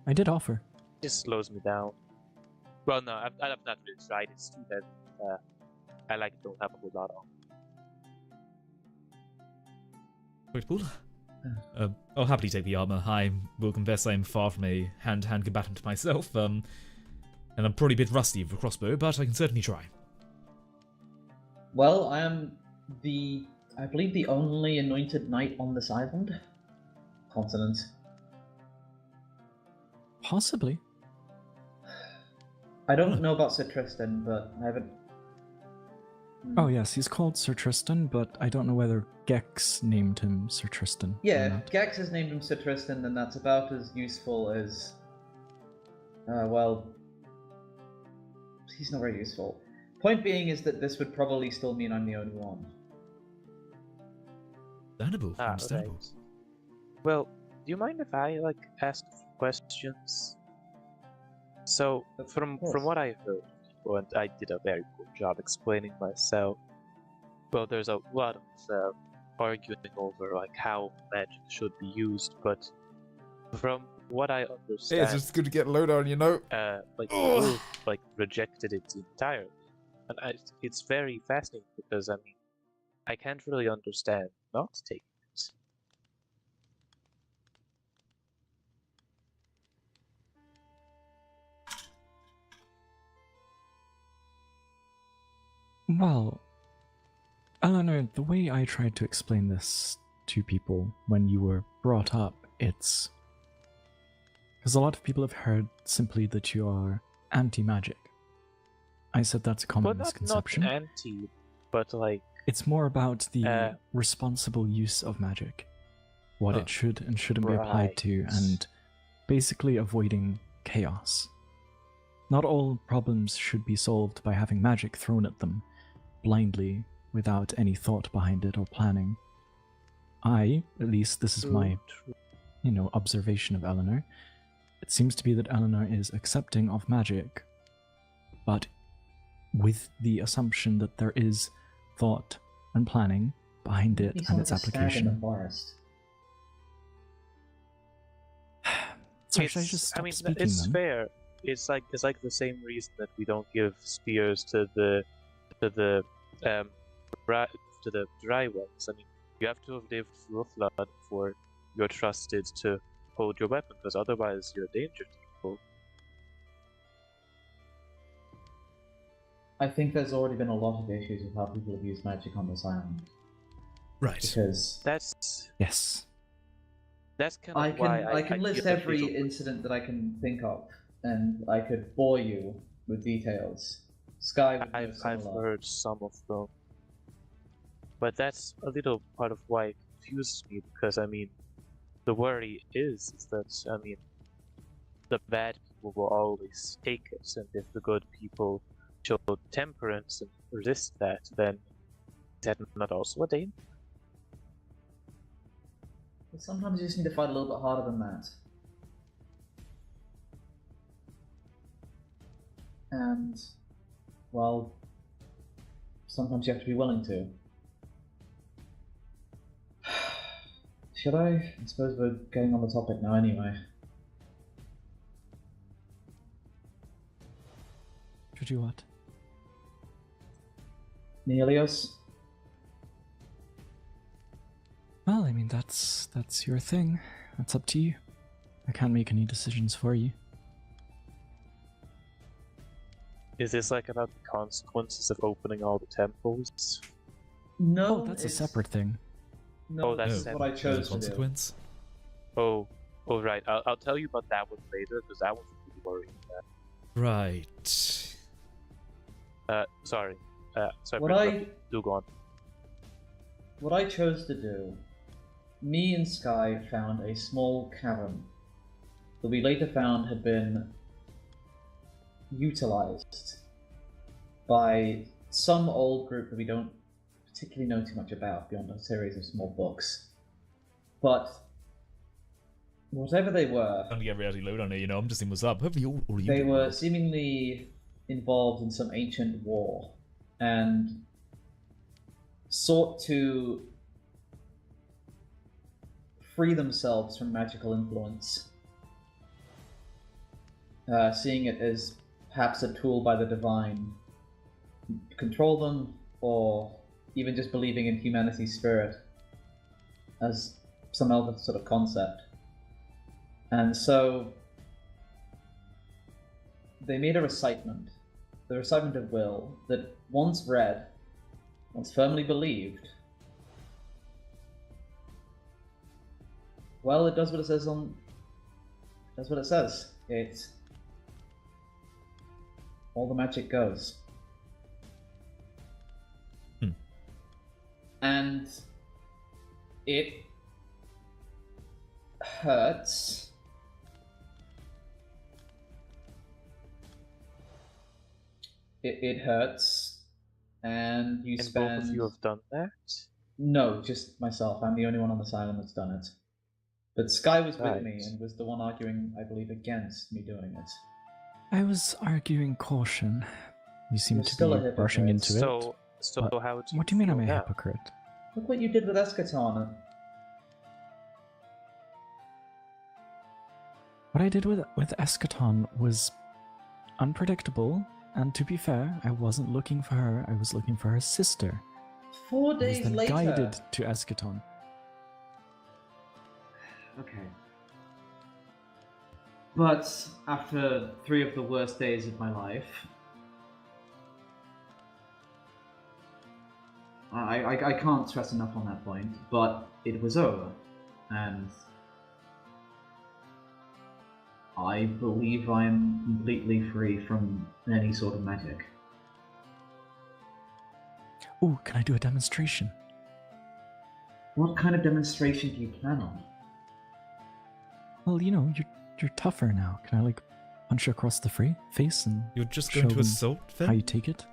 I did offer. It just slows me down. Well, no, I've not really tried. It's too bad. I don't have a whole lot on. Quite cool. I'll happily take the armor. I will confess I'm far from a hand-to-hand combatant myself, and I'm probably a bit rusty with a crossbow, but I can certainly try. Well, I am I believe, the only anointed knight on this island. Continent. Possibly. I don't know about Sir Tristan, but I haven't Oh yes, he's called Sir Tristan, but I don't know whether Gex named him Sir Tristan. or Yeah, not. if Gex has named him Sir Tristan, then that's about as useful as. Well. He's not very useful. Point being is that this would probably still mean I'm the only one. Understandable. Understandable. Right. Well, do you mind if I ask a few questions? So, Of from course. what I heard, and I did a very poor job explaining myself. Well, there's a lot of arguing over how magic should be used, but from what I understand, It's just good to get lowdown, you know. the Ugh. wolf rejected it entirely, and it's very fascinating because I can't really understand not taking it. Well, Eleanor, the way I tried to explain this to people when you were brought up, it's because a lot of people have heard simply that you are anti-magic. I said that's a common But misconception. not anti, but It's more about the Uh, responsible use of magic, what Oh. it should and shouldn't be applied to, Right. and basically avoiding chaos. Not all problems should be solved by having magic thrown at them blindly without any thought behind it or planning. At least this is my, observation of Eleanor. It seems to be that Eleanor is accepting of magic, but with the assumption that there is thought and planning behind it He's and like its a stag in application. the forest. Sorry, should I just stop speaking it's then? fair. It's like the same reason that we don't give spears to the dry ones. You have to have lived through a flood before you're trusted to hold your weapon, because otherwise you're a danger to people. I think there's already been a lot of issues with how people have used magic on this island. Right. Because That's Yes. kind I of why can I can feel list a every little- incident that I can think of, and I could bore you with details. Sky would know I've similar. heard some of them, but that's a little part of why it confuses me, because the worry is that the bad people will always take it, and if the good people show temperance and resist that, then is that not also a danger? But sometimes you just need to fight a little bit harder than that. And, well, sometimes you have to be willing to. Should I? I suppose we're getting on the topic now anyway. Should you what? Neelios? Well, that's your thing. That's up to you. I can't make any decisions for you. Is this about the consequences of opening all the temples? No, Oh, that's a it's- separate thing. No, Oh, that's that's what I There's chose a to do. consequence. Oh, right. I'll tell you about that one later, because that one's really worrying. Right. Sorry. Sorry. What for I interrupting. Do go on. What I chose to do, me and Sky found a small cavern that we later found had been utilized by some old group that we don't particularly know too much about beyond a series of small books. But whatever they were, Trying to get reality load on it, I'm just seeing what's up. Hopefully all you they do were well. seemingly involved in some ancient war and sought to free themselves from magical influence, seeing it as perhaps a tool by the divine to control them, or even just believing in humanity's spirit as some other sort of concept. And so they made a recitement, the recitement of will, that once read, once firmly believed, well, it does what it says on. That's what it says. It's all the magic goes. and it hurts. It hurts, and you And spend. both of you have done that? No, just myself. I'm the only one on this island that's done it. But Sky was with me Right. and was the one arguing, I believe, against me doing it. I was arguing caution. You seem You're to still a be rushing hypocrite. into it. So But how do you What do you mean feel I'm a now? hypocrite? Look what you did with Eschaton. What I did with Eschaton was unpredictable, and to be fair, I wasn't looking for her, I was looking for her sister. 4 I was days then later. guided to Eschaton. Okay. But after 3 of the worst days of my life, I can't stress enough on that point, but it was over. And I believe I'm completely free from any sort of magic. Ooh, can I do a demonstration? What kind of demonstration do you plan on? Well, you know, you're tougher now. Can I like punch you across the face and You're just show going to them assault how them? you take it?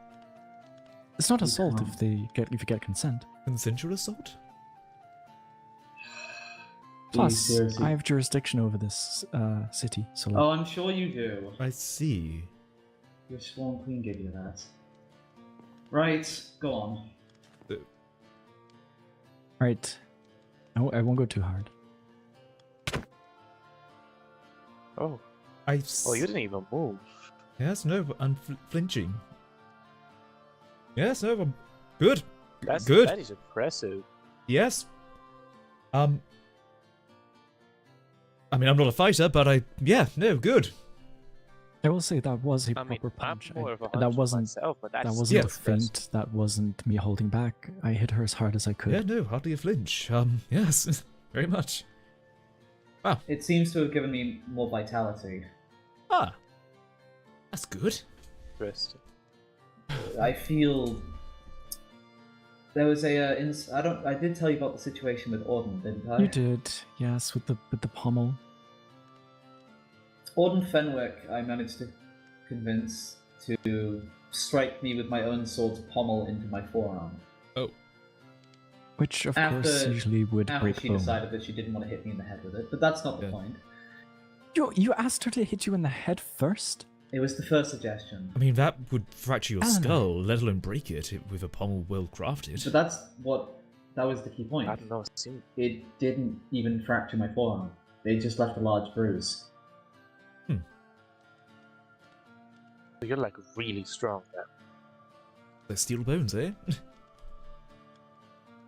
It's not You assault if can't. you get consent. Consensual assault? Plus, seriously? I have jurisdiction over this city, so like, Oh, I'm sure you do. I see. Your sworn queen gave you that. Right, go on. right. I won't go too hard. Oh, I well, you didn't even move. Yes, no, but unflinching. Yes, no, I'm good. Good. That is impressive. Yes. I mean, I'm not a fighter, but no, good. I will say that was a I mean, proper punch. I'm more of a that hunter wasn't myself, but that's that wasn't Yeah. a impressive. feint. That wasn't me holding back. I hit her as hard as I could. Yeah, no, hardly a flinch. Yes, very much. It seems to have given me more vitality. Ah, that's good. Interesting. I feel there was a I did tell you about the situation with Orden, didn't I? You did, yes, with the pommel. Orden Fenwick, I managed to convince to strike me with my own sword's pommel into my forearm. Which, of After- course, usually would After break she bone. decided that she didn't want to hit me in the head with it, but that's not the Yeah. point. You asked her to hit you in the head first? It was the first suggestion. I mean, that would fracture your Eleanor. skull, let alone break it with a pommel well crafted. But that was the key point. I don't know. It seemed It didn't even fracture my forearm. It just left a large bruise. you're like really strong now. They're steel bones, eh?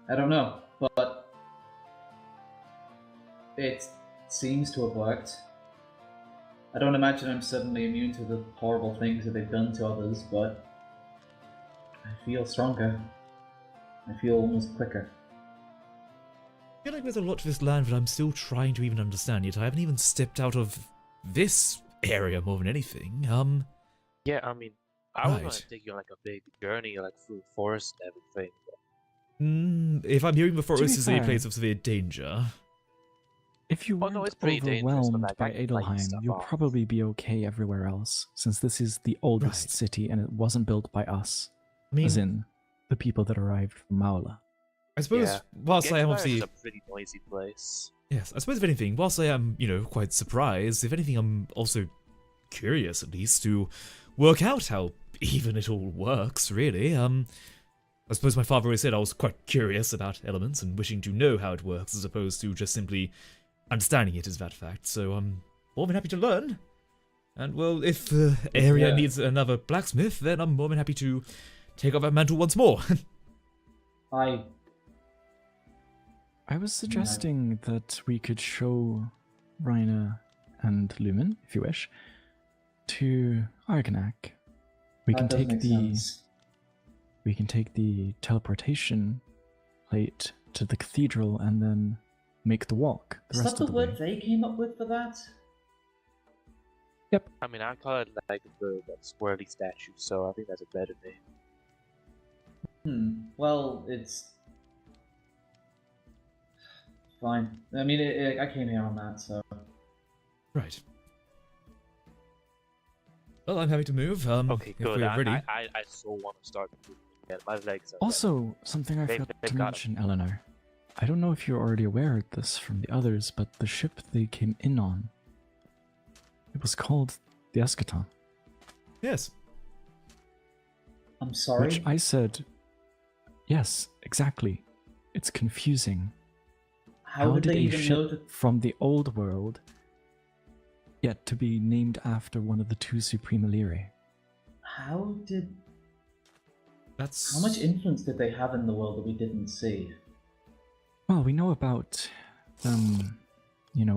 I don't know, but it seems to have worked. I don't imagine I'm suddenly immune to the horrible things that they've done to others, but I feel stronger. I feel almost quicker. I feel like there's a lot to this land that I'm still trying to even understand, yet I haven't even stepped out of this area more than anything. Yeah, I mean, I was gonna Right. take you on like a big journey, like through the forest and everything. If I'm hearing the be forest is a fair- place of severe danger. If you Oh, no, weren't it's pretty dangerous, but, overwhelmed like, by I can light Adelheim, stuff you'll off. probably be okay everywhere else, since this is the oldest Right. city and it wasn't built by us, I mean, as in the people that arrived from Maula. I suppose, Yeah. whilst I am Gengar obviously... is a pretty noisy place. Yes, I suppose if anything, whilst I am, quite surprised, if anything, I'm also curious, at least, to work out how even it all works, really. I suppose my father always said I was quite curious about elements and wishing to know how it works, as opposed to just simply understanding it as that fact, so I'm more than happy to learn. And, well, if the area Yeah. needs another blacksmith, then I'm more than happy to take up that mantle once more. I I was suggesting that we could show Reiner and Lumen, if you wish, to Argonac. We can that does take make the sense. we can take the teleportation plate to the cathedral and then make the walk the Is rest that of the the word way. they came up with for that? I mean, I call it like the swirly statue, so I think that's a better name. Well, it's Fine. I mean, I came here on that, so. Right. Well, I'm happy to move. Okay, if good. we're ready. I so want to start moving again. My legs are Also, something I They've- forgot they've to got mention, Eleanor. I don't know if you're already aware of this from the others, but the ship they came in on, it was called the Eschaton. Yes. I'm sorry. Which I said, yes, exactly. It's confusing. How did they a even ship know to... from the old world get to be named after one of the two Supreme Illyri? How did... That's... How much influence did they have in the world that we didn't see? Well, we know about them,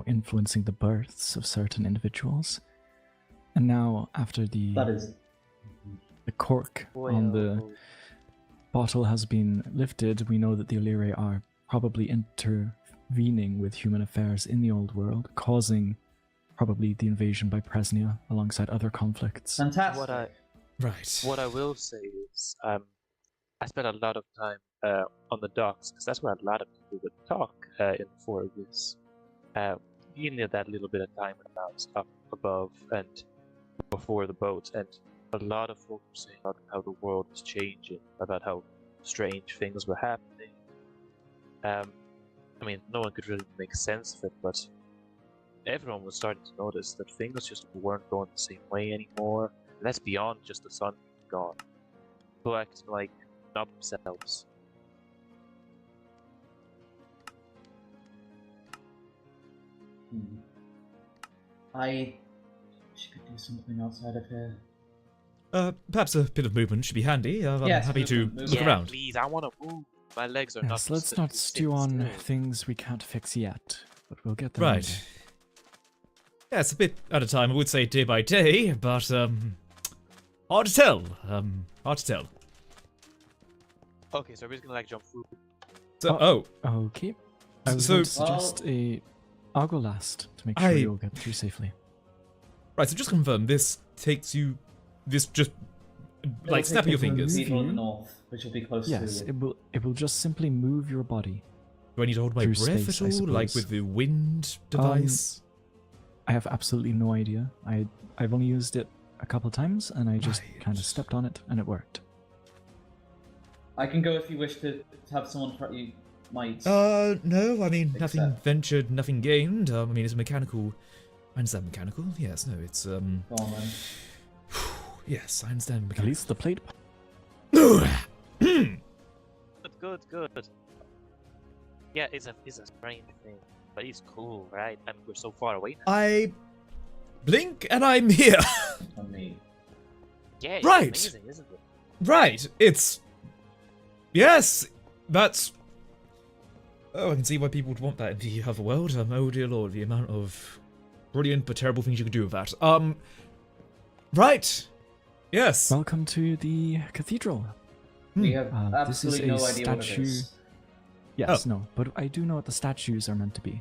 influencing the births of certain individuals. And now, after the That is... cork on the bottle has been lifted, we know that the Illyri are probably intervening with human affairs in the old world, causing probably the invasion by Presnia alongside other conflicts. Fantastic. Right. What I will say is, I spent a lot of time on the docks because that's where a lot of people would talk in before this. You need that little bit of time about up above and before the boat, and a lot of folks were saying about how the world was changing, about how strange things were happening. I mean, no one could really make sense of it, but everyone was starting to notice that things just weren't going the same way anymore. And that's beyond just the sun being gone. People acting like not themselves. I could do something outside of here. Perhaps a bit of movement should be handy. I'm Yes, happy to movement. look Yeah, around. please, I want to move. My legs are not. Yes, let's not stew on things we can't fix yet, but we'll get there. one Right. day. Yeah, it's a bit at a time. I would say day by day, but hard to tell. Hard to tell. Okay, so we're just gonna jump through. So, Okay. I was So- going to suggest I'll go last to make sure you'll get through safely. right. So just confirm. This takes you. This just like snap your fingers. Do People in the north, which will be close Yes, to... it will just simply move your body. I need to hold my Through breath space, at I all? Like suppose. with the wind device? I have absolutely no idea. I've only used it a couple times, and I just Right. kind of stepped on it, and it worked. I can go if you wish to have someone try... You might... No. I mean, nothing Except- ventured, nothing gained. I mean, it's mechanical. I understand mechanical. Yes. No. It's Go on then. Yes, I understand At mechanical. least the plate. Good. Yeah, it's a strange thing, but it's cool, right? I mean, we're so far away now. I blink and I'm here. On me. Yeah, it's Right. amazing, isn't it? Right. It's yes. That's. Oh, I can see why people would want that in the other world. Oh dear lord, the amount of brilliant but terrible things you could do with that. Right. Yes. Welcome to the cathedral. We have This is absolutely a no idea what it statue. is. Yes, no, but I do know what the statues are meant to be.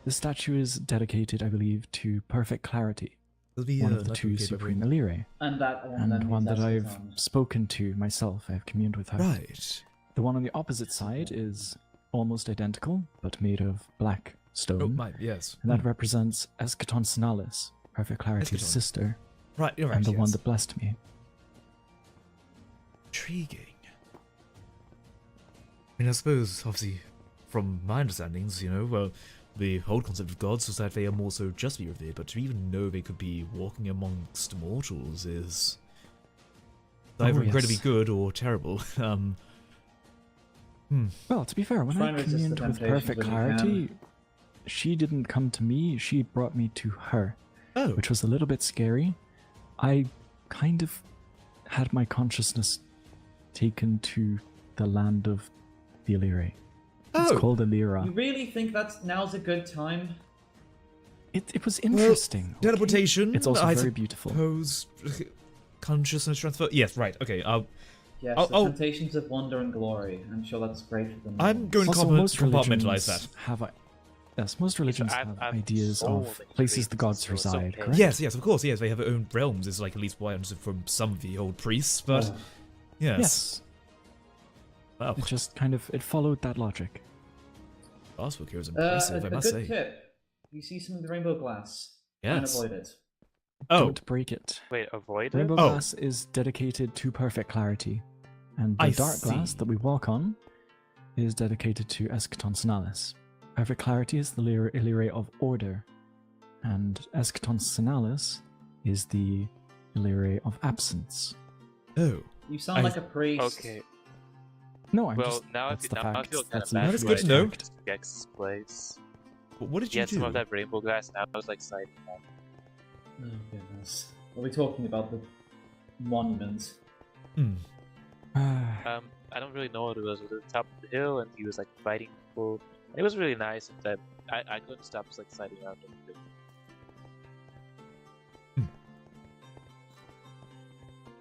The statue is dedicated, I believe, to perfect clarity, one of the two Supreme Illyri, And that one and then one is that I've Eschaton. spoken to myself. I've communed with her. Right. The one on the opposite side is almost identical, but made of black stone. Oh my. Yes. And that represents Eschaton Sinalis, Perfect Clarity's Eschaton. sister, Right. You're right. and the one yes. that blessed me. Intriguing. I mean, I suppose, obviously, from my understandings, well, the whole concept of gods was that they are more so justly revered, but to even know they could be walking amongst mortals is either Oh, incredibly yes. good or terrible. Well, to be fair, when Try I and resist the communed with temptations Perfect when you Clarity, can. she didn't come to me, she brought me to her, Oh, which was a little bit scary. I kind of had my consciousness taken to the land of the Illyri. It's Oh. called You Illyra. really think now's a good time? It was interesting. okay? teleportation. It's also I very beautiful. suppose consciousness transfer. Yes, right. Okay. Yes, Oh, the oh. temptations of wonder and glory. I'm sure that's great for them. I'm going to Also, most compartmentalize religions that. have most religions I've- have I've ideas so of many places the dreams, gods so it's reside, okay. correct? Yes, of course. Yes, they have their own realms. Is like at least what I understood from some of the old priests. But Oh. yes. Yes. Wow. It just kind of it followed that logic. artwork here is impressive, I A must good say. tip. You see some of the rainbow glass. Try and Yes. avoid it. Oh, Don't break it. Wait, avoid it? Rainbow Oh. glass is dedicated to perfect clarity, and the I dark glass see. that we walk on is dedicated to eschaton sinalis. Perfect clarity is the Illyria of order, and eschaton sinalis is the Illyria of absence. oh. You sound I- like a priest. Okay. No, I'm Well, just now I that's feel, the now I fact. feel kind That's of bad. That is for good to going know. to Gex's place. What did He you had do? some of that rainbow glass, and I was like sighting that. Oh goodness. Are we talking about the monument? Hmm. I don't really know what it was. It was at the top of the hill, and he was like fighting people. It was really nice, and I couldn't stop just like sighting around everything.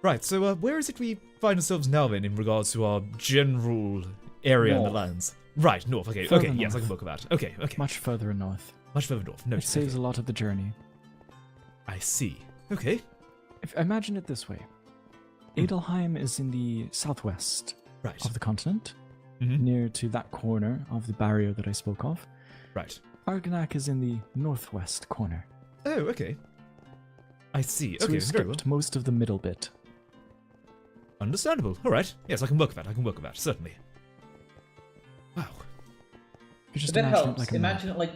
Right, so where is it we find ourselves now then in regards to our general area in the North. lands? Right, north, okay, Further okay, yes, I north. can book about it. Okay, okay. Much further north. Much further north. No, It saves a lot of the journey. I see. Okay, Imagine it this way. Adelheim is in the southwest right. of the continent, Mhm. near to that corner of the barrier that I spoke of. Right. Argonac is in the northwest corner. Oh, okay. I see. So Okay, we very well. skipped most of the middle bit. Understandable. All right. Yes, I can work with that. I can work with that. Certainly. Wow. You just If that imagine helps, it like a imagine map. it like.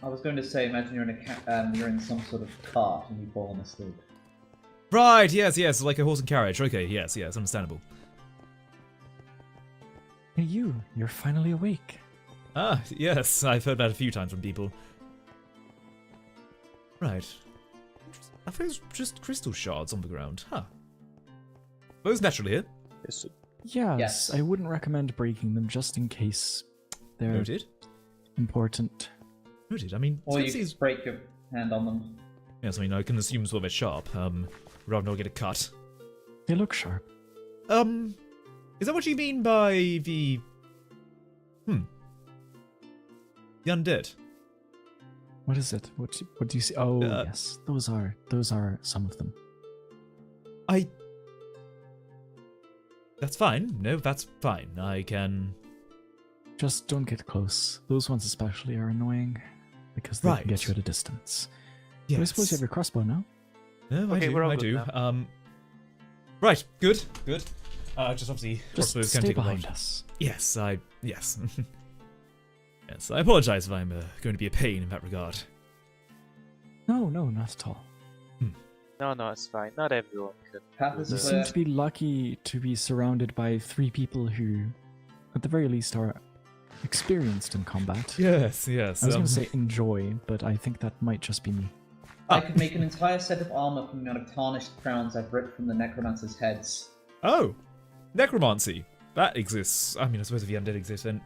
I was going to say, imagine you're in you're in some sort of cart and you've fallen asleep. Right. Yes. Yes. Like a horse and carriage. Okay. Yes. Yes. Understandable. Hey, you're finally awake. Ah. Yes. I've heard that a few times from people. Right. I think it's just crystal shards on the ground. Huh. Those naturally here. Yes. Yes, I wouldn't recommend breaking them just in case they're Noted. important. Noted. I mean, Or you Sphinxes- just break your hand on them. yes. I mean, I can assume sort of they're sharp. Rather not get a cut. They look sharp. Is that what you mean by the the undead? What is it? What do you see? Oh, Uh, yes, those are some of them. That's fine. No, that's fine. I can. Just don't get close. Those ones especially are annoying because they can Right. get you at a distance. Yes. I suppose you have your crossbow now. No, Okay, I do. we're all I good do. now. Right. Good. Good. Just obviously, Just crossbows can stay take a behind while. us. Yes. Yes. Yes. I apologize if I'm going to be a pain in that regard. No, not at all. No, it's fine. Not everyone can. Path do is You this. seem to be lucky to be surrounded by 3 people who, at the very least, are experienced in combat. Yes. Yes. I was going to say enjoy, but I think that might just be me. I could make an entire set of armor from the amount of tarnished crowns I've ripped from the necromancer's heads. Oh, necromancy. That exists. I mean, I suppose if the undead exist, then.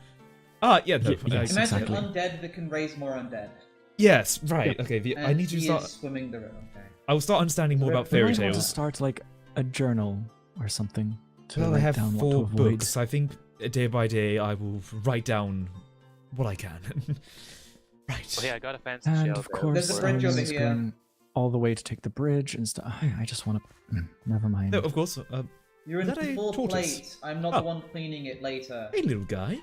Ah, yeah. No. Yes, Imagine exactly. undead that can raise more undead. Yes. Right. Yep. Okay. I And need to he start. is swimming the river. Okay. I will start understanding more about You fairy You might want to tales. start like a journal or something to Well, I write have down what to 4 avoid. books. I think day by day I will write down what I can. Right. Oh, yeah, I got a fancy And shell of there. course, There's a bridge Aaron over is here. going all the way to take the bridge and stuff. I just want to. Never mind. No, of course. You're Is in that a full tortoise? plate. I'm not Oh. the one cleaning it later. Hey, little guy.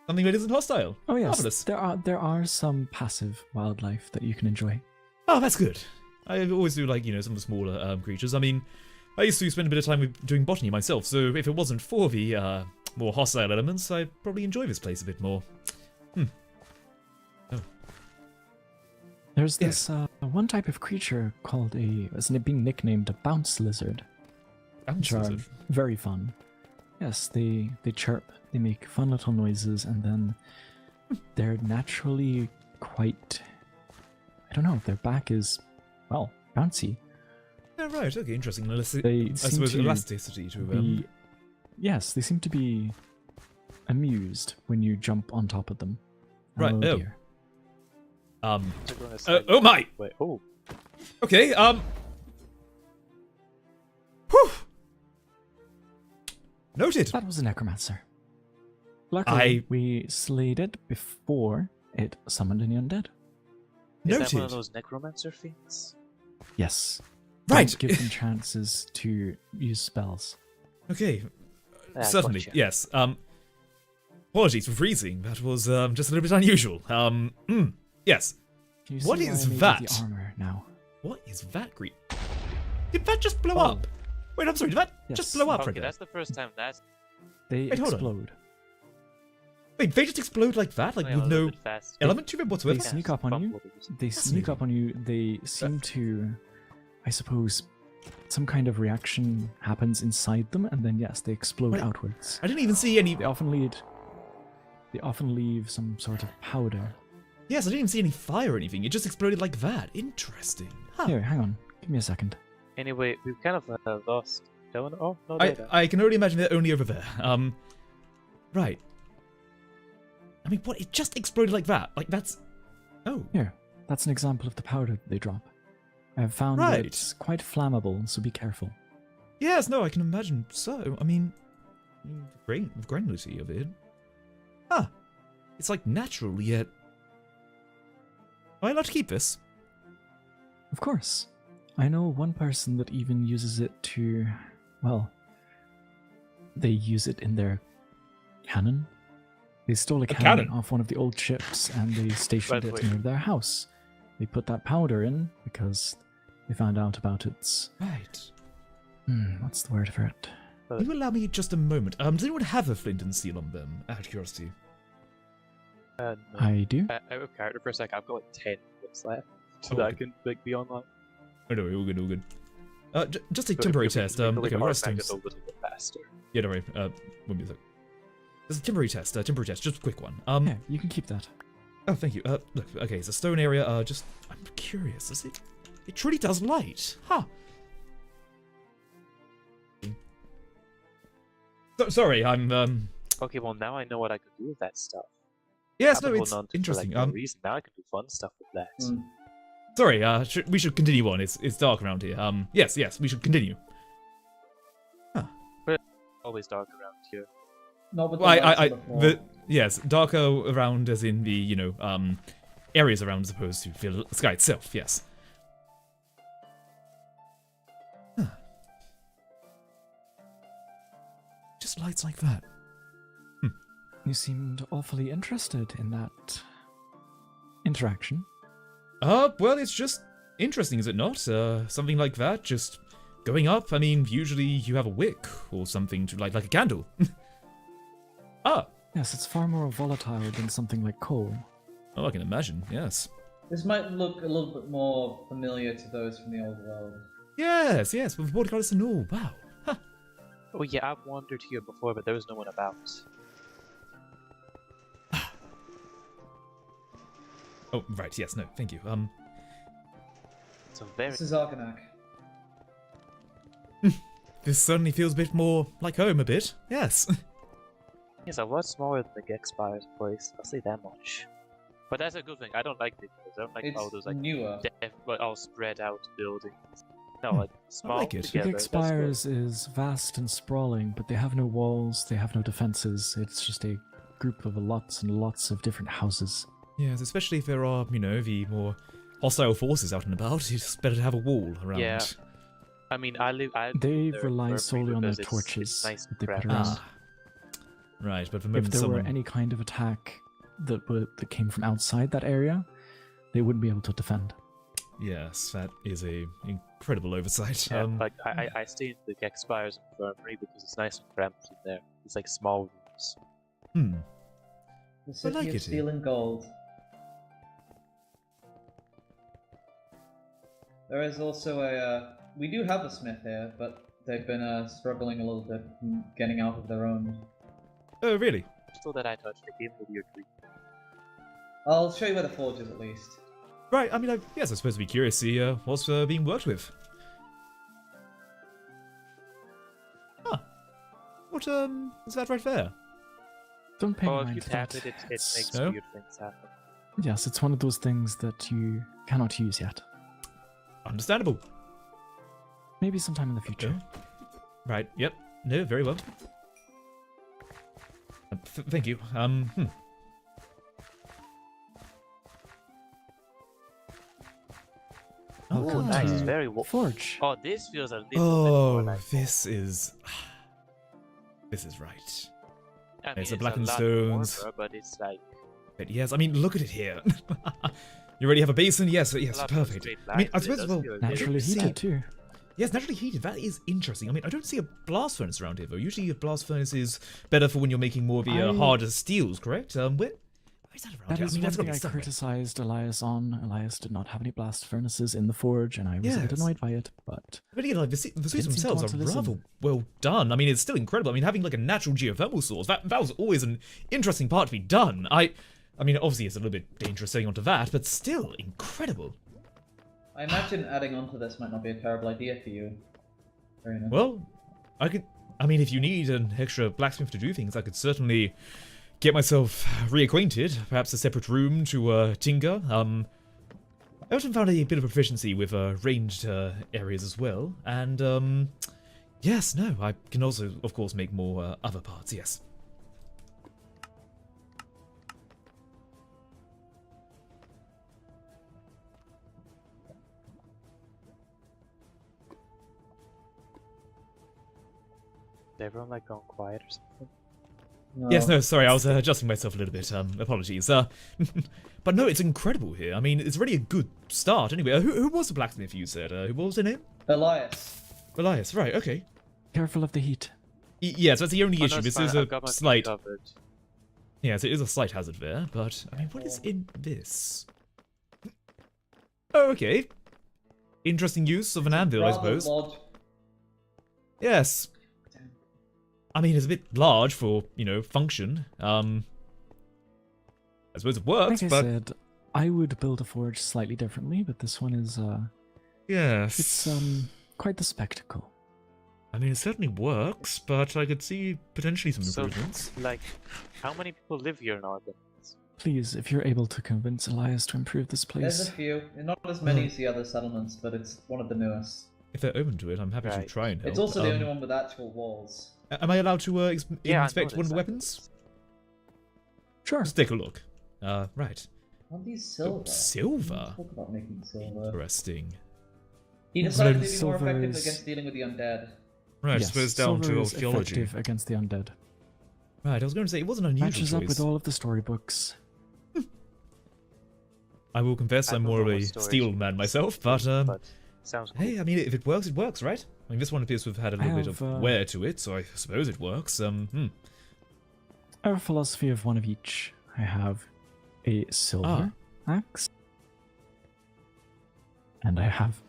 Something that isn't hostile. Oh yes, Marvelous. there are some passive wildlife that you can enjoy. Oh, that's good. I always do like, some of the smaller creatures. I mean, I used to spend a bit of time doing botany myself, so if it wasn't for the more hostile elements, I'd probably enjoy this place a bit more. There's Yeah. this one type of creature called being nicknamed a bounce lizard, which are very fun. Yes, they chirp, they make fun little noises, and then they're naturally quite. I don't know. Their back is, well, bouncy. Yeah, right. Okay, interesting. They I seem suppose to elasticity to be. Yes, they seem to be amused when you jump on top of them. Right, Oh, oh. dear. They're going to slide- Oh my. Wait, oh. Okay. Whew. Noted. That was a necromancer. Luckily, we slayed it before it summoned any undead. Is that Noted. one of those necromancer things? Yes. Right. Don't give them chances to use spells. Okay. certainly, gotcha. yes. Apologies for freezing. That was just a little bit unusual. Yes. Can you see What why is I made you that? the armor now? What is that green? Did that just blow Oh. up? Wait, I'm sorry. Did that just Yes. blow up Okay, right there? that's the first time that's They Wait, hold on. explode. Wait, they just explode like that, like going a with little no bit fast. element to them whatsoever? They sneak up on you. They sneak up on you. They seem to, I suppose, some kind of reaction happens inside them, and then yes, they explode Wait. outwards. I didn't even see any. They often leave some sort of powder. Yes, I didn't even see any fire or anything. It just exploded like that. Interesting. Huh. Here, hang on. Give me a second. Anyway, we've kind of lost. Oh no, there. I can only imagine they're only over there. Right. I mean, what? It just exploded like that. Like that's. Oh. Here, that's an example of the powder they drop. I've found Right. that it's quite flammable, so be careful. Yes, no, I can imagine so. I mean, the granularity of it. Huh. It's like natural, yet. Am I allowed to keep this? Of course. I know one person that even uses it to, well, they use it in their cannon. They stole a cannon cannon? off one of the old ships and they stationed By it the way- near their house. They put that powder in because they found out about its, Right. what's the word for it? Will you allow me just a moment? Does anyone have a flint and steel on them? Out of curiosity. No. I do. Out of character for a sec, I've got like 10 minutes left, so Oh, that I okay. can like be online. Oh no, all good, all good. Just a So temporary if we test. can make Okay, the rest artifact times. a little bit faster. Yeah, don't worry. Won't be a sec. There's a temporary test. Just a quick one. Yeah, you can keep that. Oh, thank you. Look, okay, it's a stone area. I'm curious. Does it? It truly does light. Huh. Sorry, I'm. Okay, well now I know what I can do with that stuff. Yes, I've no, been it's holding on to it interesting. For, like, no reason. Now I can do fun stuff with that. Sorry. We should continue on. It's dark around here. Yes, we should continue. Always dark around here. Not with the Well, lights on the floor. yes, darker around as in the areas around as opposed to the sky itself. Yes. Huh. Just lights like that. You seemed awfully interested in that interaction. Well, it's just interesting, is it not? Something like that, just going up. I mean, usually you have a wick or something to light, like a candle. Yes, it's far more volatile than something like coal. Oh, I can imagine. Yes. This might look a little bit more familiar to those from the old world. Yes, with water goddess and all. Wow. Huh. Oh yeah, I've wandered here before, but there was no one about. Oh, right. Yes. No. Thank you. So very. This is Argonac. This certainly feels a bit more like home. A bit. Yes. It's a lot smaller than the Gexpire's place. I'll say that much. But that's a good thing. I don't like big buildings. I don't like all It's those like newer. but all spread out buildings. No, Hmm. like small like it. The together. that's good. Spires is vast and sprawling, but they have no walls, they have no defenses. It's just a group of lots and lots of different houses. Yes, especially if there are, the more hostile forces out and about. It's better to have a wall around. Yeah. I mean, I live They there rely for solely on their because it's torches nice that they put craft. around. Ah. Right, but for the If moment there someone... were any kind of attack that came from outside that area, they wouldn't be able to defend. Yes, that is a incredible oversight. Yeah, like I stay in the Gexpire's infirmary because it's nice and cramped in there. It's like small rooms. The city like of it steel and gold. There is also a. We do have a smith here, but they've been struggling a little bit in getting out of their own. Oh, really? Still that I touched the game with your tree. I'll show you where the forge is at least. Right, I mean, yes, I suppose to be curious to see what's being worked with. Huh. What, is that right there? Don't pay Oh, mind if you to tap that. it, it It's- makes No? weird things happen. Yes, it's one of those things that you cannot use yet. Understandable. Maybe sometime in the future. Right, yep. No, very well. Thank you. Oh, Oh, come nice. to It's very Forge. Oh, this feels a little bit Oh, more like this is... This is right. I mean, It's the a blackened lot stones. warmer, but it's like But yes, I mean, look at it here. You already have a basin? Yes, a yes, lot more perfect. straight I mean, I lines, but it suppose, does well, feel a bit- Naturally see- heated too. yes, naturally heated. That is interesting. I mean, I don't see a blast furnace around here, though. Usually a blast furnace is better for when you're making more of the harder steels, correct? Where is that around That here? is I mean, one that's got to thing be I somewhere. criticized Elias on. Elias did not have any blast furnaces in the forge, and I was a bit Yes. annoyed by it, but But again, like, the suits Didn't seem to themselves want are to listen. rather well done. I mean, it's still incredible. I mean, having like a natural geothermal source, that was always an interesting part to be done. I mean, obviously it's a little bit dangerous setting onto that, but still incredible. I imagine adding on to this might not be a terrible idea for you. Reiner. Well, I mean, if you need an extra blacksmith to do things, I could certainly get myself reacquainted. Perhaps a separate room to tinker. I often found a bit of proficiency with ranged areas as well. And, yes, no, I can also, of course, make more other parts, yes. Is everyone like gone quiet or something? Yes, no, sorry, I was adjusting myself a little bit. Apologies. But no, it's incredible here. I mean, it's really a good start. Anyway, who was the blacksmith you said? What was her name? Elias. Elias, right, okay. careful of the heat. Yes, that's the only Oh, no, issue. it's This fine, is I've a got my feet slight... covered. Yes, it is a slight hazard there, but, I mean, what is in this? Oh, okay. Interesting use of an anvil, I Rather suppose. large. Yes. I mean, it's a bit large for, you know, function. I suppose it works, Like I but... said, I would build a forge slightly differently, but this one is Yes. it's quite the spectacle. I mean, it certainly works, but I could see potentially some So, improvements. like, how many people live here in Arden? Please, if you're able to convince Elias to improve this There's place. a few. Not as many as the other settlements, but it's one of the newest. If they're open to it, I'm happy to Right. try and help. It's also the only one with actual walls. Am I allowed to Yeah, I inspect one of the noticed weapons? Sure. Let's take a look. Right. Aren't these silver? Silver? Talk about making silver. Interesting. He decided to be more Silver effective is- against dealing with the undead. Right, I Yes, suppose down silver to is archaeology. effective against the undead. Right, I was going to say, it was an unusual Matches choice. up with all of the storybooks. I will confess I I'm don't more of know a what stories steel you man use, myself, but, sounds cool. hey, I mean, if it works, right? I mean, this one appears to have had a little bit of have, wear to it, so I suppose it works. Our philosophy of one of each. I have a silver axe. And I have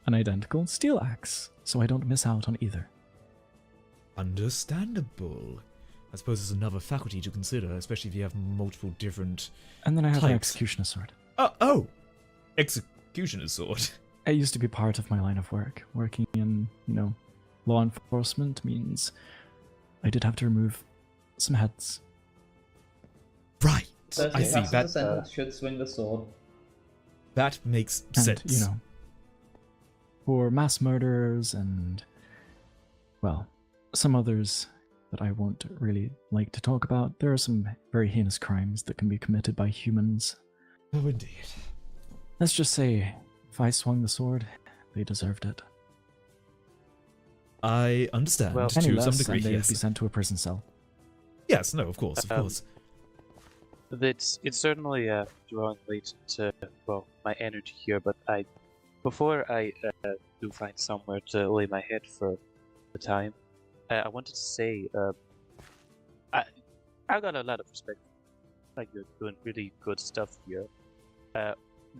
an identical steel axe, so I don't miss out on either. Understandable. I suppose there's another faculty to consider, especially if you have multiple different... And then I have an Types. executioner's sword. Oh! Executioner's sword. It used to be part of my line of work. Working in, law enforcement means I did have to remove some heads. Right. First, I the see. of the sentence should swing the sword. That makes And, sense. for mass murderers and, well, some others that I won't really like to talk about, there are some very heinous crimes that can be committed by humans. Oh, indeed. Let's just say, if I swung the sword, they deserved it. I understand Well, Any to less, some degree, and they would yes. be sent to a prison cell. Yes, no, of course, of course. It's certainly drawing late to my energy here, but before I do find somewhere to lay my head for the time, I wanted to say I got a lot of respect. Like, you're doing really good stuff here.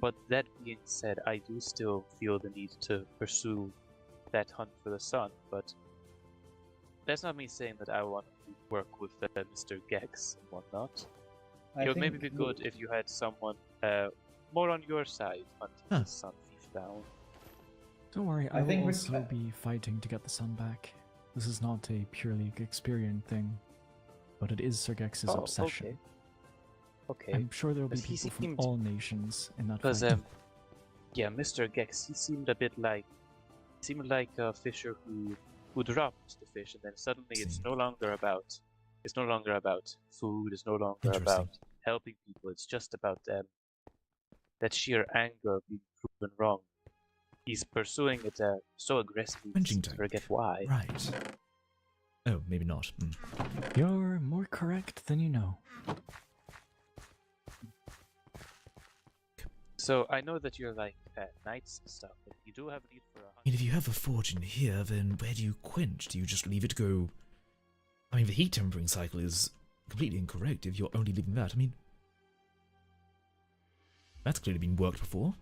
But that being said, I do still feel the need to pursue that hunt for the sun. But that's not me saying that I want to work with Mr. Gex and whatnot. I It would think maybe be good if you had someone more on your side hunting Huh. the sun thief down. Don't worry, I I think will we- also be fighting to get the sun back. This is not a purely Gexperian thing, but it is Sir Gex's Oh, obsession. Okay. I'm sure there will be But he people from seemed- all nations in that Because fight. yeah, Mr. Gex, he seemed like a fisher who dropped the fish, and then suddenly it's See. no longer about food. It's no longer Interesting. about helping people. It's just about that sheer anger being proven wrong. He's pursuing it so aggressively. Quenching I forget why. Right. Oh, maybe not. You're more correct than you know. So I know that you're like knights and stuff, but you do have need for a I mean, if you have a forge in here, then where do you quench? Do you just leave it go? I mean, the heat tempering cycle is completely incorrect if you're only leaving that. I mean, that's clearly been worked before.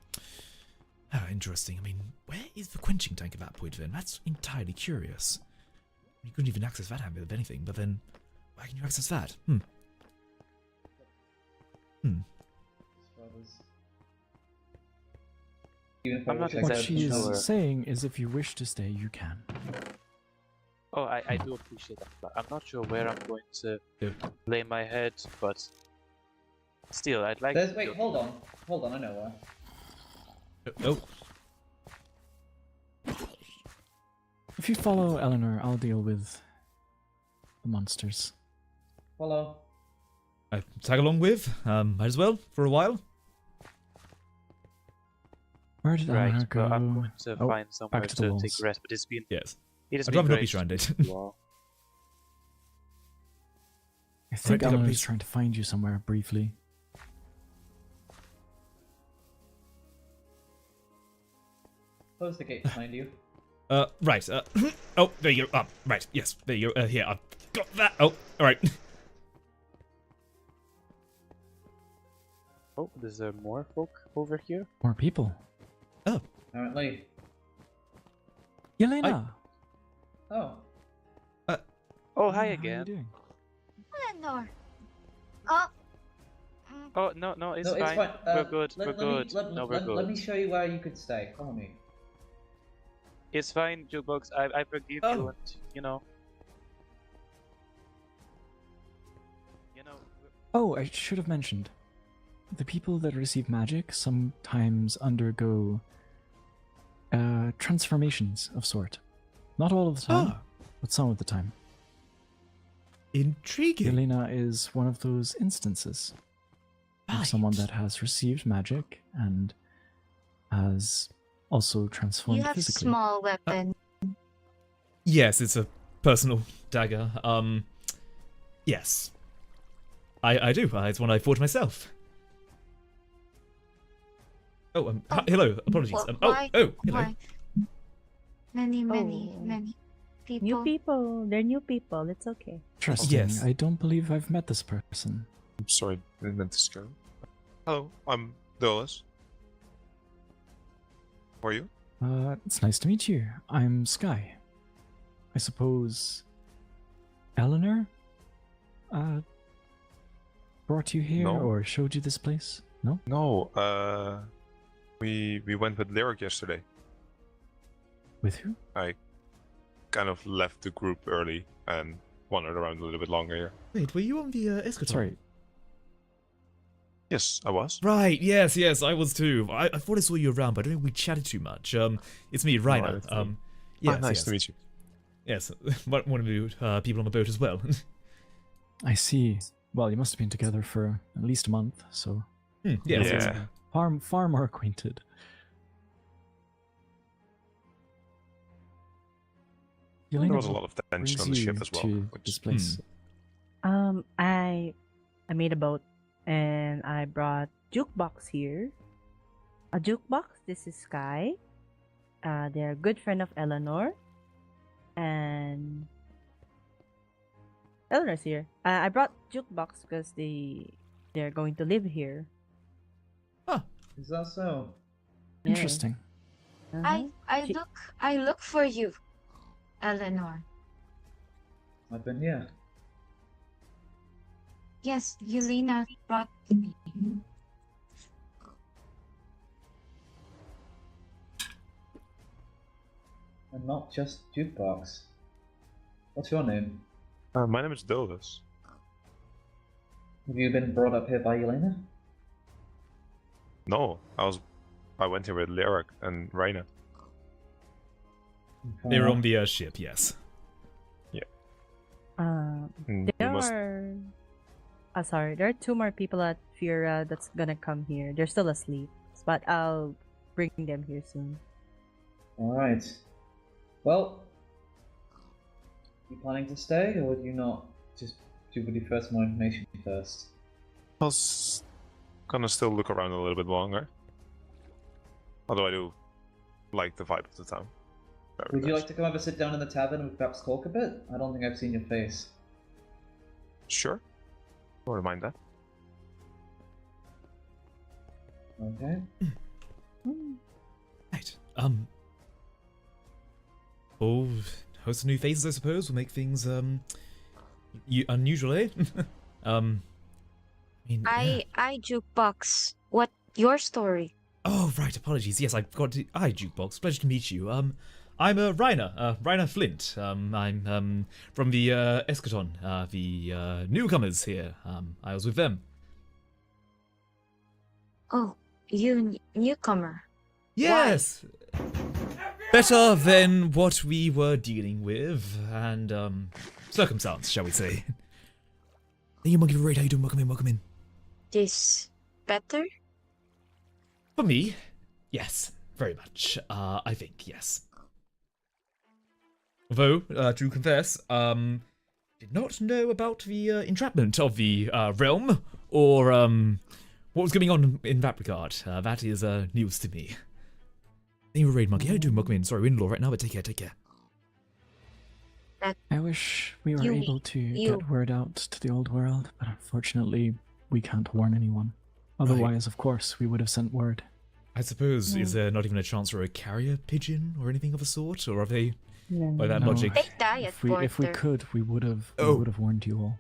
Ah, interesting. I mean, where is the quenching tank at that point then? That's entirely curious. You couldn't even access that habit of anything, but then why can you access that? I'm not What exactly she sure. is saying is if you wish to stay, you can. Oh, I do appreciate that, but I'm not sure where I'm going to Yeah. lay my head, but still, I'd like There's, to... wait, hold on, I know where. Oh, If you follow Eleanor, I'll deal with the monsters. Follow. I tag along with. Might as well for a while. Where did Eleanor Right, go? well, I'm going to Oh, find somewhere back to the to walls. take a rest, but it Yes. has I'd been rather not great be stranded. to meet you all. I think pick up Eleanor's these- trying to find you somewhere briefly. Close the gate behind you. Right. Oh, there you go. Right. Yes, there you go. Here, I've got that. Oh, all right. Oh, there's more folk over here? More people. Apparently. Yelena! Oh. Oh, Yelena, hi how are you again. doing? Eleanor. Oh. Oh, no, it's No, it's fine. fine. We're good, we're Let good. Me, We're good. let me show you where you could stay. Follow me. It's fine, Jukebox. I forgive Oh. you, and, you know... Oh, I should have mentioned. The people that receive magic sometimes undergo transformations of sort. Not all of the time, but some of the time. Intriguing. Yelena is one of those instances of someone that has received magic and has also transformed You have physically. small weapon. Yes, it's a personal dagger. Yes. I do. It's one I forged myself. Oh, hello. Apologies. Why? Hello. Why? Many New people. people. They're new people. It's okay. Interesting. Yes. I don't believe I've met this person. I'm sorry, I didn't mean to scare you. Hello, I'm Doris. Who are you? It's nice to meet you. I'm Sky. I suppose Eleanor brought you here No. or showed you this place? No? No, we went with Lyric yesterday. With who? I kind of left the group early and wandered around a little bit longer here. Wait, were you on the eschaton? Sorry. Yes, I was. Right. Yes. I was too. I thought I saw you around, but I don't think we chatted too much. It's me, Reiner. Right, okay. Yes. Nice to meet you. Yes, one of the people on the boat as well. I see. Well, you must have been together for at least a month, so Yes. Yeah. far more acquainted. There Yelena, was a lot of tension brings on the ship you as well. to Which, this place. I made a boat and I brought jukebox here. A jukebox. This is Sky. They're a good friend of Eleanor, and Eleanor's here. I brought jukebox because they're going to live here. Is that so? Yeah. Interesting. Uh-huh. I look for you, Eleanor. I've been here. Yes, Yelena brought me. And not just jukebox. What's your name? my name is Doris. Have you been brought up here by Yelena? No, I went here with Lyric and Reiner. They were on the ship. Yes. You There must- are. Sorry, there are two more people at Fira that's gonna come here. They're still asleep, but I'll bring them here soon. Alright. Well, You planning to stay, or would you not? Just would you first more information first? I was gonna still look around a little bit longer. Although I do like the vibe of the town. Very Would you nice. like to come have a sit down in the tavern and perhaps talk a bit? I don't think I've seen your face. Sure. I wouldn't mind that. Okay. Right. Oh, host of new faces, I suppose, will make things unusual, eh? I mean, yeah. I jukebox. What your story? Oh, right. Apologies. Yes, I forgot to. Hi, jukebox. Pleasure to meet you. I'm Reiner. Reiner Flint. I'm from the Eschaton. The newcomers here. I was with them. Oh, you newcomer. Yes. Better than what we were dealing with, and circumstance, shall we say? Thank you, Monkey Raid. How you doing? Welcome in. Welcome in. This better? For me, yes, very much. I think yes. Although, to confess, did not know about the entrapment of the realm, or what was going on in that regard. That is news to me. Thank you, Raid Monkey. How you doing? Welcome in. Sorry, we're in law right now, but take care, take care. I wish we were able to you- get word out to the old world, but unfortunately, we can't warn anyone. Otherwise, of course, we would have sent word. I suppose, is there not even a chance for a carrier pigeon or anything of a sort? Or are they, by that No. logic? Big diet If we porter. could, we would have Oh. warned you all.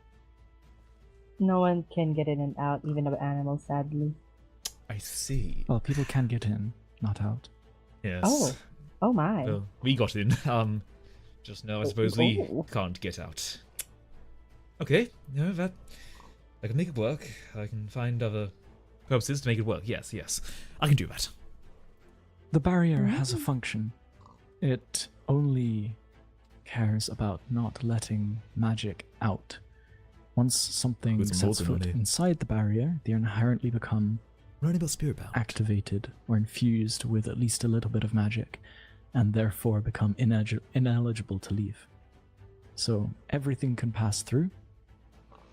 No one can get in and out, even of animals, sadly. I see. Well, people can get in, not out. Yes. Oh my. Well, we got in. Just now, I suppose we Oh. can't get out. Okay, no, that I can make it work. I can find other purposes to make it work. Yes, yes, I can do that. The barrier has a function. It only cares about not letting magic out. Once something With some sets more than foot money. inside the barrier, they inherently become Learning about SpiritBound. activated or infused with at least a little bit of magic, and therefore become ineligible to leave. So everything can pass through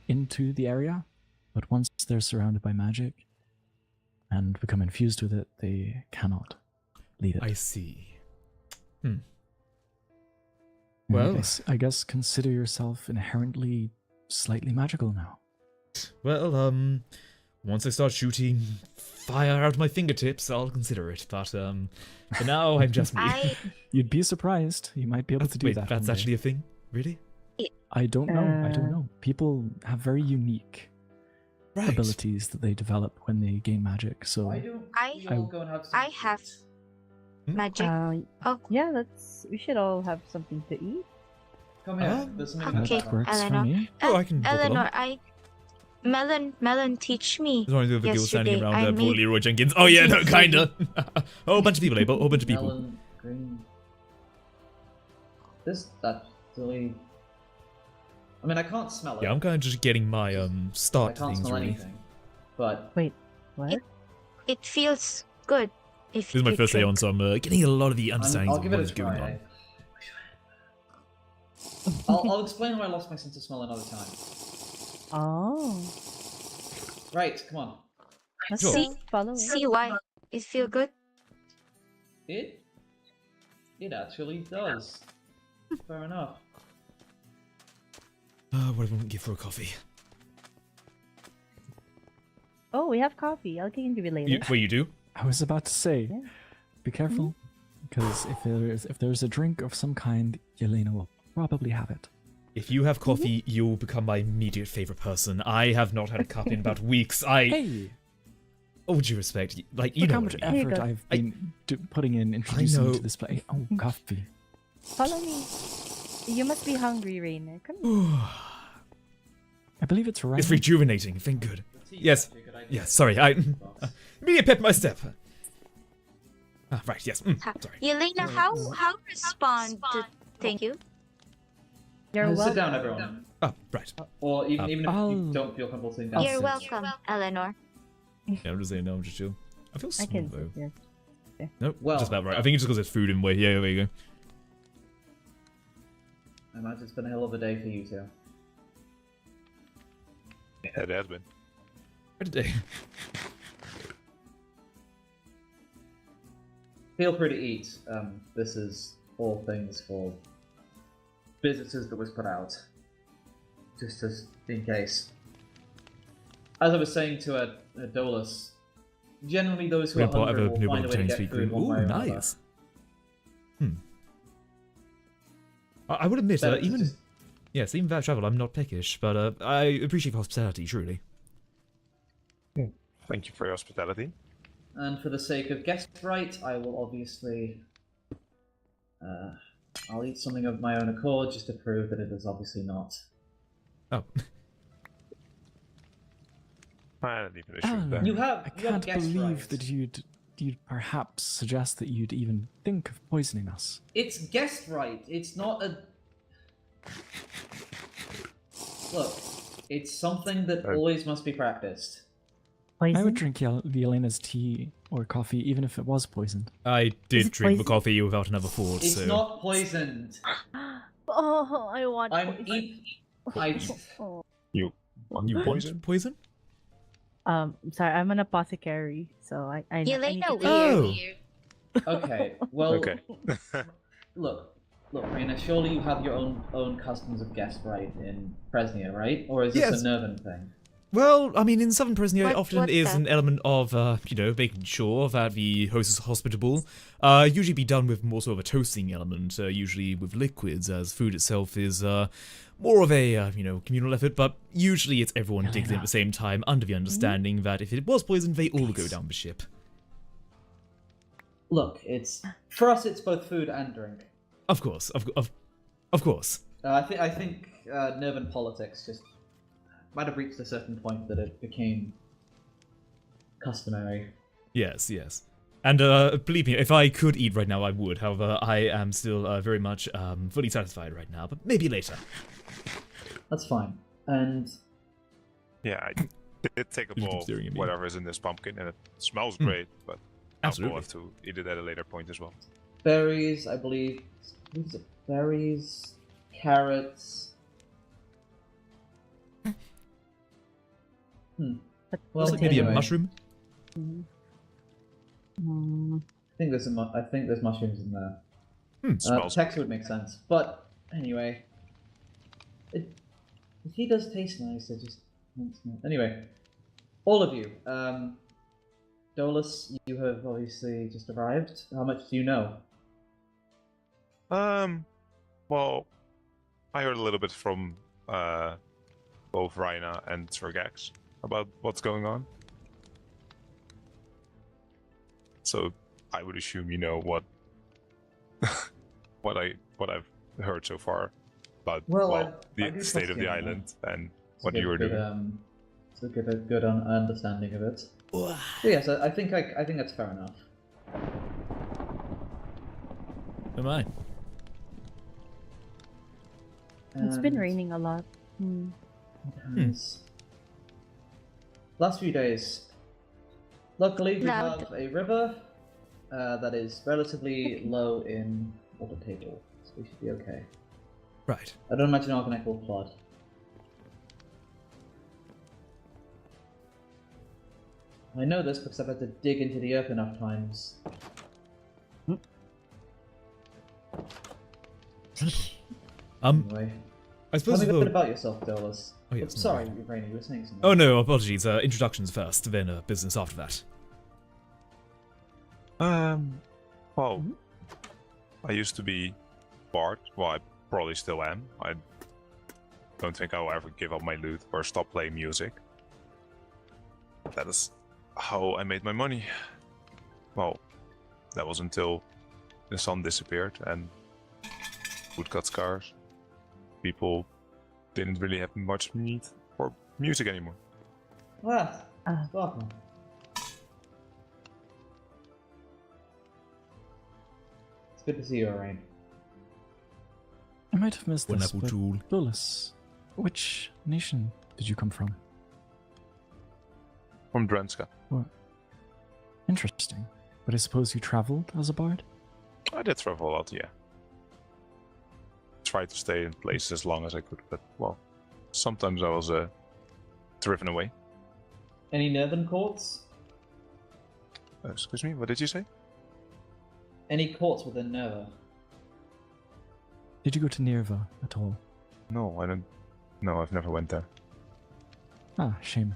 into the area, but once they're surrounded by magic and become infused with it, they cannot leave it. I see. And Well- I guess consider yourself inherently slightly magical now. Well, once I start shooting fire out of my fingertips, I'll consider it. But for now, I'm just me. You'd be surprised. You might be able to do Wait, that. that's one day. actually a thing? Really? I don't know. I don't know. People have very unique Right. abilities that they develop when they gain magic. So Why don't I- you all go and have some I have eat? magic. Oh, Yeah, we should all have something to eat. Come here. Oh. There's some Okay, that works for Eleanor. me. Oh, I can walk Eleanor, along. Melon teach me. There's only the girl standing Yesterday, around I poor made- Leroy Jenkins. Oh yeah, no, kinda. A whole bunch of people, a whole bunch of people. Melon, green. That's really. I mean, I can't smell it. Yeah, I'm kind of just getting my I start can't things smell really. anything. But Wait, what? It feels good. If This is my you first day drink. on, so I'm getting a lot of the understanding I'll of give what it is a going try. on. I'll explain how I lost my sense of smell another time. Oh. Right, come on. Let's Sure. just follow it. See why it feel good? It actually does. Fair enough. What do I give for a coffee? Oh, we have coffee. I'll give you later. You do? I was about to say, Yeah. be careful, because if there's a drink of some kind, Yelena will probably have it. If you have coffee, you'll become my immediate favorite person. I have not had a cup in about weeks. Hey, Oh, with due respect, like, you look know how what much I mean. Here you effort go. I've been putting in introducing you know. to this place. Oh, coffee. Follow me. You must be hungry, Reiner. Come on. I believe it's right. It's rejuvenating, thank good. The tea Yes. is actually a good idea. Yes, sorry, immediate pep in my step. Right, yes, sorry. Yelena, how respond to thank you? You're Sit welcome. down, everyone. Oh, right. Or even if I'll- you don't feel comfortable sitting down. You're sit. welcome, Eleanor. Yeah, I'm just saying, no, I'm just chill. I feel I small, can though. sit here. Nope, Well- just about right. I think it's just because there's food in the way. Yeah, there you go. I imagine it's been a hell of a day for you two. Yeah, it has been. Today. Feel free to eat. This is all things for visitors that was put out. Just as in case. As I was saying to a Dolus, generally those who are hungry will find a way to get food one way or another. Nice. I would admit, even without travel, I'm not peckish, but I appreciate hospitality, truly. Thank you for your hospitality. And for the sake of guest right, I will obviously... I'll eat something of my own accord just to prove that it is obviously not. Oh. I don't even assume that. I can't believe that you'd perhaps suggest that you'd even think of poisoning us. It's guest right. It's not a... Look, it's something that always must be practiced. Poison? I would drink Yelena's tea or coffee even if it was poisoned. I did drink the coffee without another thought, It's so... not poisoned. Oh, I want I'm poison. You want poison? Poison? Sorry, I'm an apothecary, so I Yelena, need to... weird. Okay, well... Okay. Look, Reiner, surely you have your own customs of guest right in Presnia, right? Or is this Yes. a Nervan thing? Well, I mean, in Southern Presnia, it often What's is that? an element of, making sure that the host is hospitable. Usually be done with more sort of a toasting element, usually with liquids, as food itself is more of a, communal effort, but usually it's everyone digs in at the same time, under the understanding that if it was poisoned, they all go down the ship. Look, for us, it's both food and drink. Of course, of course. I think Nervan politics just might have reached a certain point that it became customary. Yes. And believe me, if I could eat right now, I would. However, I am still very much fully satisfied right now, but maybe later. That's fine. And Yeah, I did take a You keep bowl staring at me. whatever is in this pumpkin, and it smells great, but Absolutely. I'll have to eat it at a later point as well. berries, I believe. What is it? Berries, carrots. Well, Maybe anyway, a mushroom? I think there's mushrooms in there. Smells Text would make sense, but anyway, he does taste nice. I just don't smell. Anyway, all of you, Dolus, you have obviously just arrived. How much do you know? Well, I heard a little bit from both Reiner and Sergax about what's going on. So I would assume you know what what I've heard so far about I the do state trust of you the on that. island and To what give you were good, doing. to give a good understanding of it. So yes, I think that's fair enough. Am I? It's been And raining a lot. Last few days, luckily we No. have a river that is relatively low in water table, so we should be okay. Right. I don't imagine Argonac will flood. I know this because I've had to dig into the earth enough times. Anyway, I tell suppose me a we'll... bit about yourself, Dolus. Oh, yes, no, Sorry, right. Rainy, you were saying something. Oh no, apologies. Introductions first, then business after that. Well, I used to be Bard. Well, I probably still am. I don't think I'll ever give up my loot or stop playing music. That is how I made my money. Well, that was until the sun disappeared and wood got scarce. People didn't really have much need for music anymore. Welcome. It's good to see you, Rain. I might have missed this, Wonderful but tool. Dolus, which nation did you come from? From Drenska. Interesting. But I suppose you traveled as a bard? I did travel a lot, yeah. tried to stay in places as long as I could, but well, sometimes I was driven away. Any Nervan courts? Excuse me, what did you say? Any courts within Nerva? Did you go to Nerva at all? No, I don't. No, I've never went there. Ah, shame.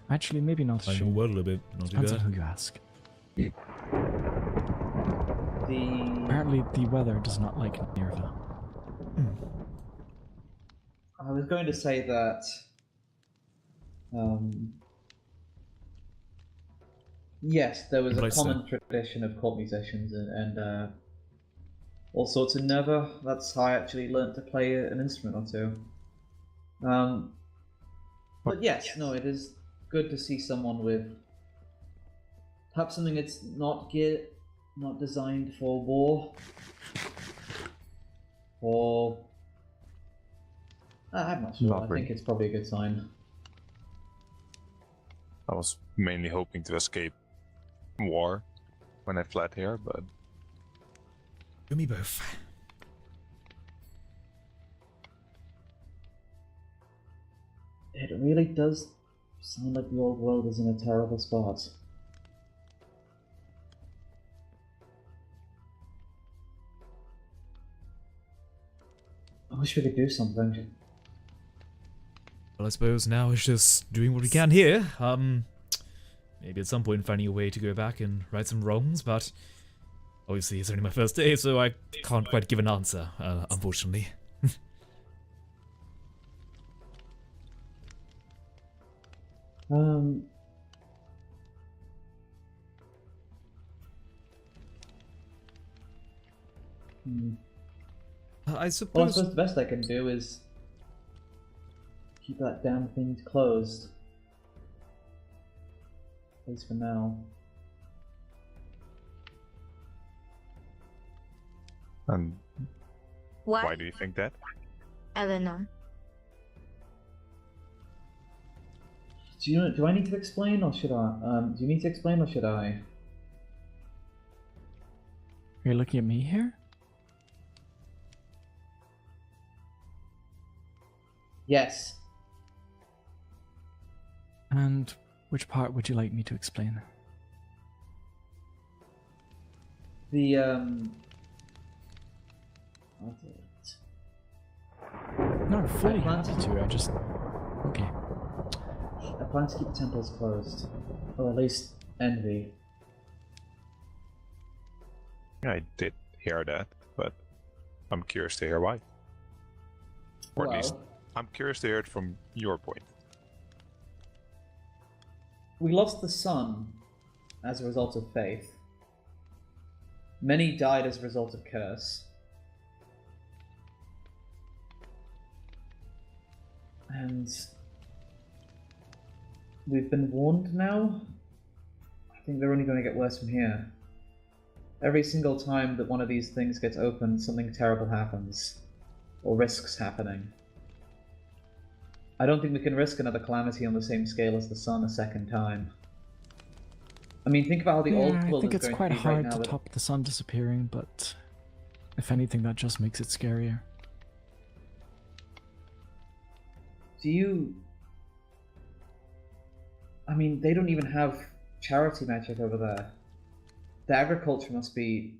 Actually, maybe not a I know shame. well a little bit. Not too Depends on bad. who you ask. Apparently, the weather does not like Nerva. I was going to say that. Yes, there was a common tradition of court musicians and all sorts of Nerva. That's how I actually learnt to play an instrument or two. But yes, no, it is good to see someone with perhaps something that's not designed for war, or I'm not sure. I think it's probably a good sign. I was mainly hoping to escape war when I fled here, but You me both. It really does sound like the old world is in a terrible spot. I wish we could do something. Well, I suppose now it's just doing what we can here. Maybe at some point finding a way to go back and right some wrongs, but obviously it's only my first day, so I can't quite give an answer, unfortunately. I Well, I suppose... suppose the best I can do is keep that damn thing closed. At least for now. and What? why do you think that? Eleanor. Do I need to explain or should I? Do you need to explain or should I? Are you looking at me here? Yes. And which part would you like me to explain? The Not fully plan happy to, I just... Okay. I plan to keep temples closed, or at least envy. I did hear that, but I'm curious to hear why. Or at least, I'm curious to hear it from your point. We lost the sun as a result of faith. Many died as a result of curse. And we've been warned now. I think they're only going to get worse from here. Every single time that one of these things gets opened, something terrible happens. Or risks happening. I don't think we can risk another calamity on the same scale as the sun a second time. I mean, think about how the old I world think is it's going quite to be hard right now. to With... top the sun disappearing, but if anything, that just makes it scarier. Do you... I mean, they don't even have charity magic over there. The agriculture must be...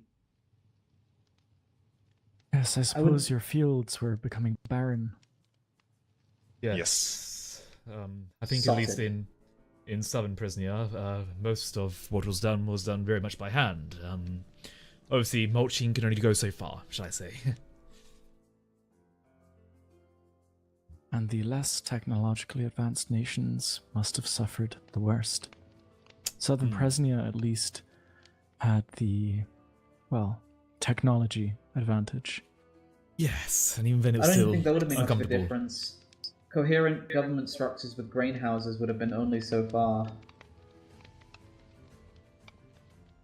Yes, I suppose your fields were becoming barren. Yes. I think Sorted. at least in southern Prisnia, most of what was done very much by hand. Obviously, mulching can only go so far, shall I say. And the less technologically advanced nations must have suffered the worst. Southern Presnia, at least, had the, well, technology advantage. Yes, and even then it was I don't still think that would have been much of a uncomfortable. difference. Coherent government structures with grain houses would have been only so far.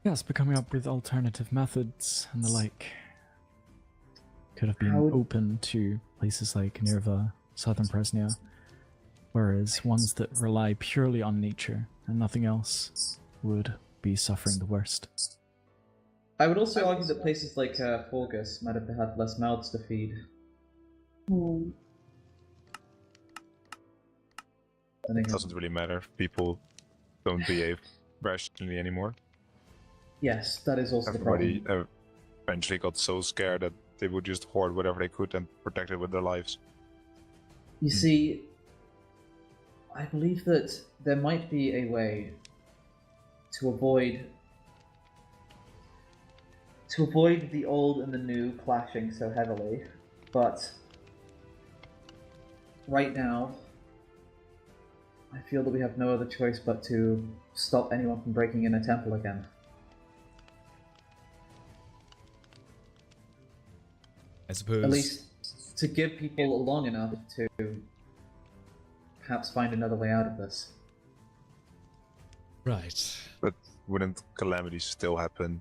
Yes, but coming up with alternative methods and the like could have been How would- open to places like Nerva, Southern Presnia, whereas ones that rely purely on nature and nothing else would be suffering the worst. I would also argue that places like Forgus might have had less mouths to feed. I think It doesn't really matter if people don't behave rationally anymore. yes, that is also the Everybody problem. eventually got so scared that they would just hoard whatever they could and protect it with their lives. You see, I believe that there might be a way to avoid the old and the new clashing so heavily, but right now I feel that we have no other choice but to stop anyone from breaking in a temple again. I suppose. At least to give people long enough to perhaps find another way out of this. Right. But wouldn't calamities still happen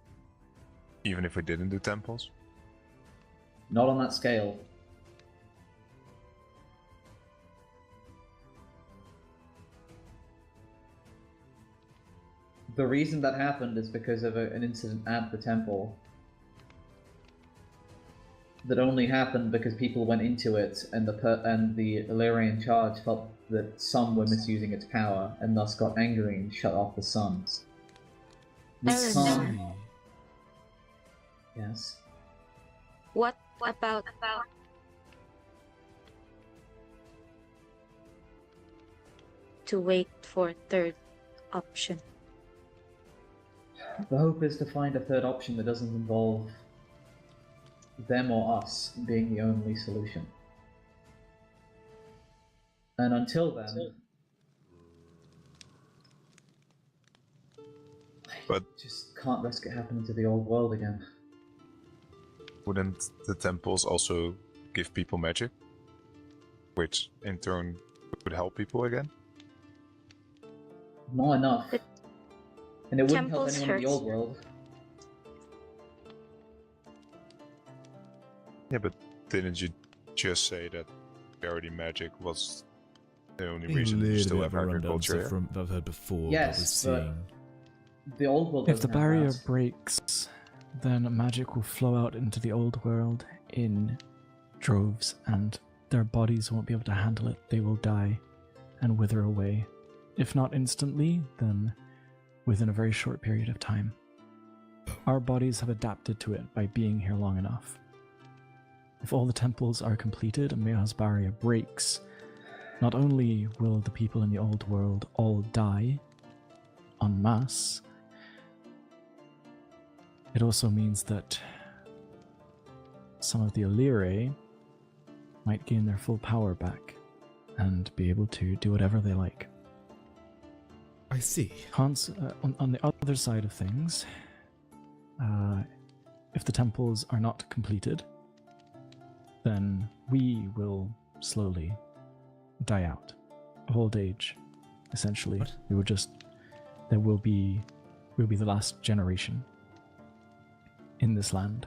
even if we didn't do temples? Not on that scale. The reason that happened is because of an incident at the temple that only happened because people went into it, and the Illyrian charge felt that some were misusing its power, and thus got angry and shut off the suns. We Eleanor. can't. Yes. What about to wait for third option? The hope is to find a third option that doesn't involve them or us being the only solution. And until then, But I just can't risk it happening to the old world again. wouldn't the temples also give people magic? Which in turn would help people again? Not enough. But And it wouldn't help temples anyone in the hurts. old world. Yeah, but didn't you just say that prosperity magic was the only A reason you little still bit have of a rundown agriculture here? from that I've heard before. Yes, that but we're seeing. The old world If the doesn't have barrier that. breaks, then magic will flow out into the old world in droves, and their bodies won't be able to handle it. They will die and wither away. If not instantly, then within a very short period of time. Our bodies have adapted to it by being here long enough. If all the temples are completed and Meha's barrier breaks, not only will the people in the old world all die en masse, it also means that some of the Illyri might gain their full power back and be able to do whatever they like. I see. On the other side of things, if the temples are not completed, then we will slowly die out of old age. Essentially, What? we'll be the last generation in this land.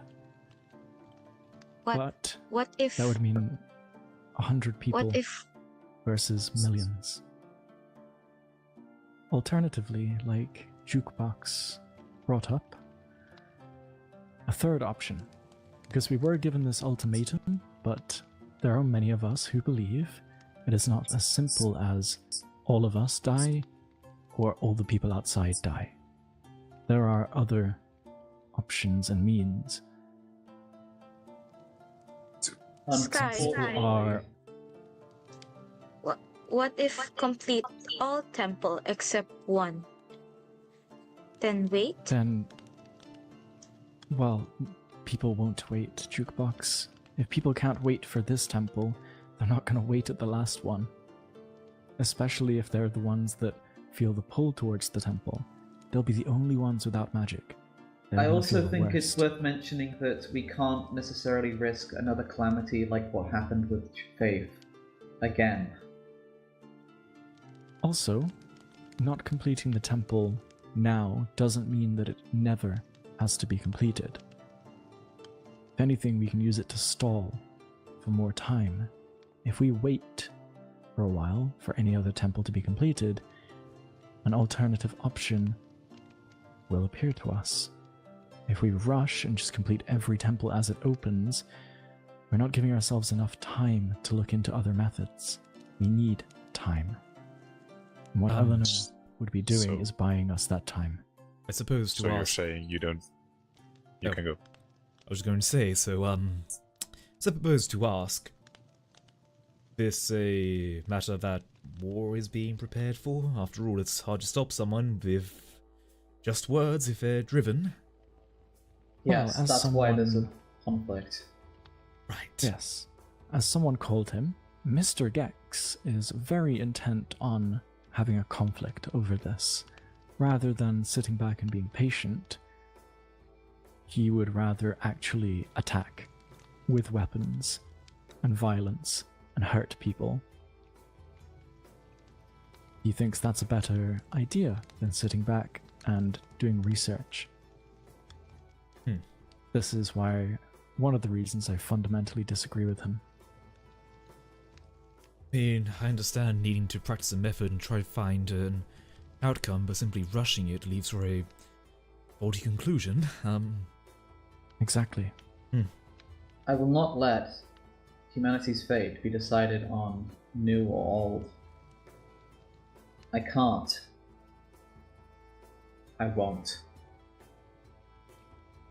What? But What if? that would mean 100 people What if? versus millions. Alternatively, like Jukebox brought up, a third option. Because we were given this ultimatum, but there are many of us who believe it is not as simple as all of us die or all the people outside die. There are other options and means. Sky. Unfortunately, Are What if complete all temple except one? Then wait. then, well, people won't wait. Jukebox. If people can't wait for this temple, they're not going to wait at the last one. Especially if they're the ones that feel the pull towards the temple. They'll be the only ones without magic. They're I gonna also feel the think it's worst. worth mentioning that we can't necessarily risk another calamity like what happened with Faith again. Also, not completing the temple now doesn't mean that it never has to be completed. If anything, we can use it to stall for more time. If we wait for a while for any other temple to be completed, an alternative option will appear to us. If we rush and just complete every temple as it opens, We're not giving ourselves enough time to look into other methods. We need time. And what Eleanor would be doing is buying us that time. I suppose to So you're ask. saying you don't... You can go. I was going to say, so suppose to ask, this a matter that war is being prepared for? After all, it's hard to stop someone with just words if they're driven. Yes, as that's why there's a someone- conflict. Right. Yes. As someone called him, Mr. Gex is very intent on having a conflict over this. Rather than sitting back and being patient, he would rather actually attack with weapons and violence and hurt people. He thinks that's a better idea than sitting back and doing research. This is one of the reasons I fundamentally disagree with him. I mean, I understand needing to practice a method and try to find an outcome, but simply rushing it leads for a faulty conclusion. Exactly. I will not let humanity's fate be decided on new or old. I can't. I won't.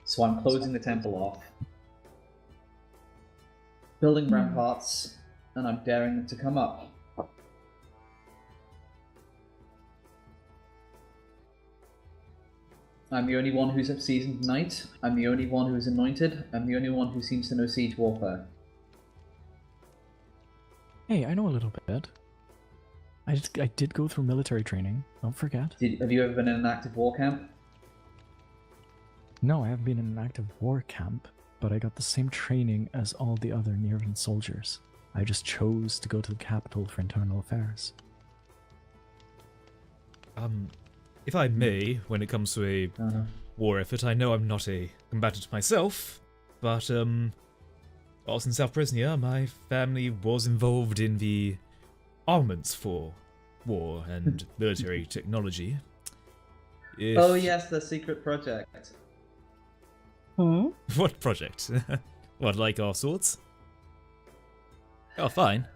So I'm closing the temple off, building ramparts, and I'm daring them to come up. I'm the only one who's a seasoned knight. I'm the only one who's anointed. I'm the only one who seems to know siege warfare. Hey, I know a little bit. I did go through military training. Don't forget. Have you ever been in an active war camp? No, I haven't been in an active war camp, but I got the same training as all the other Nirvan soldiers. I just chose to go to the capital for internal affairs. If I may, when it comes to a war effort, I know I'm not a combatant myself, but whilst in South Presnia, my family was involved in the armaments for war and military technology. Oh yes, the secret project. What project? What, like our swords? Oh, fine.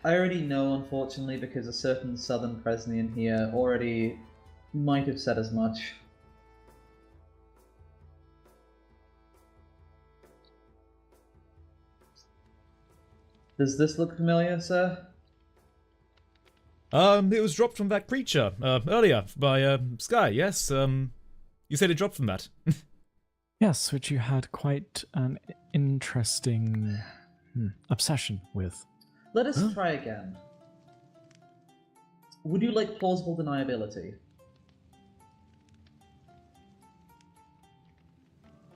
I already know, unfortunately, because a certain southern Presnian here already might have said as much. Does this look familiar, sir? It was dropped from that creature, earlier, by, Sky, yes, you said it dropped from that. Yes, which you had quite an interesting obsession with. Let us try again. Would you like plausible deniability?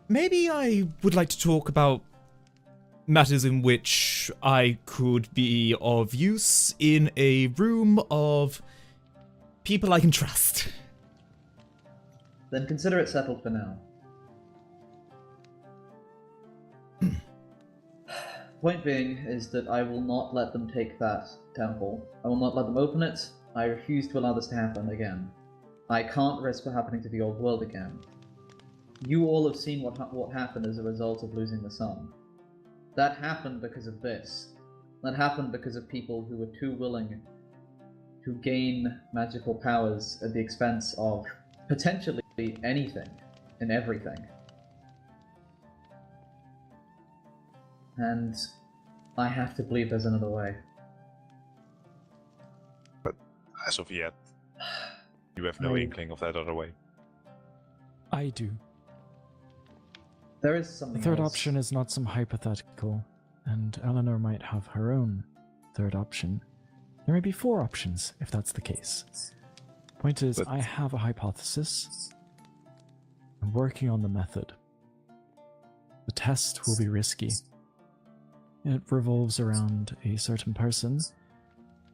Maybe I would like to talk about matters in which I could be of use in a room of people I can trust. Then consider it settled for now. Point being is that I will not let them take that temple. I will not let them open it. I refuse to allow this to happen again. I can't risk it happening to the old world again. You all have seen what happened as a result of losing the sun. That happened because of this. That happened because of people who were too willing to gain magical powers at the expense of potentially anything and everything. And I have to believe there's another way. But as of yet, you have no inkling of that other way. I do. There is something The third else. option is not some hypothetical, and Eleanor might have her own third option. There may be 4 options, if that's the case. Point is, But- I have a hypothesis. I'm working on the method. The test will be risky. It revolves around a certain person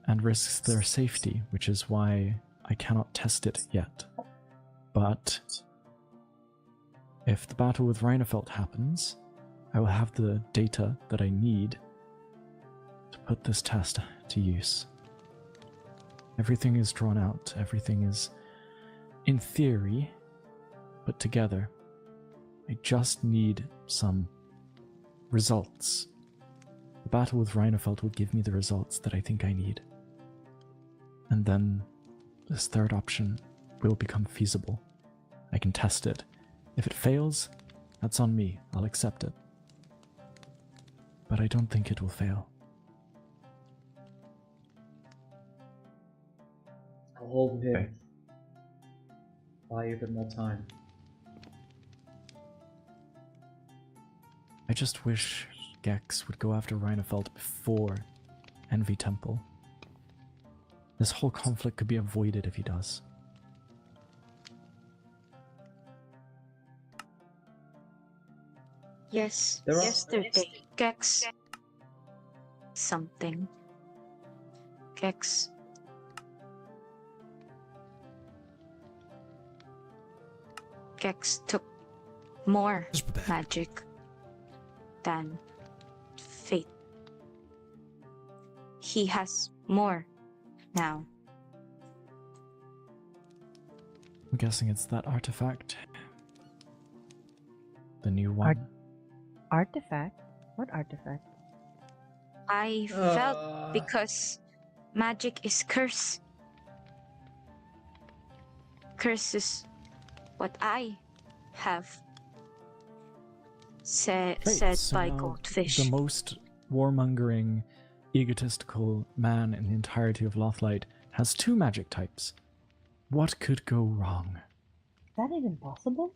and risks their safety, which is why I cannot test it yet. But if the battle with Reiner happens, I will have the data that I need to put this test to use. Everything is drawn out, everything is, in theory, put together. I just need some results. The battle with Reinefeld will give me the results that I think I need. And then this third option will become feasible. I can test it. If it fails, that's on me. I'll accept it. But I don't think it will fail. I'll hold him. Okay. Buy you a bit more time. I just wish Gex would go after Reinefeld before Envy Temple. This whole conflict could be avoided if he does. Yes, There are- yesterday, Gex. Something. Gex. Gex took more Just prepare. magic than fate. He has more now. I'm guessing it's that artifact. The new one. Artifact? What artifact? I felt because magic is curse. Curse is what I have said So by now Goldfish. the most warmongering, egotistical man in the entirety of Lothlight has 2 magic types. What could go wrong? Is that even possible?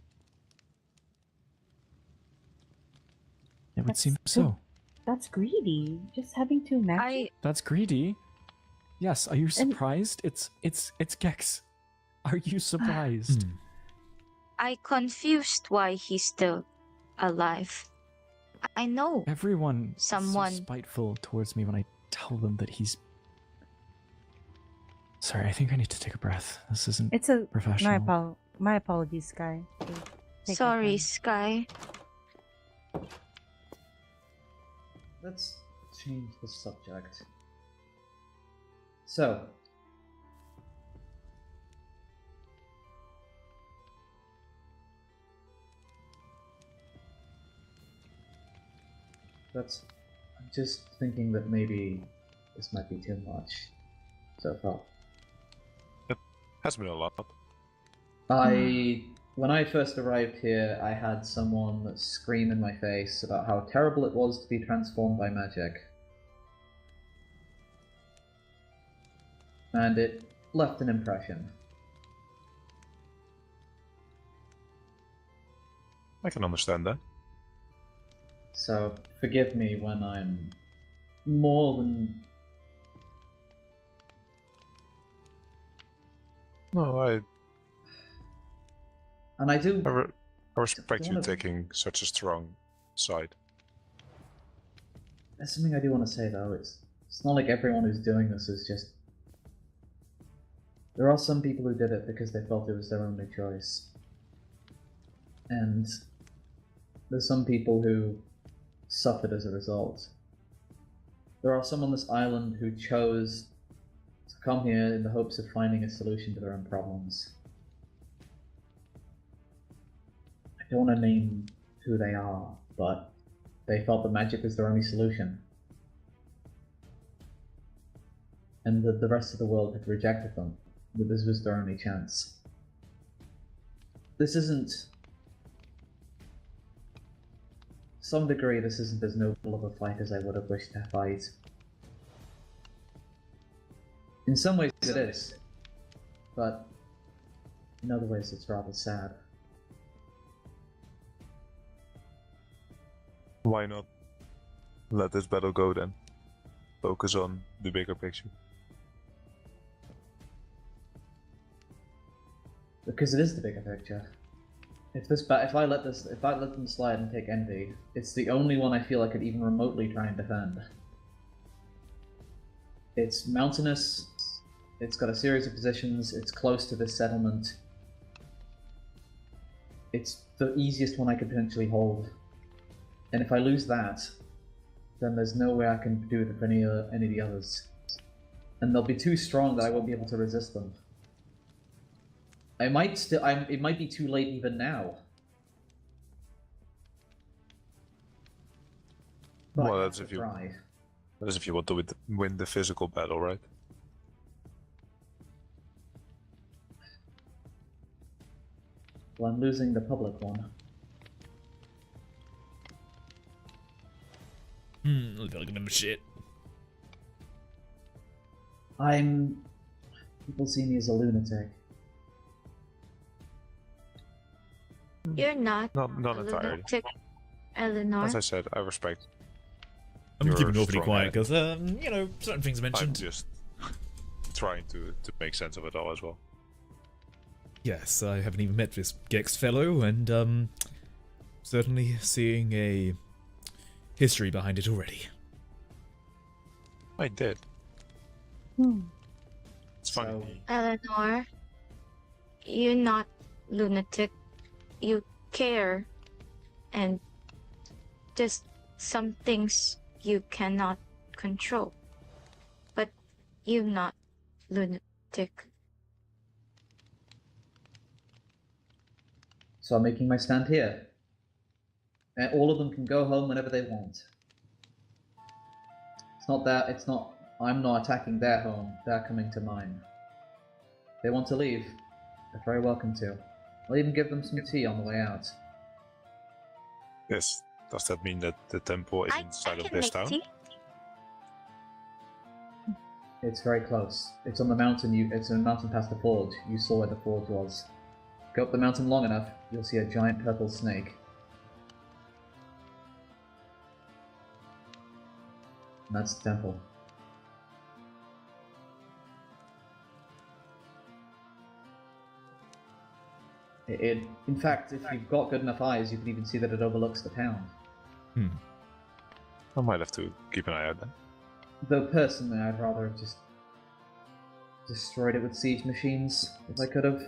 It would That's seem good. so. That's greedy. Just having 2 magic. That's greedy. Yes, are you surprised? It's Gex. Are you surprised? I confused why he's still alive. I know Everyone someone- is so spiteful towards me when I tell them that he's... Sorry, I think I need to take a breath. This isn't It's a professional. my apologies, Sky. Take your Sorry, time. Sky. Let's change the subject. So, I'm just thinking that maybe this might be too much so far. Has been a lot. When I first arrived here, I had someone scream in my face about how terrible it was to be transformed by magic. And it left an impression. I can understand that. So, forgive me when I'm more than... No, I And I do... I respect you One of- taking such a strong side. There's something I do want to say though. It's not like everyone who's doing this is just... There are some people who did it because they felt it was their only choice. And there's some people who suffered as a result. There are some on this island who chose to come here in the hopes of finding a solution to their own problems. I don't want to name who they are, but they felt that magic was their only solution. And that the rest of the world had rejected them, that this was their only chance. This isn't... To some degree, this isn't as noble of a fight as I would have wished to fight. In some ways it is, but in other ways it's rather sad. Why not let this battle go then? Focus on the bigger picture. Because it is the bigger picture. If I let them slide and take Envy, it's the only one I feel I could even remotely try and defend. It's mountainous, it's got a series of positions, it's close to this settlement. It's the easiest one I could potentially hold. And if I lose that, then there's no way I can do it for any of the others. And they'll be too strong that I won't be able to resist them. It might be too late even now. But Well, I that's have if to you- try. That is if you want to win the physical battle, right? Well, I'm losing the public one. Look like I'm shit. People see me as a lunatic. You're not Not a entirely. lunatic, Eleanor. As I said, I respect. I'm You're keeping awfully strong quiet at it. because, you know, certain things I'm mentioned. just trying to make sense of it all as well. Yes, I haven't even met this Gex fellow, and certainly seeing a history behind it already. I did. Hmm. It's funny. So- Eleanor, you're not lunatic. You care, and just some things you cannot control. But you're not lunatic. So I'm making my stand here. And all of them can go home whenever they want. I'm not attacking their home, they're coming to mine. If they want to leave, they're very welcome to. I'll even give them some tea on the way out. Yes. Does that mean that the temple is I inside of can this make town? tea. It's very close. It's on the mountain. It's a mountain past the forge. You saw where the forge was. Go up the mountain long enough, you'll see a giant purple snake. And that's the temple. In fact, if you've got good enough eyes, you can even see that it overlooks the town. I might have to keep an eye out then. Though personally, I'd rather have just destroyed it with siege machines if I could have.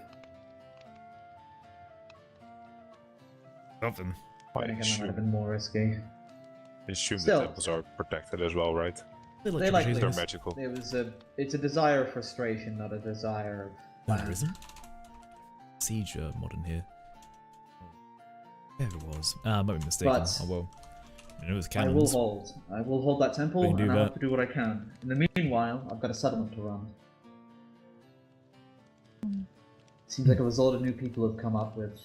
Something. I Then again, that might assume, have been more risky. the temples are protected as well, right? They Electric like machines. They're Yes. magical. It's a desire of frustration, not a desire of No, plan. there isn't. Siege mod in here. Yeah, it was. I might be mistaken. But- Oh well. I know it was I will cannons. hold. I will hold that temple, We can do and I'll that. have to do what I can. In the meanwhile, I've got a settlement to run. Seems like a result of new people have come up with,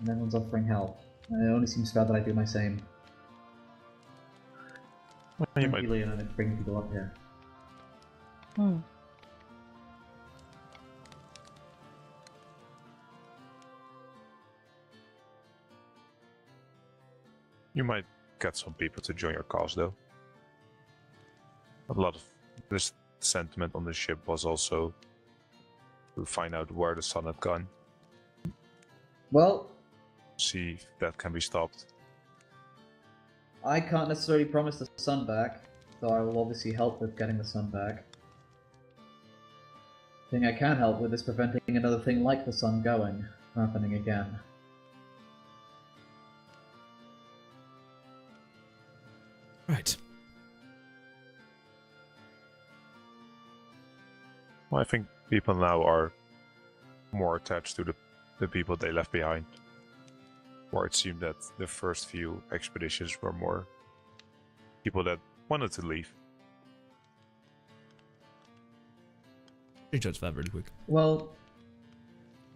and everyone's offering help. And it only seems fair that I do my same. You Thank might you, Leon, for bringing people up here. Hmm. get some people to join your cause, though. A lot of this sentiment on the ship was also to find out where the sun had gone, Well, see if that can be stopped. I can't necessarily promise the sun back, though I will obviously help with getting the sun back. The thing I can help with is preventing another thing like the sun going from happening again. Right. Well, I think people now are more attached to the people they left behind. Or it seemed that the first few expeditions were more people that wanted to leave. You judge that really quick. Well,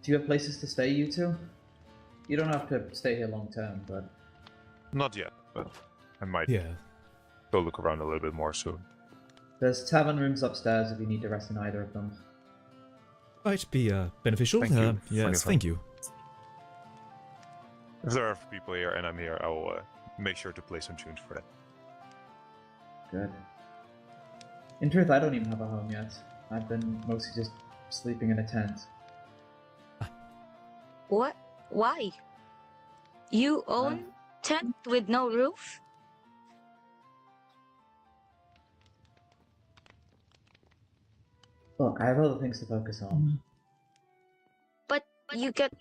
do you have places to stay, you two? You don't have to stay here long term, but Not yet, but I might Yeah. go look around a little bit more soon. there's tavern rooms upstairs if you need to rest in either of them. Might be beneficial. Thank you for your Yes, time. thank you. If there are people here and I'm here, I will make sure to play some tunes for them. Good. In truth, I don't even have a home yet. I've been mostly just sleeping in a tent. What? Why? You own tent with no roof? Look, I have other things to focus on. But you get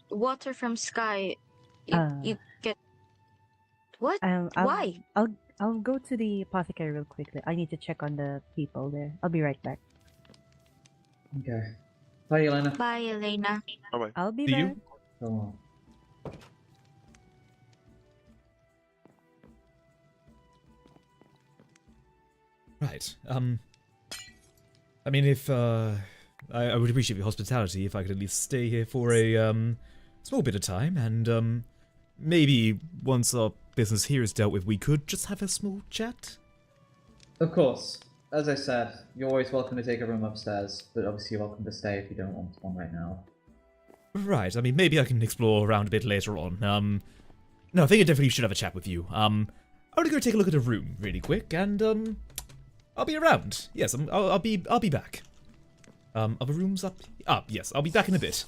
water from sky. You get what? Why? I'll go to the apothecary real quickly. I need to check on the people there. I'll be right back. Okay. Bye, Elena. Bye, Elena. Bye-bye. I'll be See back. you. So long. Right. I mean, if I would appreciate your hospitality if I could at least stay here for a small bit of time, and maybe once our business here is dealt with, we could just have a small chat. Of course. As I said, you're always welcome to take a room upstairs, but obviously you're welcome to stay if you don't want one right now. Right. I mean, maybe I can explore around a bit later on. No, I think I definitely should have a chat with you. I want to go take a look at a room really quick, and I'll be around. Yes, I'll be back. Are the rooms up? Yes, I'll be back in a bit.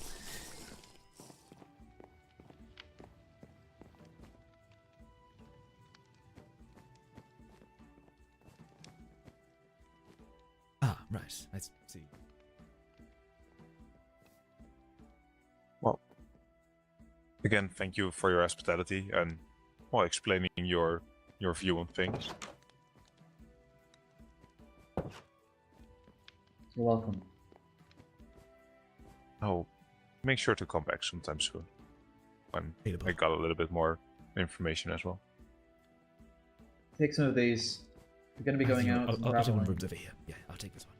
Right. I see. Well, again, thank you for your hospitality and, well, explaining your view on things. You're welcome. I'll make sure to come back sometime soon when I got a little bit more information as well. Take some of these. We're going to be going out. I'll take one rooms over here. Yeah, I'll take this one.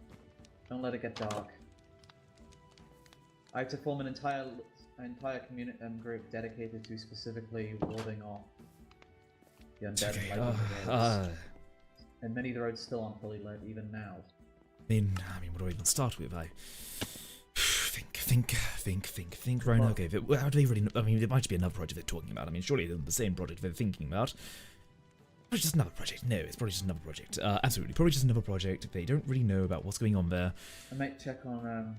Don't let it get dark. I have to form an entire group dedicated to specifically warding off the undead and lightning brigades. And many of the roads still aren't fully lit even now. I mean, what do I even start with? I think, Reiner. Okay, how do they really know? I mean, there might be another project they're talking about. I mean, surely they're the same project they're thinking about. Probably just another project. No, it's probably just another project. Absolutely, probably just another project. They don't really know about what's going on there. I might check on,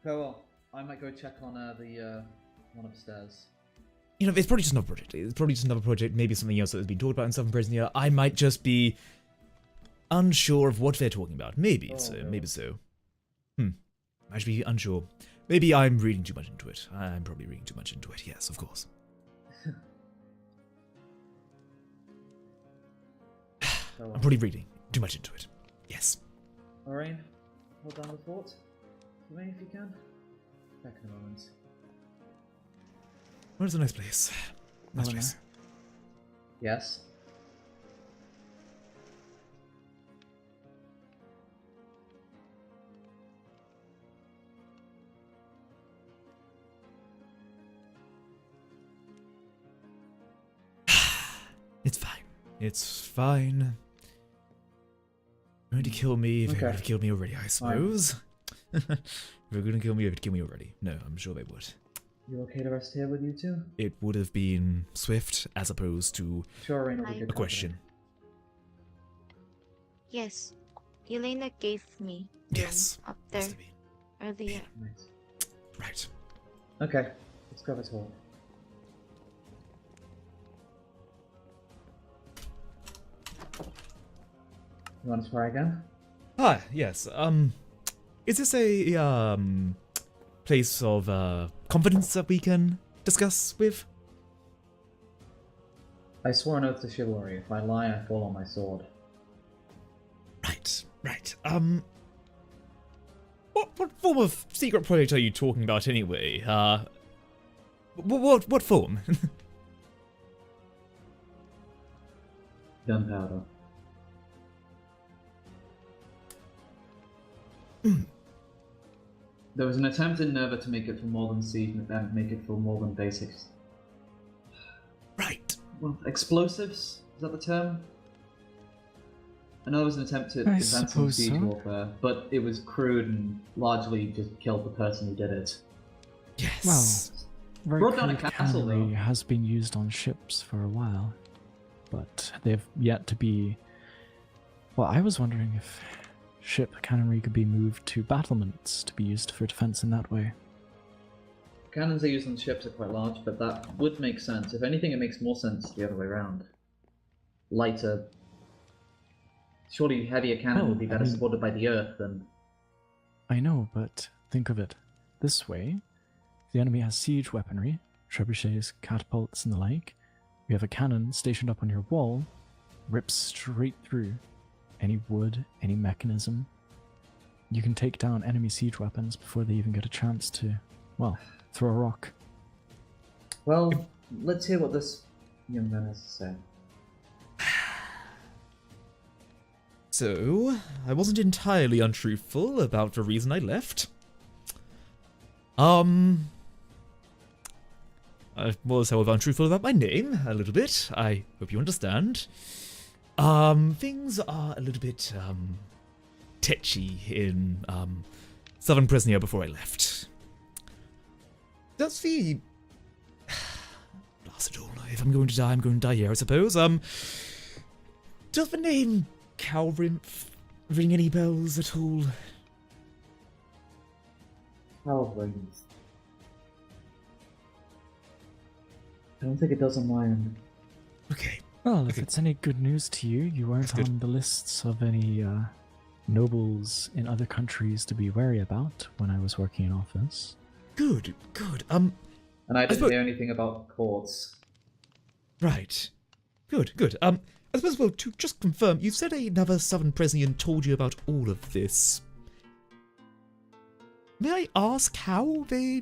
well, I might go check on, the, one upstairs. You know, it's probably just another project. It's probably just another project. Maybe something else that has been talked about in Southern Prison here. I might just be unsure of what they're talking about. Maybe so. Maybe so. I should be unsure. Maybe I'm reading too much into it. I'm probably reading too much into it. Yes, of course. I'm probably reading too much into it. Yes. Lorraine, hold down the fort for me if you can. Back in a moment. Where's the nice place? Nice place. Yes. It's fine. It's fine. You're going to kill me. They would have killed me already, I suppose. If they're going to kill me, they would kill me already. No, I'm sure they would. You okay to rest here with you two? It would have been swift as opposed to a question. Yes. Elena gave me yes up there earlier. Right. Okay, let's go this way. You want to try again? Yes. Is this a place of confidence that we can discuss with? I swore an oath to chivalry. If I lie, I fall on my sword. Right. What form of secret project are you talking about anyway? What form? Gunpowder. There was an attempt in Nerva to make it for more than seed and make it for more than basics. Right. Well, explosives? Is that the term? I know there was an attempt to advance some siege warfare, but it was crude and largely just killed the person who did it. Yes. Well, brought down a castle though. Has been used on ships for a while, but they've yet to be. Well, I was wondering if ship cannonry could be moved to battlements to be used for defense in that way. Cannons they use on ships are quite large, but that would make sense. If anything, it makes more sense the other way around. Lighter. Surely heavier cannon would be better supported by the earth than... I know, but think of it this way. The enemy has siege weaponry, trebuchets, catapults and the like. We have a cannon stationed up on your wall, rips straight through any wood, any mechanism. You can take down enemy siege weapons before they even get a chance to, well, throw a rock. Well, let's hear what this young man has to say. So, I wasn't entirely untruthful about the reason I left. I was, however, untruthful about my name a little bit. I hope you understand. Things are a little bit, tetchy in, Southern Presnia before I left. Does the... Blast it all. If I'm going to die, I'm going to die here, I suppose. Does the name Kalrinth ring any bells at all? Kalrinth. I don't think it does on my end. Okay. Well, if it's any good news to you, you weren't on the lists of any nobles in other countries to be wary about when I was working in office. Good, good. And I didn't hear anything about courts. Right. Good, good. I suppose, well, to just confirm, you said another Southern Presnian told you about all of this. May I ask how they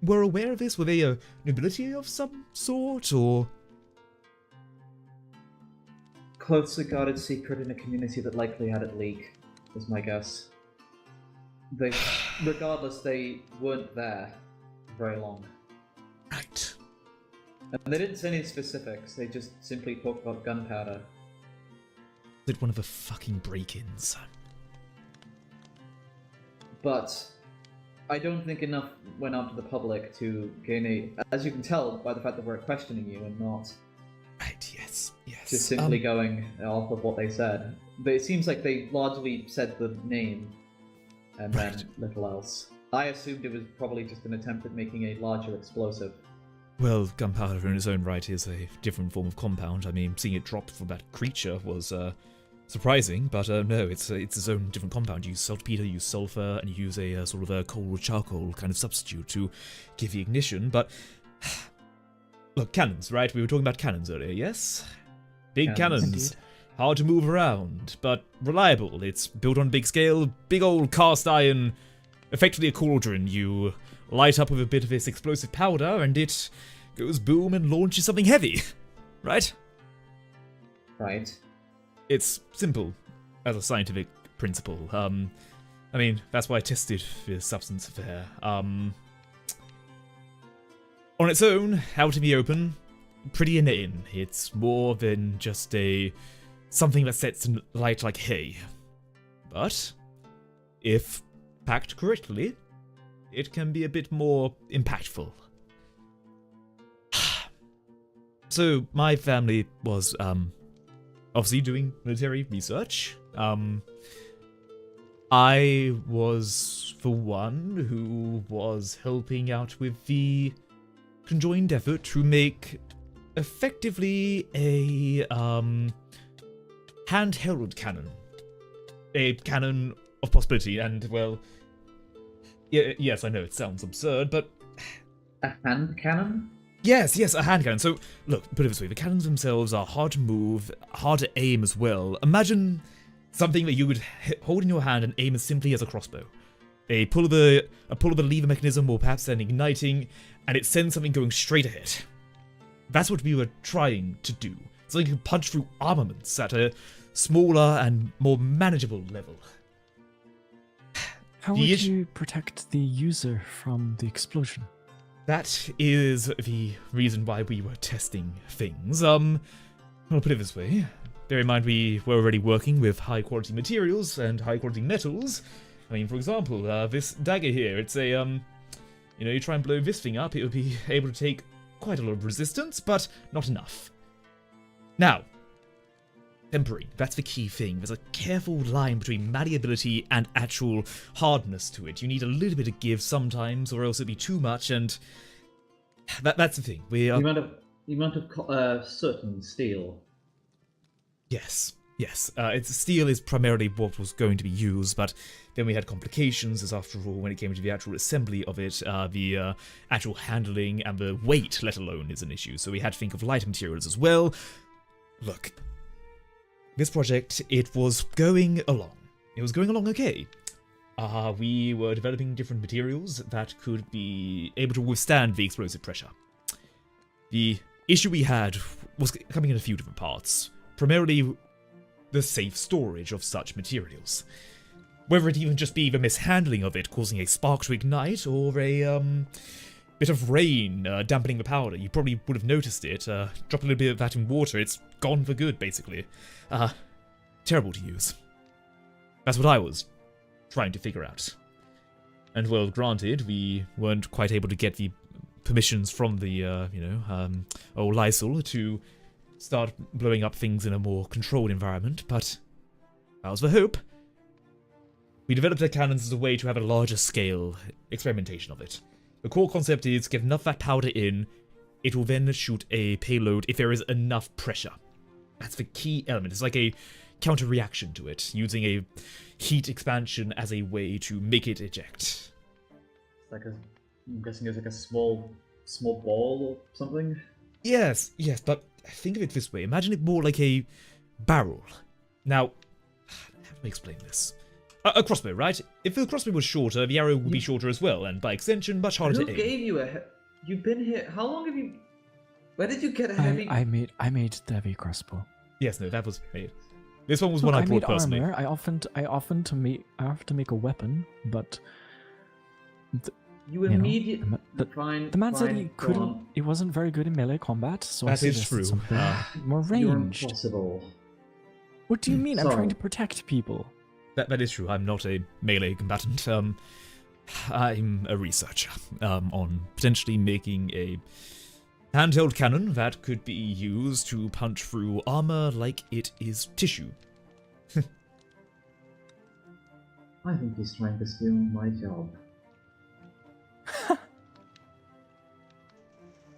were aware of this? Were they a nobility of some sort, or...? Closely guarded secret in a community that likely had it leak, is my guess. Regardless, they weren't there very long. Right. And they didn't say any specifics, they just simply talked about gunpowder. Did one of the fucking break-ins? But I don't think enough went out to the public to gain a... As you can tell by the fact that we're questioning you and not... Right, yes, yes. Just simply going off of what they said. But it seems like they largely said the name and then little else. I assumed it was probably just an attempt at making a larger explosive. Well, gunpowder in its own right is a different form of compound. I mean, seeing it drop from that creature was surprising, but no, it's its own different compound. You use saltpeter, you use sulfur, and you use a sort of a coal or charcoal kind of substitute to give the ignition, but... Look, cannons, right? We were talking about cannons earlier, yes? Big cannons. Indeed. Hard to move around, but reliable. It's built on a big scale, big old cast iron, effectively a cauldron. You light up with a bit of this explosive powder, and it goes boom and launches something heavy, right? Right. It's simple as a scientific principle. I mean, that's why I tested the substance affair. On its own, out in the open, pretty inane. It's more than just something that sets light like hay. But, if packed correctly, it can be a bit more impactful. So, my family was, obviously doing military research. I was the one who was helping out with the conjoined effort to make effectively a handheld cannon. A cannon of possibility, and well, yes, I know it sounds absurd, but... A hand cannon? Yes, a hand cannon. So, look, put it this way, the cannons themselves are hard to move, hard to aim as well. Imagine something that you would hold in your hand and aim as simply as a crossbow. A pull of the lever mechanism, or perhaps an igniting, and it sends something going straight ahead. That's what we were trying to do. Something you can punch through armaments at a smaller and more manageable level. How would you protect the user from the explosion? That is the reason why we were testing things. I'll put it this way. Bear in mind we were already working with high quality materials and high quality metals. I mean, for example, this dagger here, it's a, you try and blow this thing up, it would be able to take quite a lot of resistance, but not enough. Now, tempering, that's the key thing. There's a careful line between malleability and actual hardness to it. You need a little bit of give sometimes, or else it'd be too much, and that's the thing. The amount of soot and steel. Yes. Steel is primarily what was going to be used, but then we had complications, as after all, when it came to the actual assembly of it, the actual handling and the weight, let alone, is an issue. So we had to think of lighter materials as well. Look, this project, it was going along. It was going along okay. We were developing different materials that could be able to withstand the explosive pressure. The issue we had was coming in a few different parts. Primarily, the safe storage of such materials. Whether it even just be the mishandling of it causing a spark to ignite, or a bit of rain dampening the powder. You probably would have noticed it. Drop a little bit of that in water, it's gone for good, basically. Terrible to use. That's what I was trying to figure out. And well, granted, we weren't quite able to get the permissions from the, old Lysol to start blowing up things in a more controlled environment, but that was the hope. We developed our cannons as a way to have a larger scale experimentation of it. The core concept is get enough that powder in, it will then shoot a payload if there is enough pressure. That's the key element. It's like a counter-reaction to it, using a heat expansion as a way to make it eject. It's like I'm guessing it's like a small ball or something? Yes, but think of it this way. Imagine it more like a barrel. Now, how do I explain this? A crossbow, right? If the crossbow was shorter, the arrow would be shorter as well, and by extension, much harder to aim. Who gave you a... You've been here... How long have you... Where did you get a heavy... I made the heavy crossbow. Yes, no, that was made. This one was one I bought personally. Armor. I often have to make a weapon, but... You immediately... The man said he couldn't... He wasn't very good in melee combat, so that is true. More ranged. You're impossible. What do you mean? I'm trying to protect people. That is true. I'm not a melee combatant. I'm a researcher on potentially making a handheld cannon that could be used to punch through armor like it is tissue. I think he's trying to steal my job.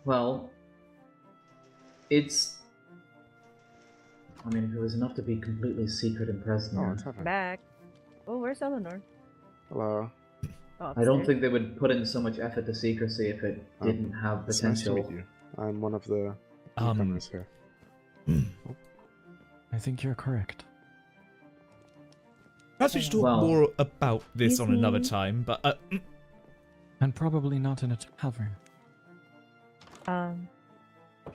Well, it's... I mean, if it was enough to be completely secret and present. Back. Oh, where's Eleanor? Hello. Oh, I don't think they would put in so much effort to secrecy if it didn't have It's nice to potential. meet you. I'm one of the newcomers here. I think you're correct. Perhaps we should talk more about this on another time, but... And probably not in a tavern.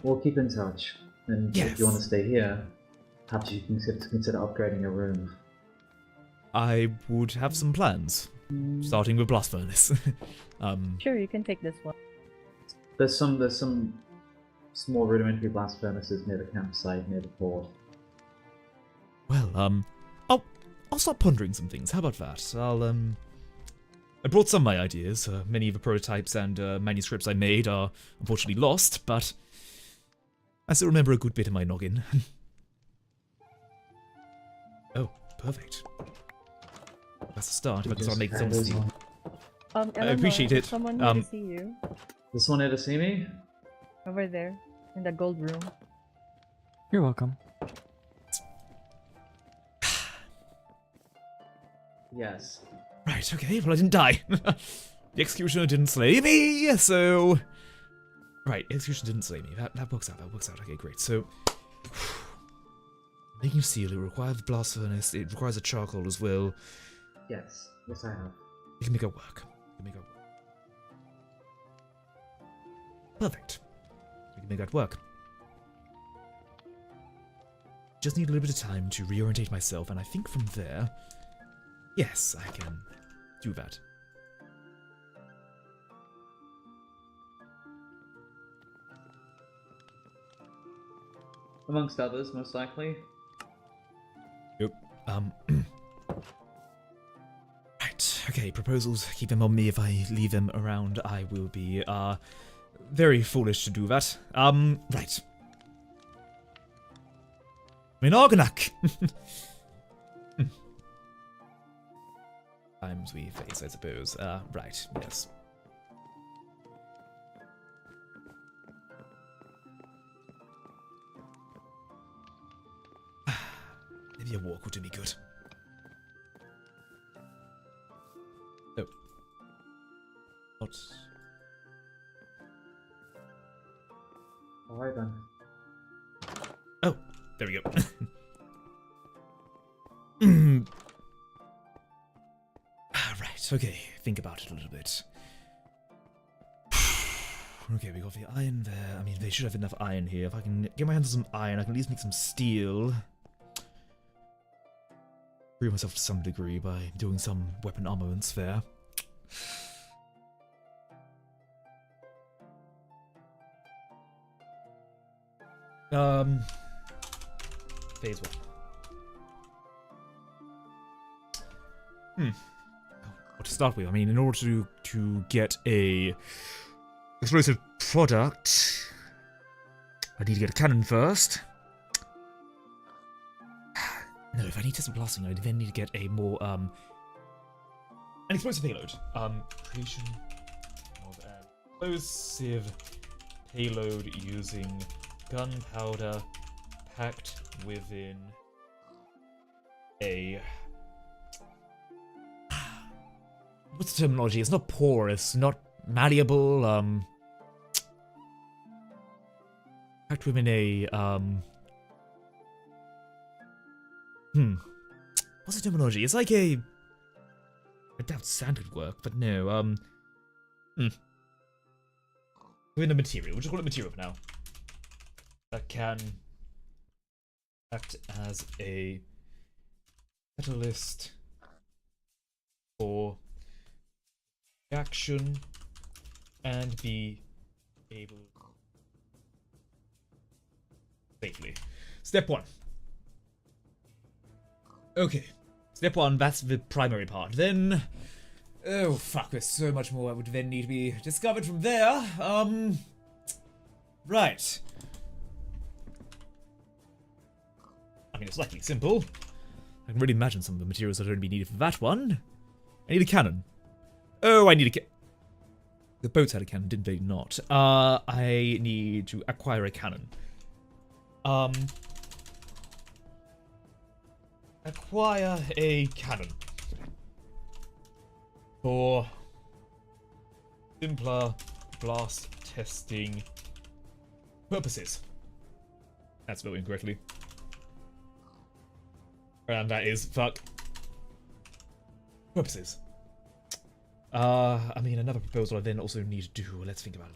We'll keep in touch, and if you want to stay here, perhaps you can consider upgrading your room. I would have some plans, starting with blast furnace. Sure, you can take this one. There's some small rudimentary blast furnaces near the campsite, near the port. Well, I'll start pondering some things. How about that? I brought some of my ideas. Many of the prototypes and manuscripts I made are unfortunately lost, but I still remember a good bit of my noggin. Oh, perfect. That's a start. If I can start making some steel. Eleanor, I appreciate it. Someone here to see you. This one here to see me? Over there, in the gold room. You're welcome. Yes. Right, okay, well I didn't die. The executioner didn't slay me, so... Right, executioner didn't slay me. That works out, Okay, great. So... Making steel, it requires a blast furnace, it requires a charcoal as well. Yes I have. You can make it work. Perfect. We can make that work. Just need a little bit of time to reorientate myself, and I think from there... Yes, I can do that. Amongst others, most likely. Yep. Right, okay, proposals. Keep them on me. If I leave them around, I will be, very foolish to do that. Right. Minarganak! Times we face, I suppose. Right, yes. Maybe a walk would do me good. Oh. What? Alright then. Oh, there we go. Right, okay, think about it a little bit. Okay, we got the iron there. I mean, they should have enough iron here. If I can get my hands on some iron, I can at least make some steel. free myself to some degree by doing some weapon armaments there. Phase 1. What to start with? I mean, in order to get a explosive product, I need to get a cannon first. No, if I need test blasting, I then need to get a more an explosive payload. Creation of an explosive payload using gunpowder packed within a... What's the terminology? It's not porous, not malleable, packed within a, what's the terminology? It's like a... I doubt sand would work, but no, within a material. We'll just call it material for now. That can act as a catalyst for action and be able safely. Step 1. Okay. Step 1, that's the primary part. Then, oh fuck, there's so much more that would then need to be discovered from there. Right. I mean, it's likely simple. I can really imagine some of the materials that are going to be needed for that one. I need a cannon. Oh, I need a The boats had a cannon, didn't they not? I need to acquire a cannon. Acquire a cannon. For simpler blast testing purposes. That's spelled incorrectly. And that is fuck. Purposes. I mean, another proposal I then also need to do. Let's think about it.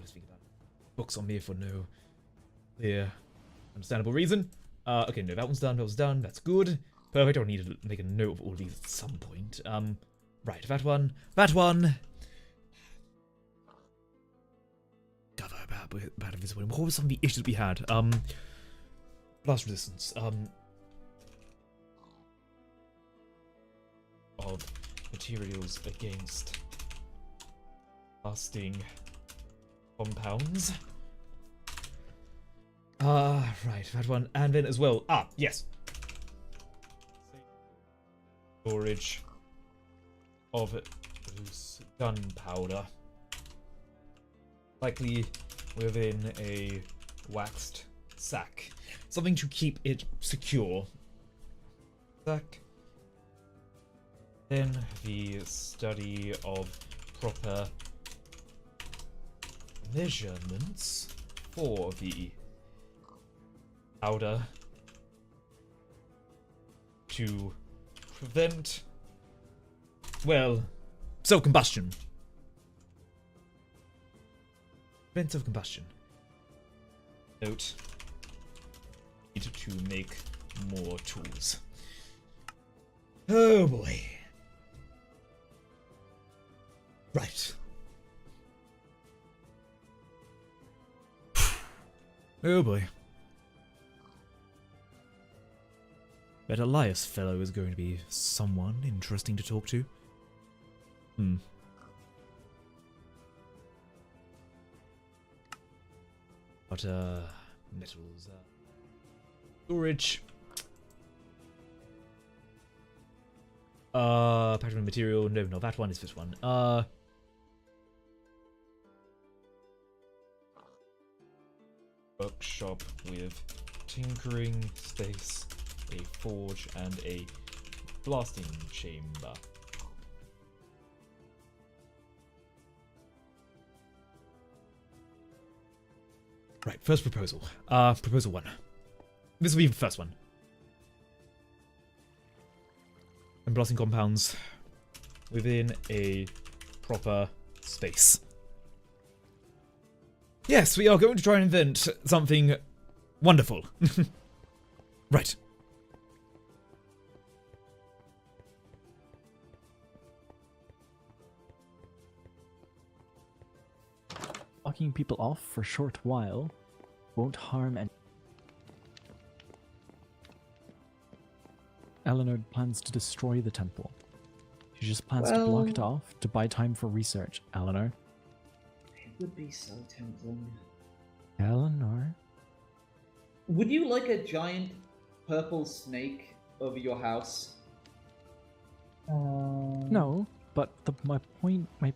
Books on me for no clear, understandable reason. Okay, no, that one's done. That was done. That's good. Perfect. I don't need to make a note of all of these at some point. Right, that one. God, I'm bad at this one. What were some of the issues we had? Blast resistance. Of materials against blasting compounds. Right, that one. And then as well, yes. Storage of loose gunpowder. Likely within a waxed sack. Something to keep it secure. Sack. Then the study of proper measurements for the powder to prevent, well, self-combustion. Prevent self-combustion. Note, need to make more tools. Oh boy. Right. Oh boy. That Elias fellow is going to be someone interesting to talk to. But, metals, storage. Pattern material. No, that one is this one. Workshop with tinkering space, a forge, and a blasting chamber. Right, first proposal. Proposal 1. This will be the first one. And blasting compounds within a proper space. Yes, we are going to try and invent something wonderful. Right. blocking people off for a short while won't harm any. Eleanor plans to destroy the temple. She just plans to block it off to buy time for research. Eleanor. It would be so tempting. Eleanor. Would you like a giant purple snake over your house? No, but my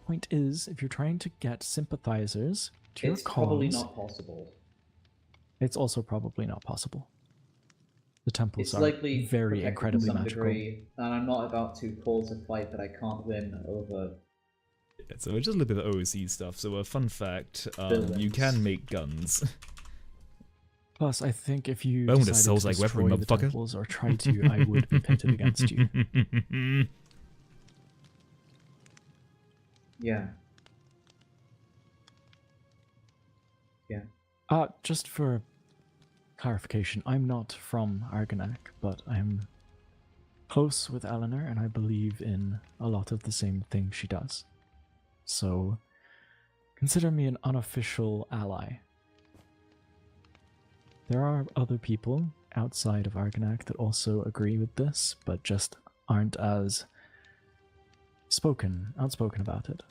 point is, if you're trying to get sympathizers to your It's cause, probably not possible. it's also probably not possible. The temples It's are likely very protected to incredibly some magical. degree, and I'm not about to cause a fight that I can't win over. Yeah, so just a little bit of OC stuff. So a fun fact, you Villains. can make guns. Plus, I think if you Bonus decided souls to like destroy weaponry, the motherfucker. temples or try to, I would be pitted against you. Yeah. Yeah. Just for clarification, I'm not from Argonac, but I'm close with Eleanor, and I believe in a lot of the same things she does. So, consider me an unofficial ally. There are other people outside of Argonac that also agree with this, but just aren't as outspoken about it.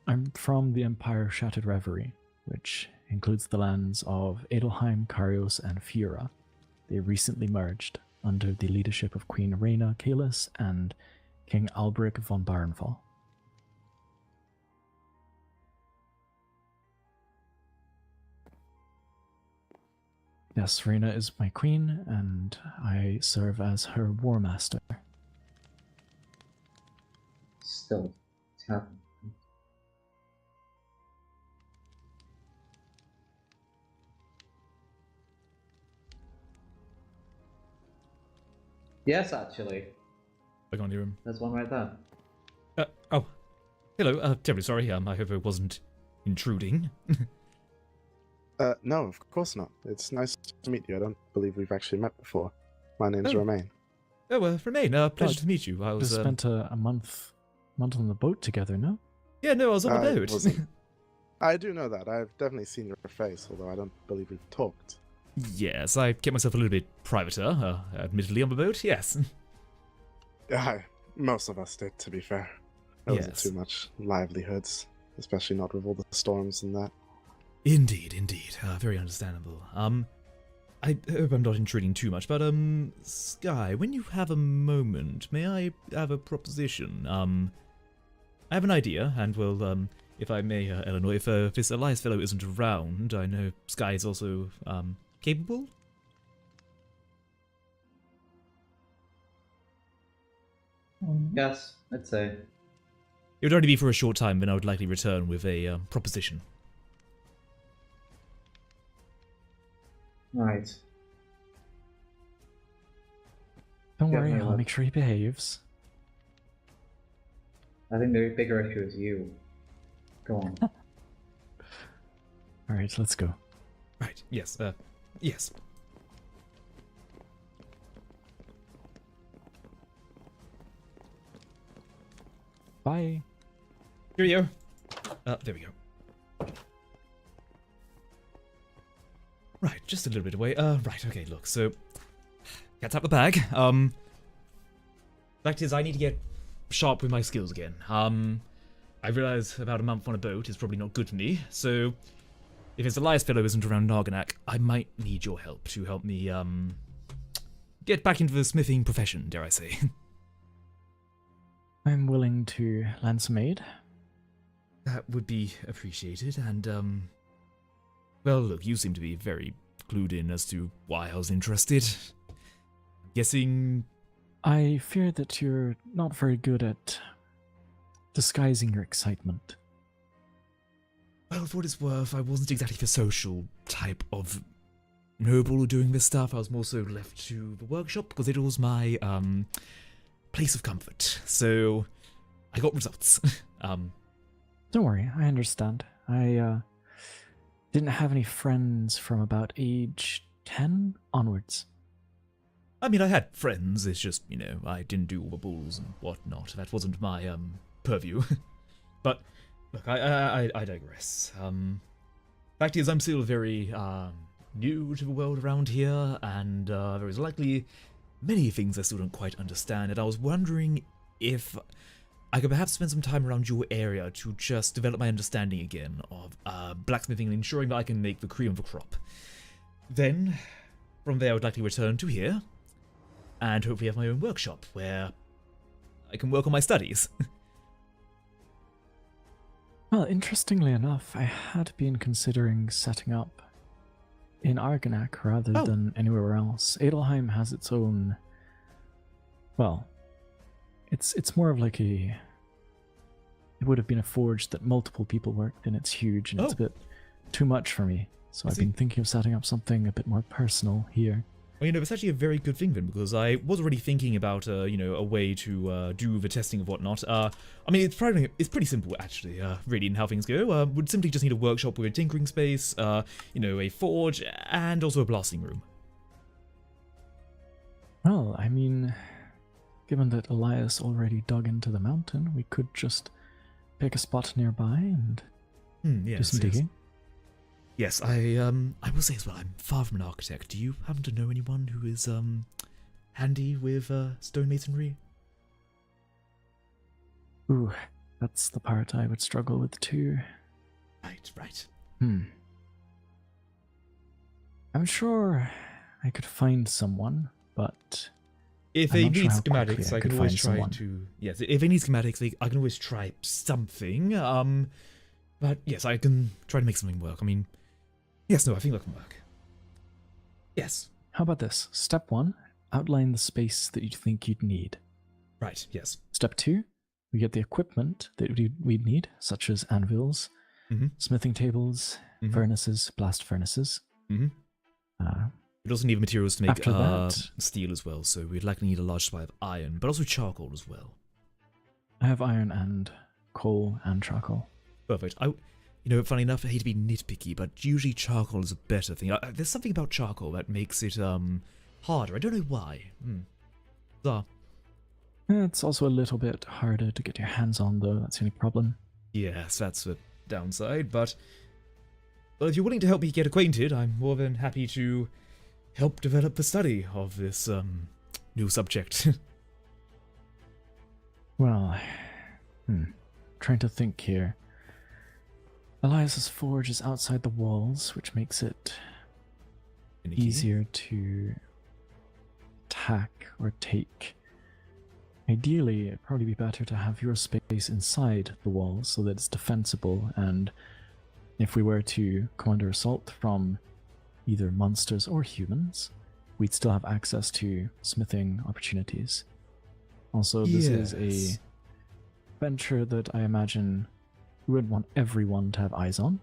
I'm from the Empire Shattered Reverie, which includes the lands of Adelheim, Karios, and Fura. They recently merged under the leadership of Queen Reiner Kalis and King Albric von Barenfall. Yes, Reina is my queen, and I serve as her war master. Still, it's happening. Yes, actually. I can't hear him. There's one right there. Oh. Hello, terribly sorry, I hope I wasn't intruding. No, of course not. It's nice to meet you. I don't believe we've actually met before. My name's Romain. Oh, Romain, pleasure to meet you. I We was, spent a month on the boat together, no? Yeah, no, I was on the boat. I do know that. I've definitely seen your face, although I don't believe we've talked. Yes, I kept myself a little bit privater, admittedly on the boat, yes. Most of us did, to be fair. There wasn't Yes. too much livelihoods, especially not with all the storms and that. Indeed, very understandable. I hope I'm not intruding too much, but, Sky, when you have a moment, may I have a proposition? I have an idea, and well, if I may, Eleanor, if this Elias fellow isn't around, I know Sky is also, capable? Yes, I'd say. It would only be for a short time, then I would likely return with a, proposition. Right. Don't Yeah, worry, no, I'll what? make sure he behaves. I think the bigger issue is you. Go on. Alright, let's go. Right, yes, yes. Bye. Cheerio. There we go. Right, just a little bit away. Right, okay, look, so... Cat's out the bag. Fact is, I need to get sharp with my skills again. I realize about a month on a boat is probably not good for me, so... If this Elias fellow isn't around Narganak, I might need your help to help me, get back into the smithing profession, dare I say. I'm willing to lend some aid. That would be appreciated, and, well, look, you seem to be very clued in as to why I was interested. I'm guessing... I fear that you're not very good at disguising your excitement. Well, for what it's worth, I wasn't exactly the social type of noble doing this stuff. I was more so left to the workshop because it was my, place of comfort. So, I got results. Don't worry, I understand. I didn't have any friends from about age 10 onwards. I mean, I had friends, it's just, you know, I didn't do all the balls and whatnot. That wasn't my, purview. But, look, I digress. Fact is, I'm still very new to the world around here, and there is likely many things I still don't quite understand, and I was wondering if I could perhaps spend some time around your area to just develop my understanding again of blacksmithing and ensuring that I can make the cream of the crop. Then, from there I would likely return to here, and hopefully have my own workshop where I can work on my studies. Well, interestingly enough, I had been considering setting up in Argonac rather than anywhere else. Adelheim has its own... Well, it's more of like a... It would have been a forge that multiple people worked in. It's huge, and it's a bit too much for me. So I've been thinking of setting up something a bit more personal here. Well, it's actually a very good thing then, because I was already thinking about, a way to do the testing of whatnot. It's pretty simple, actually, really, in how things go. Would simply just need a workshop with a tinkering space, a forge, and also a blasting room. Well, given that Elias already dug into the mountain, we could just pick a spot nearby and do some digging. Yes, I will say as well, I'm far from an architect. Do you happen to know anyone who is, handy with, stonemasonry? Ooh, that's the part I would struggle with too. Right. I'm sure I could find someone, but... If they need schematics, I can always try to... Yes, if they need schematics, I can always try something, but yes, I can try to make something work. Yes, no, I think that can work. Yes. How about this? Step 1, outline the space that you think you'd need. Right, yes. Step 2, we get the equipment that we'd need, such as anvils, smithing tables, furnaces, blast furnaces. We'd also need materials to make steel as well, so we'd likely need a large supply of iron, but also charcoal as well. I have iron and coal and charcoal. Perfect. Funny enough, I hate to be nitpicky, but usually charcoal is a better thing. There's something about charcoal that makes it, harder. I don't know why. It's also a little bit harder to get your hands on, though. That's the only problem. Yes, that's the downside, but... Well, if you're willing to help me get acquainted, I'm more than happy to help develop the study of this, new subject. Well, trying to think here. Elias's forge is outside the walls, which makes it easier to attack or take. Ideally, it'd probably be better to have your space inside the walls so that it's defensible, and if we were to come under assault from either monsters or humans, we'd still have access to smithing opportunities. Also, this is a venture that I imagine we wouldn't want everyone to have eyes on.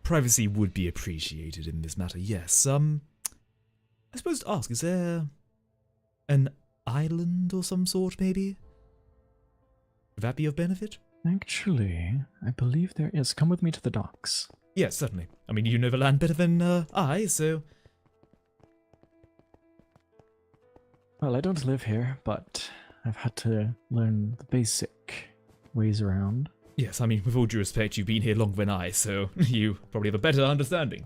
Privacy would be appreciated in this matter, yes. I suppose to ask, is there an island or some sort, maybe? Would that be of benefit? Actually, I believe there is. Come with me to the docks. Yes, certainly. You know the land better than I, so... Well, I don't live here, but I've had to learn the basic ways around. Yes, with all due respect, you've been here longer than I, so you probably have a better understanding.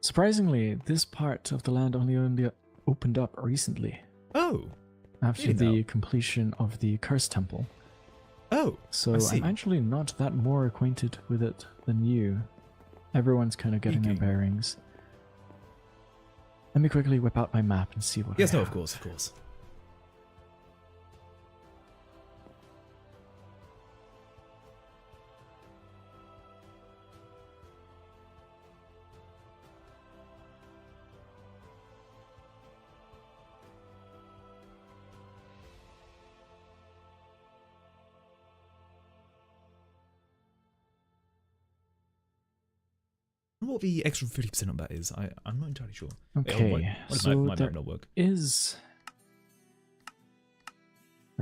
Surprisingly, this part of the land only opened up recently. Oh. After the completion of the Curse Temple. Oh, so I'm actually not that more acquainted with it than you. Everyone's kind of getting their bearings. Let me quickly whip out my map and see what I have. Of course. What the extra 50% on that is, I'm not entirely sure. Okay, so might not work. There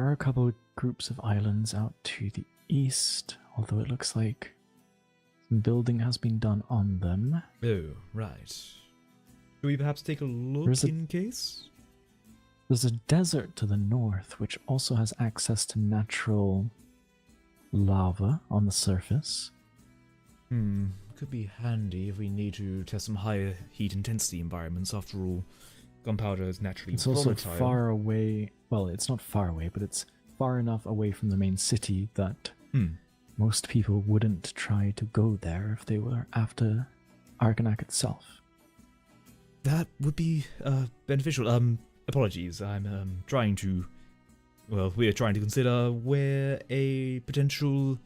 are a couple of groups of islands out to the east, although it looks like some building has been done on them. Oh, right. Should we perhaps take a look in case? There's a desert to the north, which also has access to natural lava on the surface. Could be handy if we need to test some higher heat intensity environments. After all, gunpowder is naturally It's also volatile. far away. Well, it's not far away, but it's far enough away from the main city that most people wouldn't try to go there if they were after Argonac itself. That would be beneficial. Apologies. I'm trying to. Well, we're trying to consider where a potential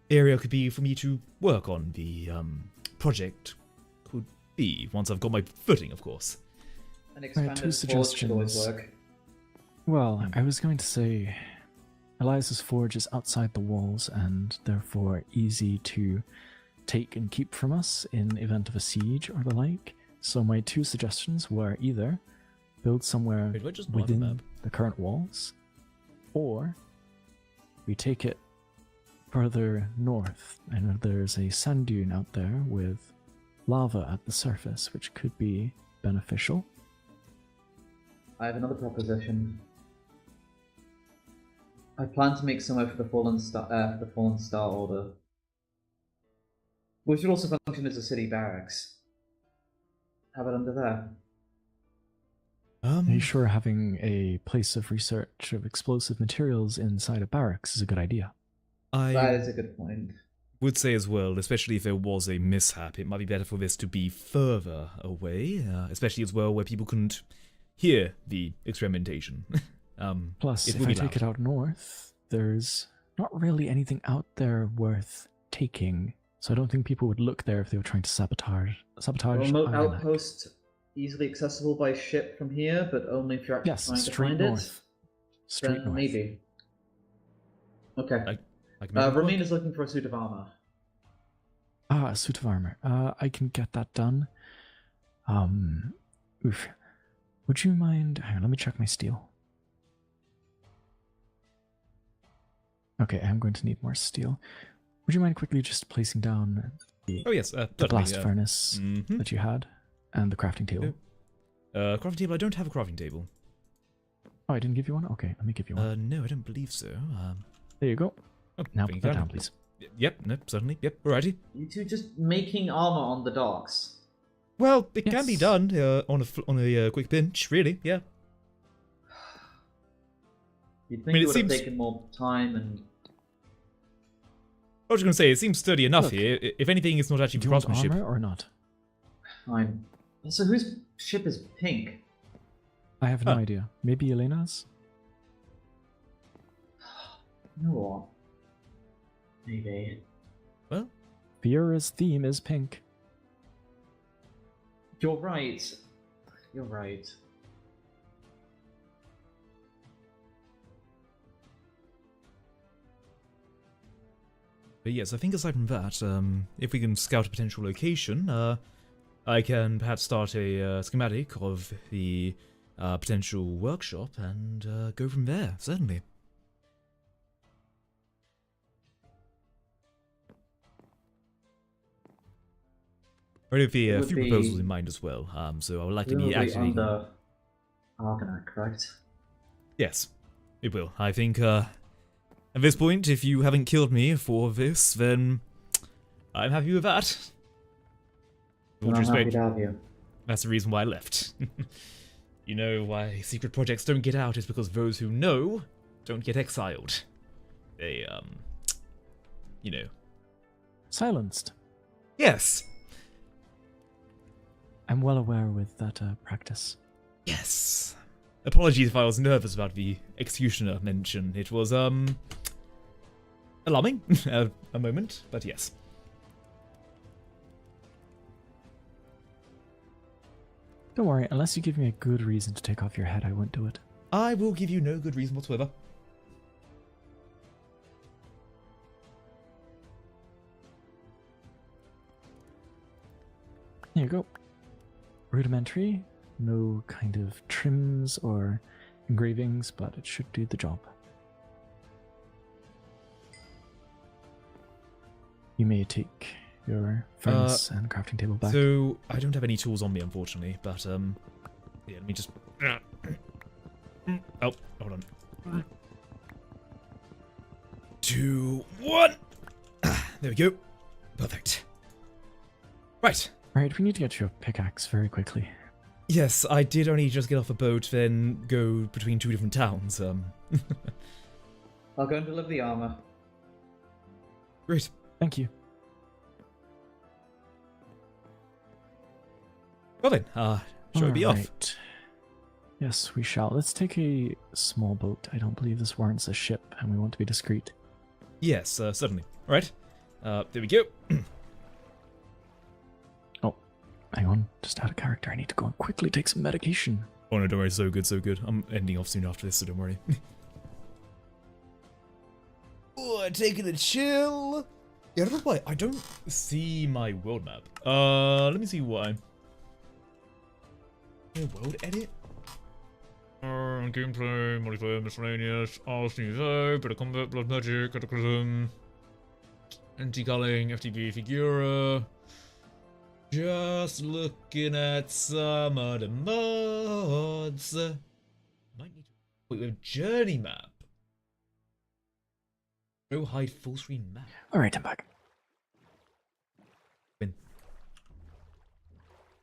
area could be for me to work on the project could be once I've got my footing, of course. An Right, expanded two forge could always suggestions. work. Well, I was going to say Elias's forge is outside the walls and therefore easy to take and keep from us in event of a siege or the like. So my two suggestions were either build somewhere Wait, do I just blow up the within map? the current walls, or we take it further north. I know there's a sand dune out there with lava at the surface, which could be beneficial. I have another proposition. I plan to make somewhere for the Fallen Star Order, which would also function as a city barracks. Have it under there. Are you sure having a place of research of explosive materials inside a barracks is a good idea? That I is a good point. would say as well, especially if there was a mishap, it might be better for this to be further away, especially as well where people couldn't hear the experimentation. Plus, it if would I be take it loud. out north, there's not really anything out there worth taking. So I don't think people would look there if they were trying to sabotage. Remote Argonac. outpost, easily accessible by ship from here, but only if you're actually Yes, trying to straight find north. it. Straight Then north. maybe. Okay. I can make it work. Ramin is looking for a suit of armor. Ah, a suit of armor. I can get that done. Oof. Would you mind? Hang on, let me check my steel. Okay, I'm going to need more steel. Would you mind quickly just placing down the, Oh yes, the certainly, blast furnace mhm. that you had and the crafting table? Crafting table. I don't have a crafting table. Oh, I didn't give you one? Okay, let me give you one. No, I don't believe so. There you go. Oh, Now thank put you that kindly. down, please. Yep, no, certainly. Yep, alrighty. You two just making armor on the docks. Well, it can be Yes. done on a quick pinch, really. Yeah. You'd think mean, it it would seems- have taken more time and... I was going to say, it seems sturdy enough Look, here. If anything, it's not actually Do you want craftsmanship. armor or not? Fine. Also, whose ship is pink? I have no Huh. idea. Maybe Elena's? You know what? Maybe. Well, Vieira's theme is pink. You're right. You're right. but yes, I think aside from that, if we can scout a potential location, I can perhaps start a schematic of the potential workshop and go from there, certainly. I already have It a would few be proposals in mind as well, so I would like to be Presumably activating. under Argonac, correct? Yes, it will. I think at this point, if you haven't killed me for this, then I'm happy with that. With all Then due I'm happy respect, to have you. that's the reason why I left. You know why secret projects don't get out is because those who know don't get exiled. They, you know. Silenced. Yes! I'm well aware with that practice. Yes! Apologies if I was nervous about the executioner mention. It was, alarming, a moment, but yes. Don't worry, unless you give me a good reason to take off your head, I won't do it. I will give you no good reason whatsoever. Here you go. Rudimentary, no kind of trims or engravings, but it should do the job. You may take your furnace and crafting table back. So, I don't have any tools on me, unfortunately, but, yeah, let me just... Oh, hold on. 2, 1! There we go. Perfect. Right. Right, we need to get you a pickaxe very quickly. Yes, I did only just get off a boat, then go between 2 different towns. I'll go and deliver the armor. Great. Thank you. Well then, shall we be off? Alright. Yes, we shall. Let's take a small boat. I don't believe this warrants a ship, and we want to be discreet. Yes, certainly. Right. There we go. Oh, hang on. Just out of character. I need to go and quickly take some medication. Oh no, don't worry. So good, so good. I'm ending off soon after this, so don't worry. Oh, taking a chill. Yeah, I don't know why. I don't see my world map. Let me see why. World edit? Gameplay, multiplayer, miscellaneous, RCSO, better combat, blood magic, cataclysm, anti-culling, FTB, Figura. Just looking at some of the mods. Might need to wait with journey map. No hide full screen map. Alright, I'm back. Win.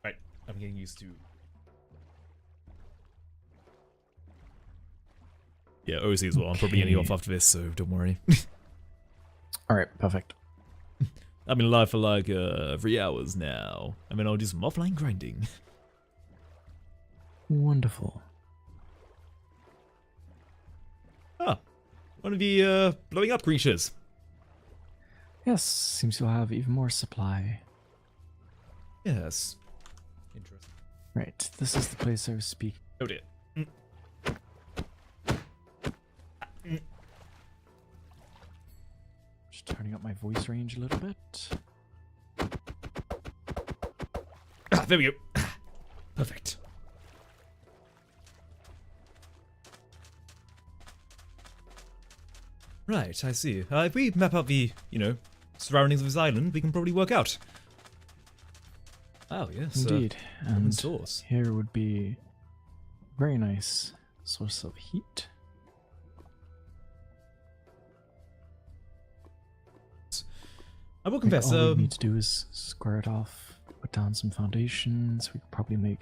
Right, I'm getting used to. Yeah, OC as well. I'm probably getting off after this, so don't worry. Alright, perfect. I've been alive for like 3 hours now. I mean, I'll do some offline grinding. Wonderful. Ah, one of the blowing up creatures. Yes, seems you'll have even more supply. Yes. Interesting. Right, this is the place I was speaking. Oh dear. Just turning up my voice range a little bit. Ah, there we go. Perfect. Right, I see. If we map out the, surroundings of this island, we can probably work out. Oh, yes. Indeed. Common And source. here would be a very nice source of heat. I will confess, all we need to do is square it off, put down some foundations. We could probably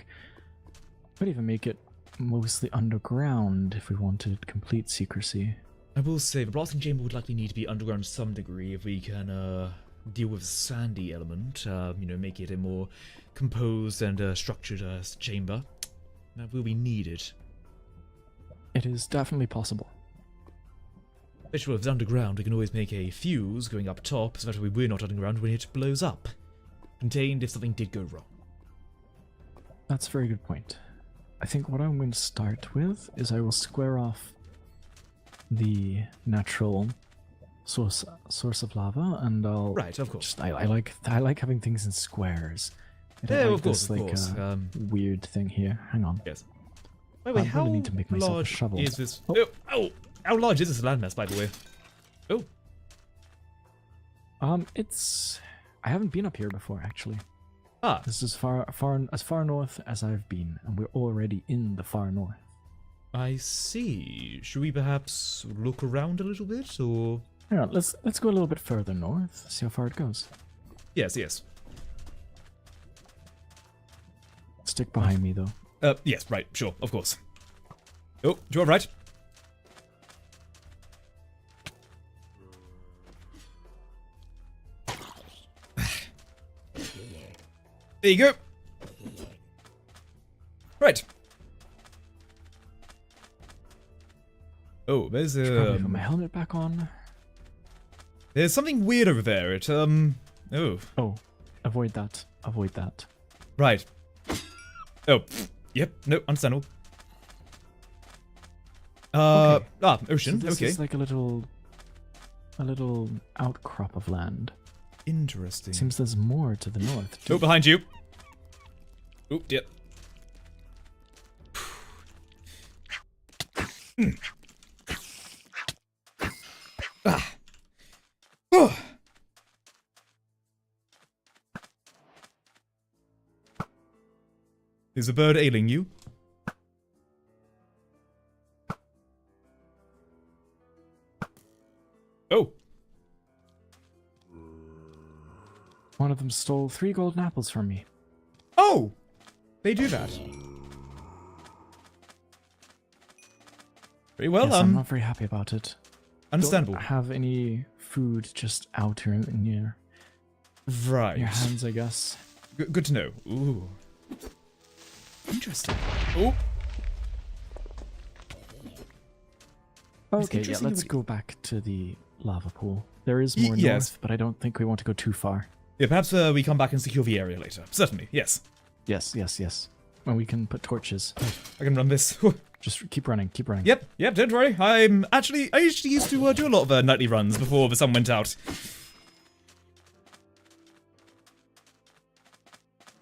could even make it mostly underground if we wanted complete secrecy. I will say the blasting chamber would likely need to be underground to some degree if we can deal with the sandy element, make it a more composed and structured chamber. That will be needed. It is definitely possible. Especially if it's underground, we can always make a fuse going up top, so that way we're not underground when it blows up. Contained if something did go wrong. That's a very good point. I think what I'm going to start with is I will square off the natural source of lava, and I'll Right, of course. I like having things in squares. I don't Yeah, like of course, this, of like, course. weird thing here. Hang on. Yes. Wait, I'm how gonna need to make myself a large shovel. is this? Oh. Oh, how large is this landmass, by the way? Oh. I haven't been up here before, actually. Ah. This is as far north as I've been, and we're already in the far north. I see. Should we perhaps look around a little bit, or? Hang on, let's go a little bit further north. See how far it goes. Yes, yes. Stick behind me, though. Yes, right, sure, of course. Oh, you're right. There you go. Right. Oh, there's Should probably put my helmet back on. There's something weird over there. It oh. Oh, avoid that. Avoid that. Right. Oh, yep. No, understandable. Okay. Ocean. So this okay. is like a little outcrop of land. Interesting. Seems there's more to the north. Oh, behind you. Oh, dear. Ah. Oh. Is a bird ailing you? Oh. One of them stole 3 golden apples from me. Oh! They do that. Very well, Yes, I'm not very happy about it. understandable. Don't have any food just out here in your Right. hands, I guess. Good to know. Ooh. Interesting. Oh. Okay, yeah, interesting let's that go back to the lava pool. There is more yes. north, but I don't think we want to go too far. Yeah, perhaps we come back and secure the area later. Certainly, yes. Yes. And we can put torches. I can run this. Just keep running. Yep, don't worry. I actually used to do a lot of nightly runs before the sun went out.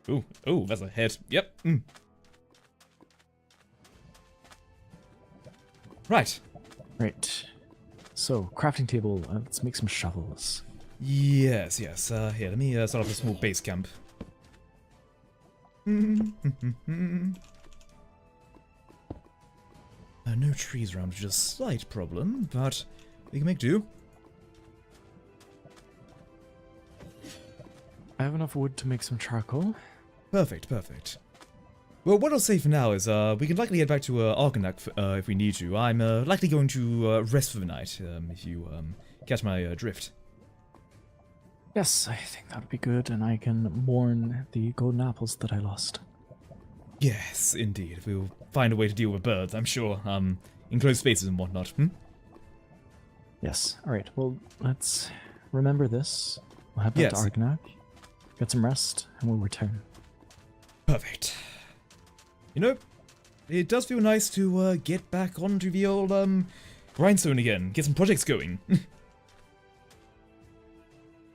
Ooh, that's a head. Yep. Right. So, crafting table. Let's make some shovels. Yes. Here, let me start off a small base camp. No trees around, which is a slight problem, but we can make do. I have enough wood to make some charcoal. Perfect. Well, what I'll say for now is we can likely head back to Arkanak if we need to. I'm likely going to rest for the night, if you catch my drift. Yes, I think that would be good, and I can mourn the golden apples that I lost. Yes, indeed. We'll find a way to deal with birds, I'm sure. Enclosed spaces and whatnot. Yes. Alright, well, let's remember this. We'll head back to Arkanak, get some rest, and we'll return. Perfect. You know, it does feel nice to get back onto the old grindstone again, get some projects going.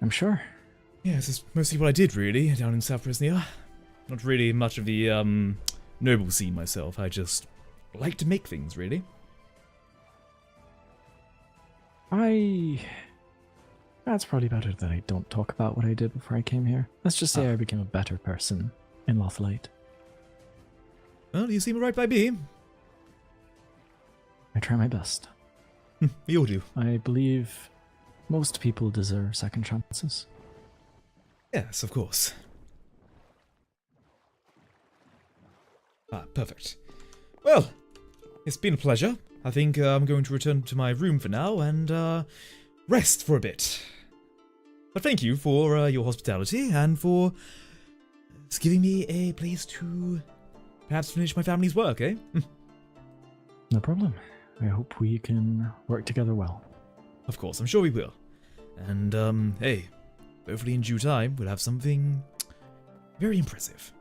I'm sure. Yeah, this is mostly what I did, really, down in South Brisnia. Not really much of the noble scene myself. I just like to make things, really. That's probably better that I don't talk about what I did before I came here. Let's just say I became a better person in Lothlite. Well, you seem right by me. I try my best. We all do. I believe most people deserve second chances. Yes, of course. Perfect. Well, it's been a pleasure. I think I'm going to return to my room for now and rest for a bit. But thank you for your hospitality and for giving me a place to perhaps finish my family's work, eh? No problem. I hope we can work together well. Of course, I'm sure we will. And, hey, hopefully in due time we'll have something very impressive.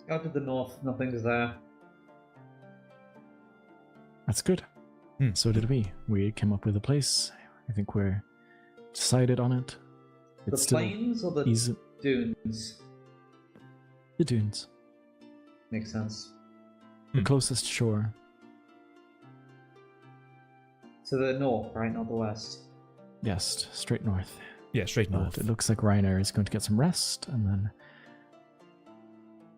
Out to the north, nothing's there. That's good. So did we. We came up with a place. I think we're decided on it. It's The plains or the dunes? The dunes. Makes sense. The closest shore. To the north, right? Not the west. Yes, straight north. Yeah, straight north. But it looks like Reiner is going to get some rest, and then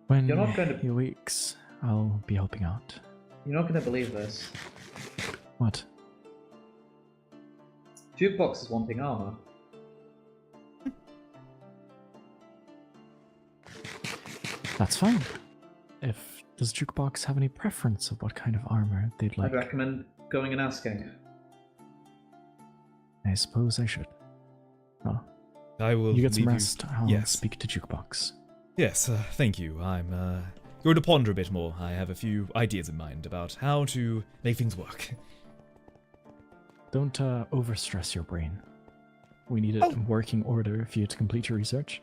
when You're not going to... he wakes, I'll be helping out. You're not going to believe this. What? Jukebox is wanting armor. That's fine. Does Jukebox have any preference of what kind of armor they'd like? I'd recommend going and asking. I suppose I should. Oh. I will. You get some rest. I'll yes. speak to Jukebox. Yes, thank you. I'm going to ponder a bit more. I have a few ideas in mind about how to make things work. Don't overstress your brain. We need it in working order for you to complete your research.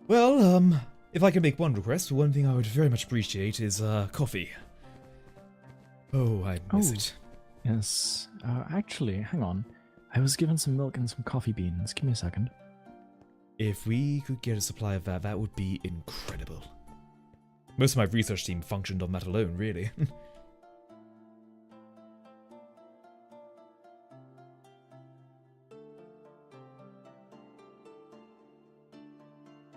Well, if I can make one request, one thing I would very much appreciate is coffee. Oh, I miss it. Yes. Actually, hang on. I was given some milk and some coffee beans. Give me a second. If we could get a supply of that, that would be incredible. Most of my research team functioned on that alone, really.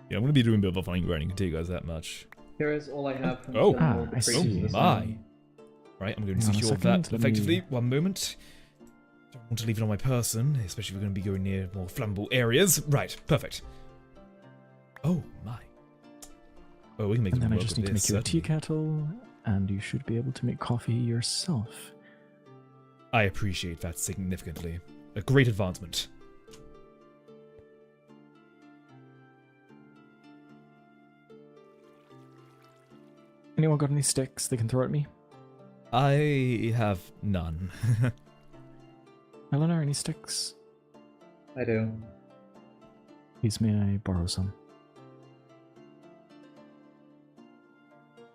Yeah, I'm going to be doing a bit of a funny grinding, I can tell you guys that much. Here is all I have from I see. My. Right, I'm going to secure that effectively. One moment. Don't want to leave it on my person, especially if we're going to be going near more flammable areas. Right, perfect. Oh, my. Oh, we can make And it then I work just with need to this, make you a tea certainly. kettle, and you should be able to make coffee yourself. I appreciate that significantly. A great advancement. Anyone got any sticks they can throw at me? I have none. Eleanor, any sticks? I do. Please, may I borrow some?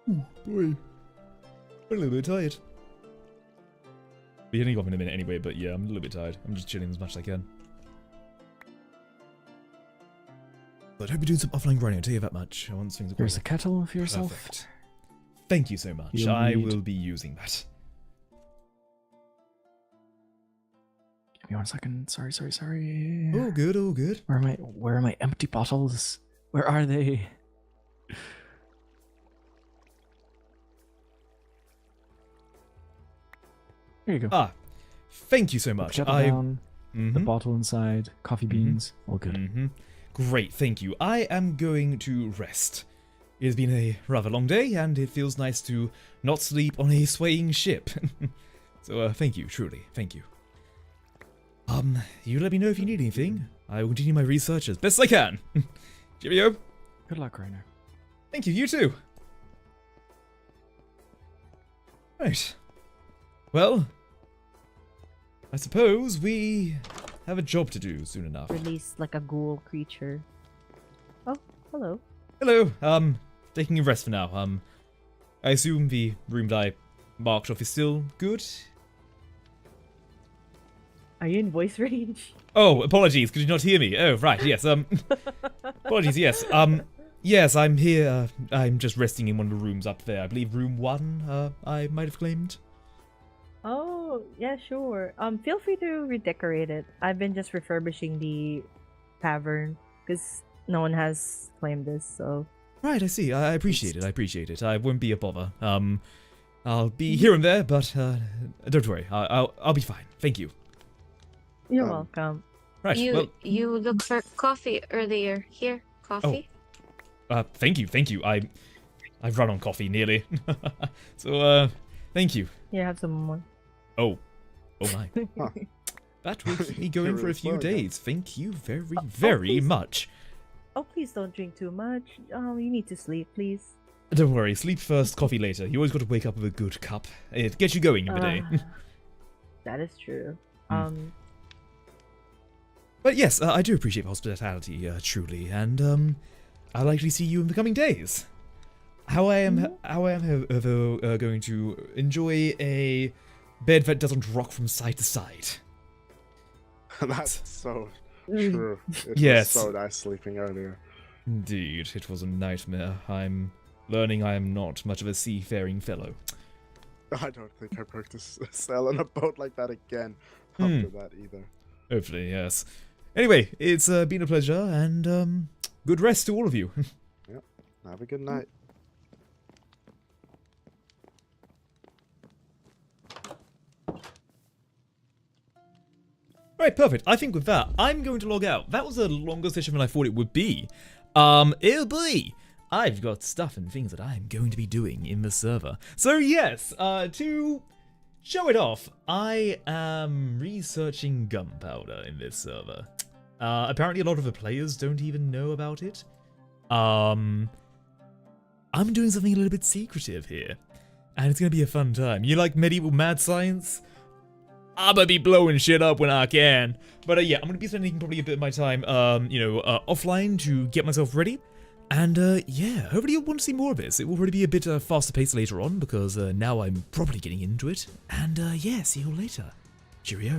Boy. I'm a little bit tired. We're heading off in a minute anyway, but yeah, I'm a little bit tired. I'm just chilling as much as I can. But I hope you're doing some offline grinding, I'll tell you that much. Once things are Here's a going kettle for yourself. perfect. Thank you so much. You'll I need- will be using that. Give me 1 second. Sorry. All good, all good. Where are my empty bottles? Where are they? Here you go. Ah, thank you so Put the much. kettle down, the Mhm. bottle inside, coffee beans, all good. Mm-hmm. Great, thank you. I am going to rest. It has been a rather long day, and it feels nice to not sleep on a swaying ship. So, thank you, truly, thank you. You let me know if you need anything. I will continue my research as best I can. Cheerio. Good luck, Reiner. Thank you, you too. Right. Well, I suppose we have a job to do soon enough. Release like a ghoul creature. Oh, hello. Hello, taking a rest for now. I assume the room that I marked off is still good? Are you in voice range? Oh, apologies, could you not hear me? Oh, right, yes, apologies, yes, yes, I'm here, I'm just resting in one of the rooms up there. I believe room 1, I might have claimed. Oh, yeah, sure. Feel free to redecorate it. I've been just refurbishing the tavern because no one has claimed this, so. Right, I see, I appreciate it, I won't be a bother. I'll be here and there, but, don't worry, I'll be fine, thank you. You're welcome. Right, You looked for coffee earlier. Here, coffee. thank you, I've run on coffee nearly. So, thank you. Here, have some more. Oh my. Huh. That will keep me going for a really few slow again. days. Thank you very please. much. Oh, please don't drink too much. Oh, you need to sleep, please. Don't worry, sleep first, coffee later. You always got to wake up with a good cup. It gets you going in the day. That is true. But yes, I do appreciate the hospitality, truly, and I'll likely see you in the coming days. How I am, however, going to enjoy a bed that doesn't rock from side to side. That's so true. It Yes. was so nice sleeping earlier. Indeed, it was a nightmare. I'm learning I am not much of a seafaring fellow. I don't think I broke to sail on a boat like that again after that either. Hopefully, yes. Anyway, it's been a pleasure, and good rest to all of you. Yep. Have a good night. Right, perfect. I think with that, I'm going to log out. That was a longer session than I thought it would be. Oh boy! I've got stuff and things that I'm going to be doing in the server. So yes, to show it off, I am researching gunpowder in this server. Apparently a lot of the players don't even know about it. I'm doing something a little bit secretive here. And it's gonna be a fun time. You like medieval mad science? I'm gonna be blowing shit up when I can. But yeah, I'm gonna be spending probably a bit of my time, offline to get myself ready. And yeah, hopefully you'll want to see more of this. It will probably be a bit faster paced later on because now I'm properly getting into it. And yeah, see you all later. Cheerio.